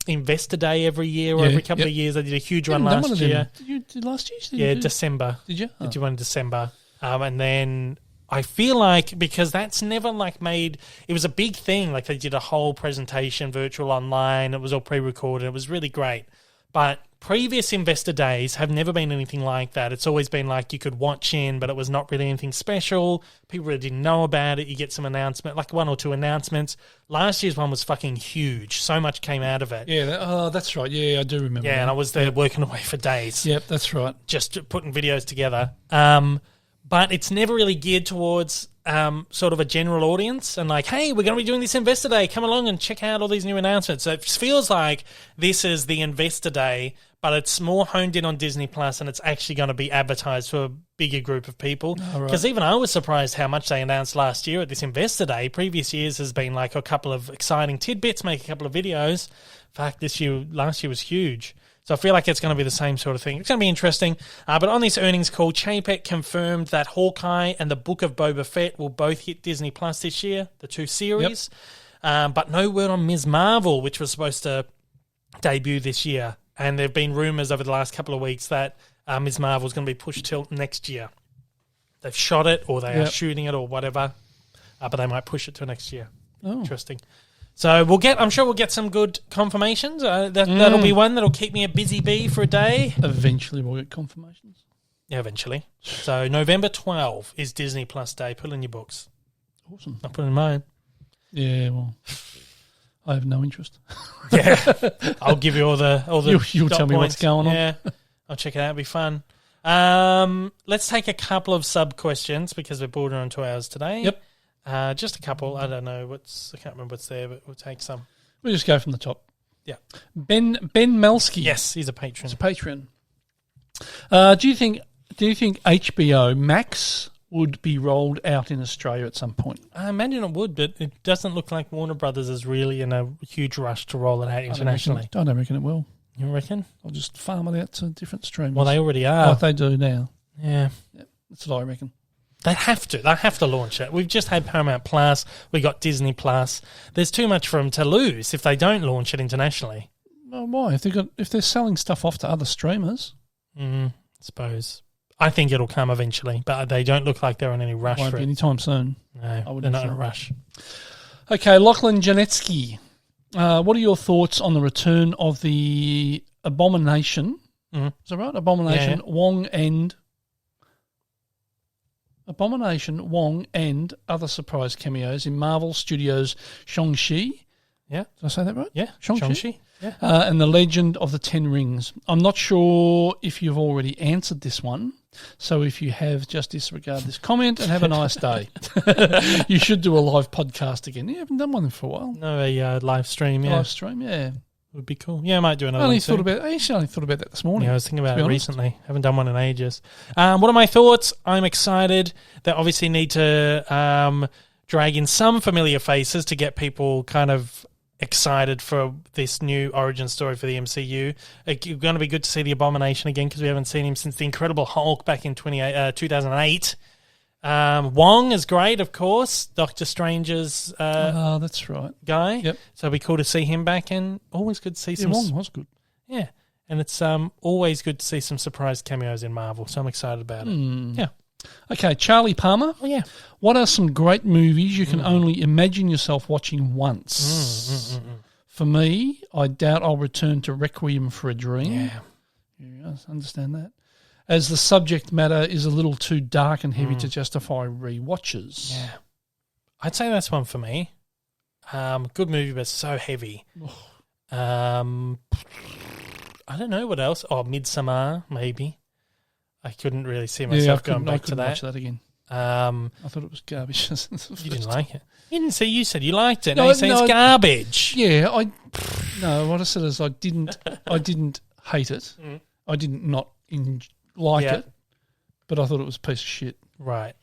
Investor Day every year or every couple of years? They did a huge one last year. You did last year? December. Did you? Did one in December. And then I feel like, because that's never like made, it was a big thing. Like they did a whole presentation virtual online. It was all pre-recorded. It was really great. But previous investor days have never been anything like that. It's always been like you could watch in, but it was not really anything special. People really didn't know about it. You get some announcement, like 1 or 2 announcements. Last year's one was fucking huge. So much came out of it. Yeah, that's right. Yeah, I do remember. Yeah, that. and I was there working away for days. Yep, that's right. Just putting videos together. But it's never really geared towards sort of a general audience and like, hey, we're going to be doing this Investor Day. Come along and check out all these new announcements. So it feels like this is the Investor Day, but it's more honed in on Disney Plus, and it's actually going to be advertised for a bigger group of people. Because even I was surprised how much they announced last year at this Investor Day. Previous years has been like a couple of exciting tidbits, make a couple of videos. Fuck, last year was huge. So I feel like it's going to be the same sort of thing. It's going to be interesting. But on this earnings call, Chapek confirmed that Hawkeye and the Book of Boba Fett will both hit Disney Plus this year, the 2 series. Yep. But no word on Ms. Marvel, which was supposed to debut this year. And there have been rumours over the last couple of weeks that Ms. Marvel is going to be pushed till next year. They've shot it, or they are shooting it, or whatever. But they might push it to next year. Oh. Interesting. So I'm sure we'll get some good confirmations. That'll be one that'll keep me a busy bee for a day. Eventually we'll get confirmations. Yeah, eventually. So November 12 is Disney Plus Day. Put it in your books. Awesome. I'll put it in mine. Yeah, well, I have no interest. Yeah, I'll give you all the You'll tell me points. What's going on. Yeah, I'll check it out. It'll be fun. Let's take a couple of sub questions because we're bordering on 2 hours today. Yep. Just a couple. I don't know I can't remember what's there, but we'll take some. We'll just go from the top. Yeah. Ben Melsky. Yes, he's a patron. He's a patron. Do you think HBO Max would be rolled out in Australia at some point? I imagine it would, but it doesn't look like Warner Brothers is really in a huge rush to roll it out internationally. I don't reckon it will. You reckon? I'll just farm it out to different streamers. Well, they already are. Like they do now. Yeah. That's what I reckon. They have to. They have to launch it. We've just had Paramount Plus. We got Disney Plus. There's too much for them to lose if they don't launch it internationally. Well, why? If they're selling stuff off to other streamers, I suppose. I think it'll come eventually, but they don't look like they're in any rush won't for be it. anytime soon. No, they're not in a rush. Okay, Lachlan Janetsky. What are your thoughts on the return of the Abomination? Is that right? Abomination, yeah. Abomination, Wong, and other surprise cameos in Marvel Studios' Shang-Chi. Yeah. Did I say that right? Yeah. Shang-Chi. Yeah. And The Legend of the Ten Rings. I'm not sure if you've already answered this one, so if you have, just disregard this comment and have a nice day. You should do a live podcast again. You haven't done one for a while. No, a live stream, yeah. Live stream, yeah. Would be cool. Yeah, I might do another I only one thought about that this morning. Yeah, I was thinking about it recently. Haven't done one in ages. What are my thoughts? I'm excited. They obviously need to drag in some familiar faces to get people kind of excited for this new origin story for the MCU. It's going to be good to see the Abomination again because we haven't seen him since the Incredible Hulk back in 2008. Wong is great, of course. Doctor Strange's that's right. guy. Yep. So it'll be cool to see him back, and always good to see some. Wong was good. Yeah, and it's always good to see some surprise cameos in Marvel. So I'm excited about it. Yeah. Okay, Charlie Palmer. Oh yeah. What are some great movies you can only imagine yourself watching once? For me, I doubt I'll return to Requiem for a Dream. Yeah, I understand that. As the subject matter is a little too dark and heavy to justify rewatches. Yeah. I'd say that's one for me. Good movie, but so heavy. I don't know what else. Oh, Midsommar, maybe. I couldn't really see myself going back to that. Watch that again. I thought it was garbage. You didn't like it? You didn't say. You said you liked it. No, you say it's garbage. Yeah, what I said is I didn't hate it. I didn't not like it, but I thought it was a piece of shit. Right.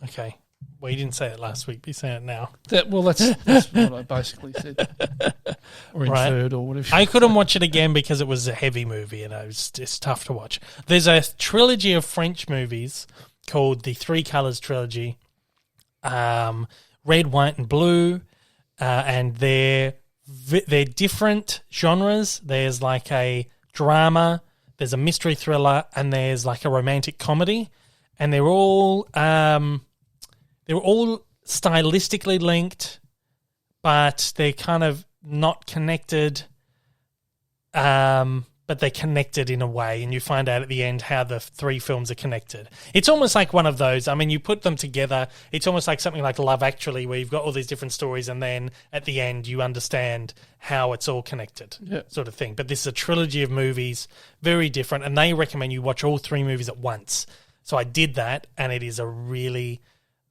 Okay. Well, you didn't say it last week, but you're saying it now. That's what I basically said. Or inferred or whatever. I couldn't watch it again because it was a heavy movie and it's tough to watch. There's a trilogy of French movies called the Three Colours Trilogy, red, white and blue, and they're different genres. There's like a drama, there's a mystery thriller, and there's like a romantic comedy, and they're all stylistically linked, but they're kind of not connected. but they're connected in a way, and you find out at the end how the three films are connected. It's almost like one of those. I mean, you put them together. It's almost like something like Love Actually, where you've got all these different stories, and then at the end you understand how it's all connected, sort of thing. But this is a trilogy of movies, very different, and they recommend you watch all three movies at once. So I did that, and it is a really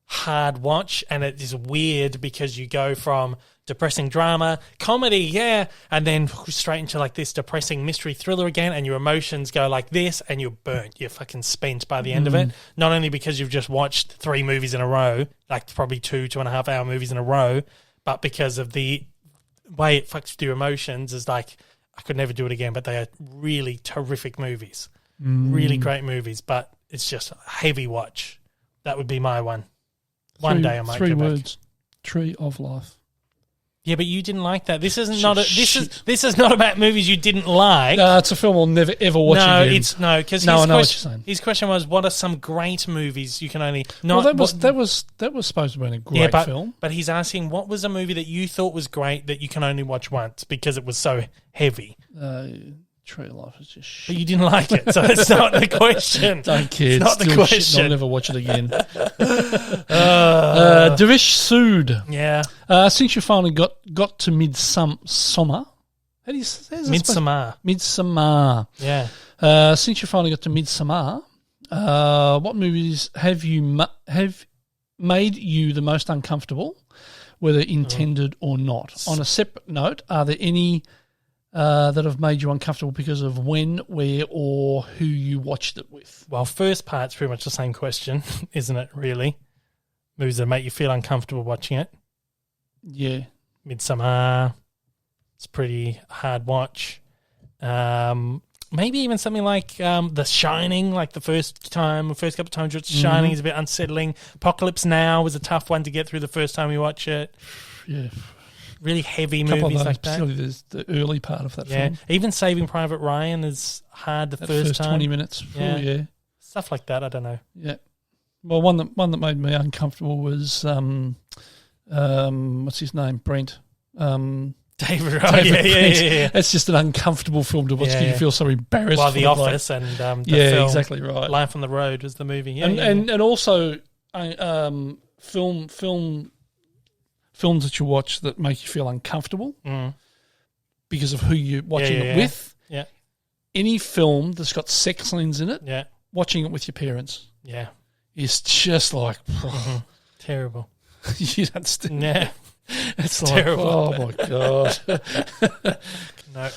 hard watch, and it is weird because you go from depressing drama, comedy, and then straight into like this depressing mystery thriller again, and your emotions go like this, and you're burnt. You're fucking spent by the end of it. Not only because you've just watched three movies in a row, like probably 2.5 hour movies in a row, but because of the way it fucks with your emotions is like, I could never do it again, but they are really terrific movies. Really great movies, but it's just a heavy watch. That would be my one. One day I might go back. 3 words. Tree of Life. Yeah, but you didn't like that. This is not about movies you didn't like. No, it's a film I'll never ever watch again. Because I know what you're saying. His question was, what are some great movies you can only that was supposed to be a great film. But he's asking, what was a movie that you thought was great that you can only watch once because it was so heavy? Tree of Life is just shit. But you didn't like it, so it's not the question. Don't care. It's not the question. I'll never watch it again. Devish Sood. Yeah. Since you finally got to Midsummer. How do you say it? Midsummer. Yeah. Since you finally got to Midsummer, what movies have made you the most uncomfortable, whether intended or not? On a separate note, are there any that have made you uncomfortable because of when, where, or who you watched it with? Well, first part's pretty much the same question, isn't it, really? Movies that make you feel uncomfortable watching it. Yeah. Midsummer. It's a pretty hard watch. Maybe even something like The Shining, like the first couple of times you watched The Shining is a bit unsettling. Apocalypse Now was a tough one to get through the first time we watch it. Yeah. Really heavy movies like that. Particularly there's the early part of that film. Even Saving Private Ryan is hard the first time. 20 minutes. Yeah. Stuff like that, I don't know. Yeah. Well, one that made me uncomfortable was what's his name? Brent. David Brent. Yeah. It's just an uncomfortable film to watch because you feel so embarrassed. Well, The Office and the film, exactly right. Life on the Road was the movie. And also films that you watch that make you feel uncomfortable because of who you're watching it with. Yeah. Any film that's got sex scenes in it, watching it with your parents. Yeah. Is just like terrible. You don't understand. Yeah. It's terrible. Oh my God. No.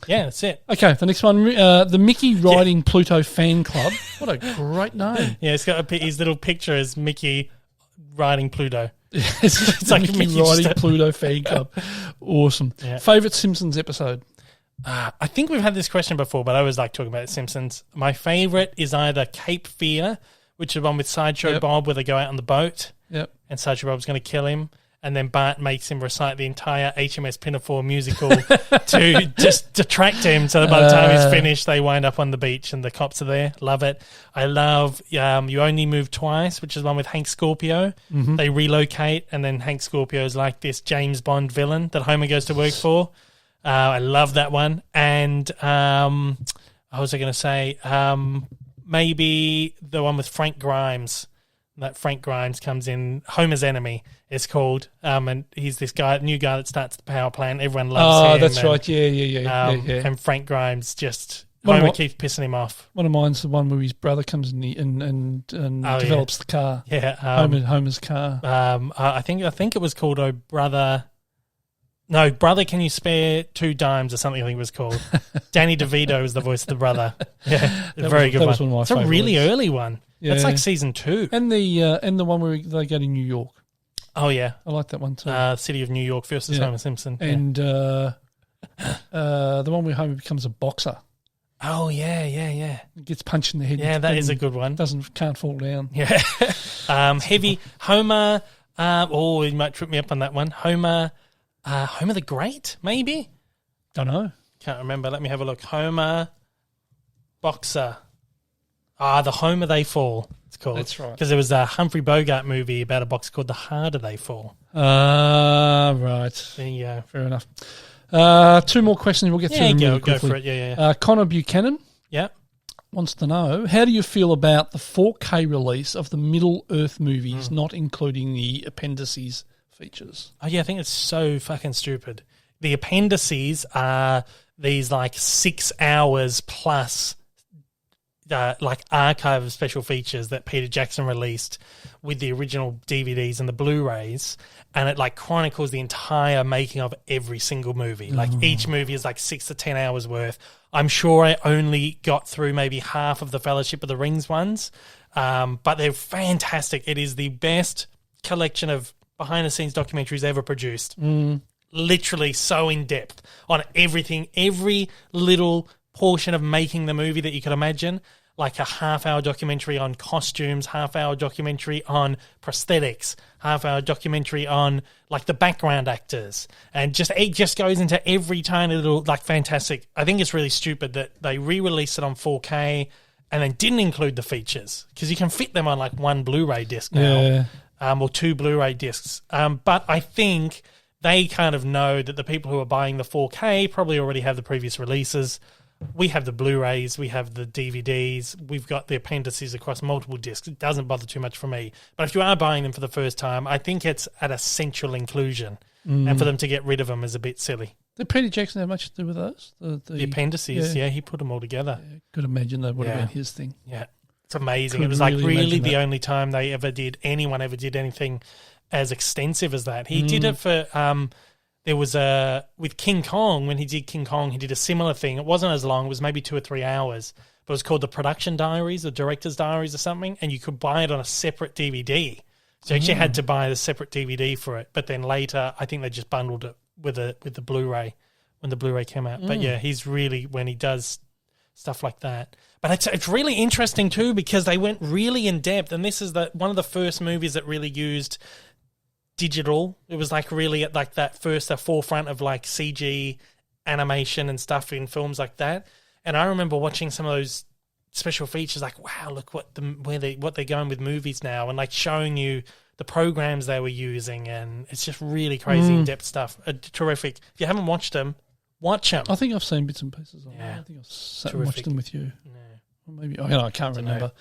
Yeah, that's it. Okay, the next one, the Mickey Riding Pluto Fan Club. What a great name. Yeah, it's got his little picture as Mickey riding Pluto. It's like Mickey Riding Pluto Fan Club. Awesome. Yeah. Favourite Simpsons episode? I think we've had this question before, but I always like talking about The Simpsons. My favourite is either Cape Fear, which is one with Sideshow Bob where they go out on the boat and Sideshow Bob's going to kill him. And then Bart makes him recite the entire HMS Pinafore musical to just detract him so that by the time he's finished, they wind up on the beach and the cops are there. Love it. I love You Only Move Twice, which is one with Hank Scorpio. They relocate, and then Hank Scorpio is like this James Bond villain that Homer goes to work for. I love that one. And what was I going to say? Maybe the one with Frank Grimes. That Frank Grimes comes in, Homer's Enemy, it's called, and he's this new guy that starts the power plant. Everyone loves him. Oh, that's right. Yeah. And Frank Grimes Homer keeps pissing him off. One of mine's the one where his brother comes in and develops the car. Yeah, Homer's car. I think it was called Brother. No, Brother, Can You Spare 2 Dimes or something? I think it was called. Danny DeVito is the voice of the brother. Yeah, very good one. Was one of my it's a really early one. Yeah. That's like season 2. And the one where they go to New York. Oh yeah, I like that one too. City of New York versus Homer Simpson. And the one where Homer becomes a boxer. Oh yeah. Gets punched in the head. Yeah, that is a good one. Can't fall down. Yeah. Heavy Homer. You might trip me up on that one. Homer the Great, maybe. Don't know. Can't remember. Let me have a look. Homer boxer. The Homer They Fall, it's called. That's right. Because there was a Humphrey Bogart movie about a boxer called The Harder They Fall. Right. There you go. Fair enough. Two more questions. We'll get through them really quickly. Go for it. Yeah. Connor Buchanan Wants to know, how do you feel about the 4K release of the Middle Earth movies, not including the appendices features? Oh, yeah, I think it's so fucking stupid. The appendices are these, 6 hours plus, archive of special features that Peter Jackson released with the original DVDs and the Blu-rays, and it, chronicles the entire making of every single movie. Each movie is, 6 to 10 hours worth. I'm sure I only got through maybe half of the Fellowship of the Rings ones, but they're fantastic. It is the best collection of behind-the-scenes documentaries ever produced. Literally so in-depth on everything, every little portion of making the movie that you could imagine, like a half-hour documentary on costumes, half-hour documentary on prosthetics, half-hour documentary on, the background actors. And it just goes into every tiny little, fantastic. I think it's really stupid that they re-released it on 4K and then didn't include the features, because you can fit them on, one Blu-ray disc now, or 2 Blu-ray discs. But I think they kind of know that the people who are buying the 4K probably already have the previous releases. We have the Blu-rays, we have the DVDs, we've got the appendices across multiple discs. It doesn't bother too much for me. But if you are buying them for the first time, I think it's an essential inclusion. And for them to get rid of them is a bit silly. Did Peter Jackson have much to do with those? The appendices, he put them all together. Yeah, could imagine that would have been his thing. Yeah, it's amazing. It was really the only time anyone ever did anything as extensive as that. He did it for... There was with King Kong, when he did King Kong, he did a similar thing. It wasn't as long. It was maybe 2 or 3 hours. But it was called the Production Diaries or Director's Diaries or something, and you could buy it on a separate DVD. So you actually had to buy the separate DVD for it. But then later, I think they just bundled it with the Blu-ray when the Blu-ray came out. But yeah, he's really, when he does stuff like that. But it's really interesting too, because they went really in depth, and this is one of the first movies that really used digital. It was really at the forefront of CG animation and stuff in films like that. And I remember watching some of those special features, wow, look what they're going with movies now, and showing you the programs they were using, and it's just really crazy in depth stuff. Terrific. If you haven't watched them, watch them. I think I've seen bits and pieces of them. I think I've sat and watched them with you. Or maybe I can't remember.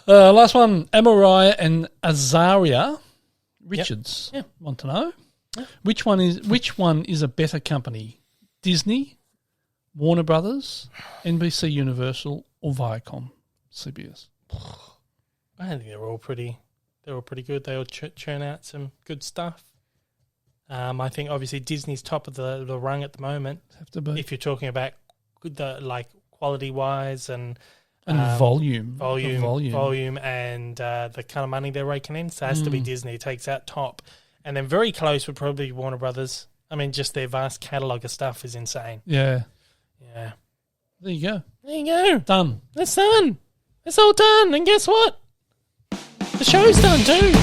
Last one, Amorai and Azaria Richards want to know which one is a better company, Disney, Warner Brothers, NBC Universal, or Viacom, CBS? I think they're all pretty good. They all churn out some good stuff. I think obviously Disney's top of the rung at the moment. Have to be, if you're talking about quality wise and volume, and the kind of money they're raking in. So it has to be Disney. It takes out top. And then very close would probably be Warner Brothers. I mean, just their vast catalogue of stuff is insane. Yeah. Yeah. There you go. There you go. Done. It's done. It's all done. And guess what? The show's done too.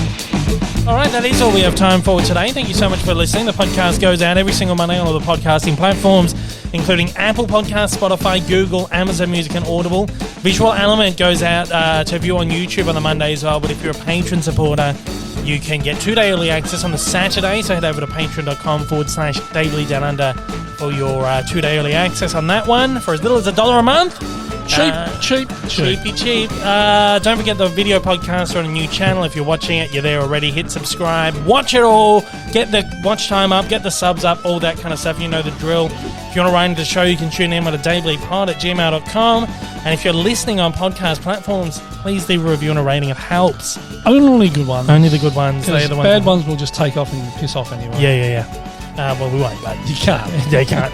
All right, that is all we have time for today. Thank you so much for listening. The podcast goes out every single Monday on all the podcasting platforms, including Apple Podcasts, Spotify, Google, Amazon Music, and Audible. Visual Element goes out to view on YouTube on the Monday as well, but if you're a patron supporter, you can get 2-day early access on the Saturday, so head over to patreon.com/DaveLeeDownUnder for your 2-day early access on that one for as little as $1 a month. Cheap. Don't forget the video podcast on a new channel. If you're watching it, you're there already. Hit subscribe. Watch it all. Get the watch time up. Get the subs up. All that kind of stuff. You know the drill. If you want to write into the show, you can tune in at daveleepod@gmail.com. And if you're listening on podcast platforms, please leave a review and a rating. It helps. Only good ones. Only the good ones. They're the ones. Bad ones will just take off and piss off anyway. Yeah. Well, we won't, but you can't. They can't.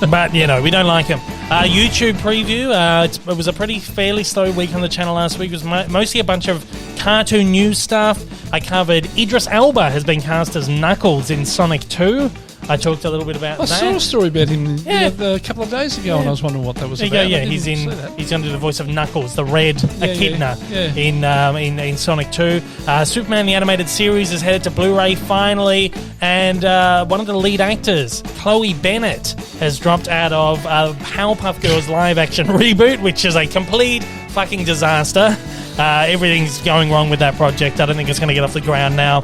But, we don't like them. YouTube preview. It was a fairly slow week on the channel last week. It was mostly a bunch of cartoon news stuff. I covered Idris Elba has been cast as Knuckles in Sonic 2. I talked a little bit about that. I saw a story about him a couple of days ago, and I was wondering what that was about. He's going to do the voice of Knuckles, the red echidna in Sonic 2. Superman the Animated Series is headed to Blu-ray finally, and one of the lead actors, Chloe Bennett, has dropped out of Powerpuff Girls live-action reboot, which is a complete fucking disaster. Everything's going wrong with that project. I don't think it's going to get off the ground now.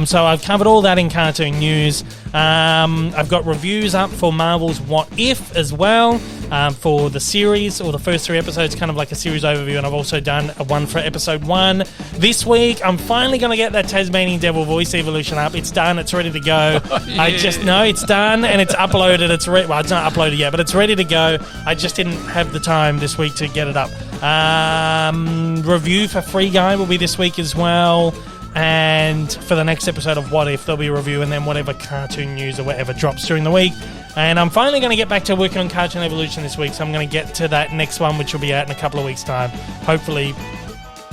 So I've covered all that in cartoon news. I've got reviews up for Marvel's What If as well, for the series, or the first 3 episodes, kind of like a series overview, and I've also done one for episode 1. This week, I'm finally going to get that Tasmanian Devil voice evolution up. It's done. It's ready to go. I just know it's done, and it's uploaded. Well, it's not uploaded yet, but it's ready to go. I just didn't have the time this week to get it up. Review for Free Guy will be this week as well. And for the next episode of What If, there'll be a review, and then whatever cartoon news or whatever drops during the week. And I'm finally going to get back to working on Cartoon Evolution this week, so I'm going to get to that next one, which will be out in a couple of weeks' time. Hopefully,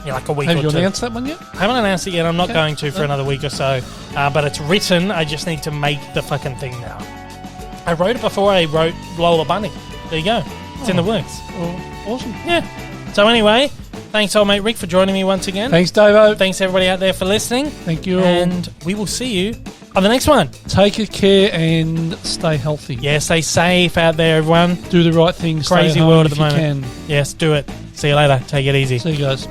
like a week or two. Have you announced that one yet? I haven't announced it yet. I'm not going to for another week or so. But it's written. I just need to make the fucking thing now. I wrote it before I wrote Lola Bunny. There you go. It's in the works. Oh, awesome. Yeah. So anyway, thanks, old mate Rick, for joining me once again. Thanks, Davo. Thanks, everybody out there, for listening. Thank you all. And we will see you on the next one. Take care and stay healthy. Yeah, stay safe out there, everyone. Do the right thing. Crazy stay at home world at if the you moment. can. Yes, do it. See you later. Take it easy. See you guys.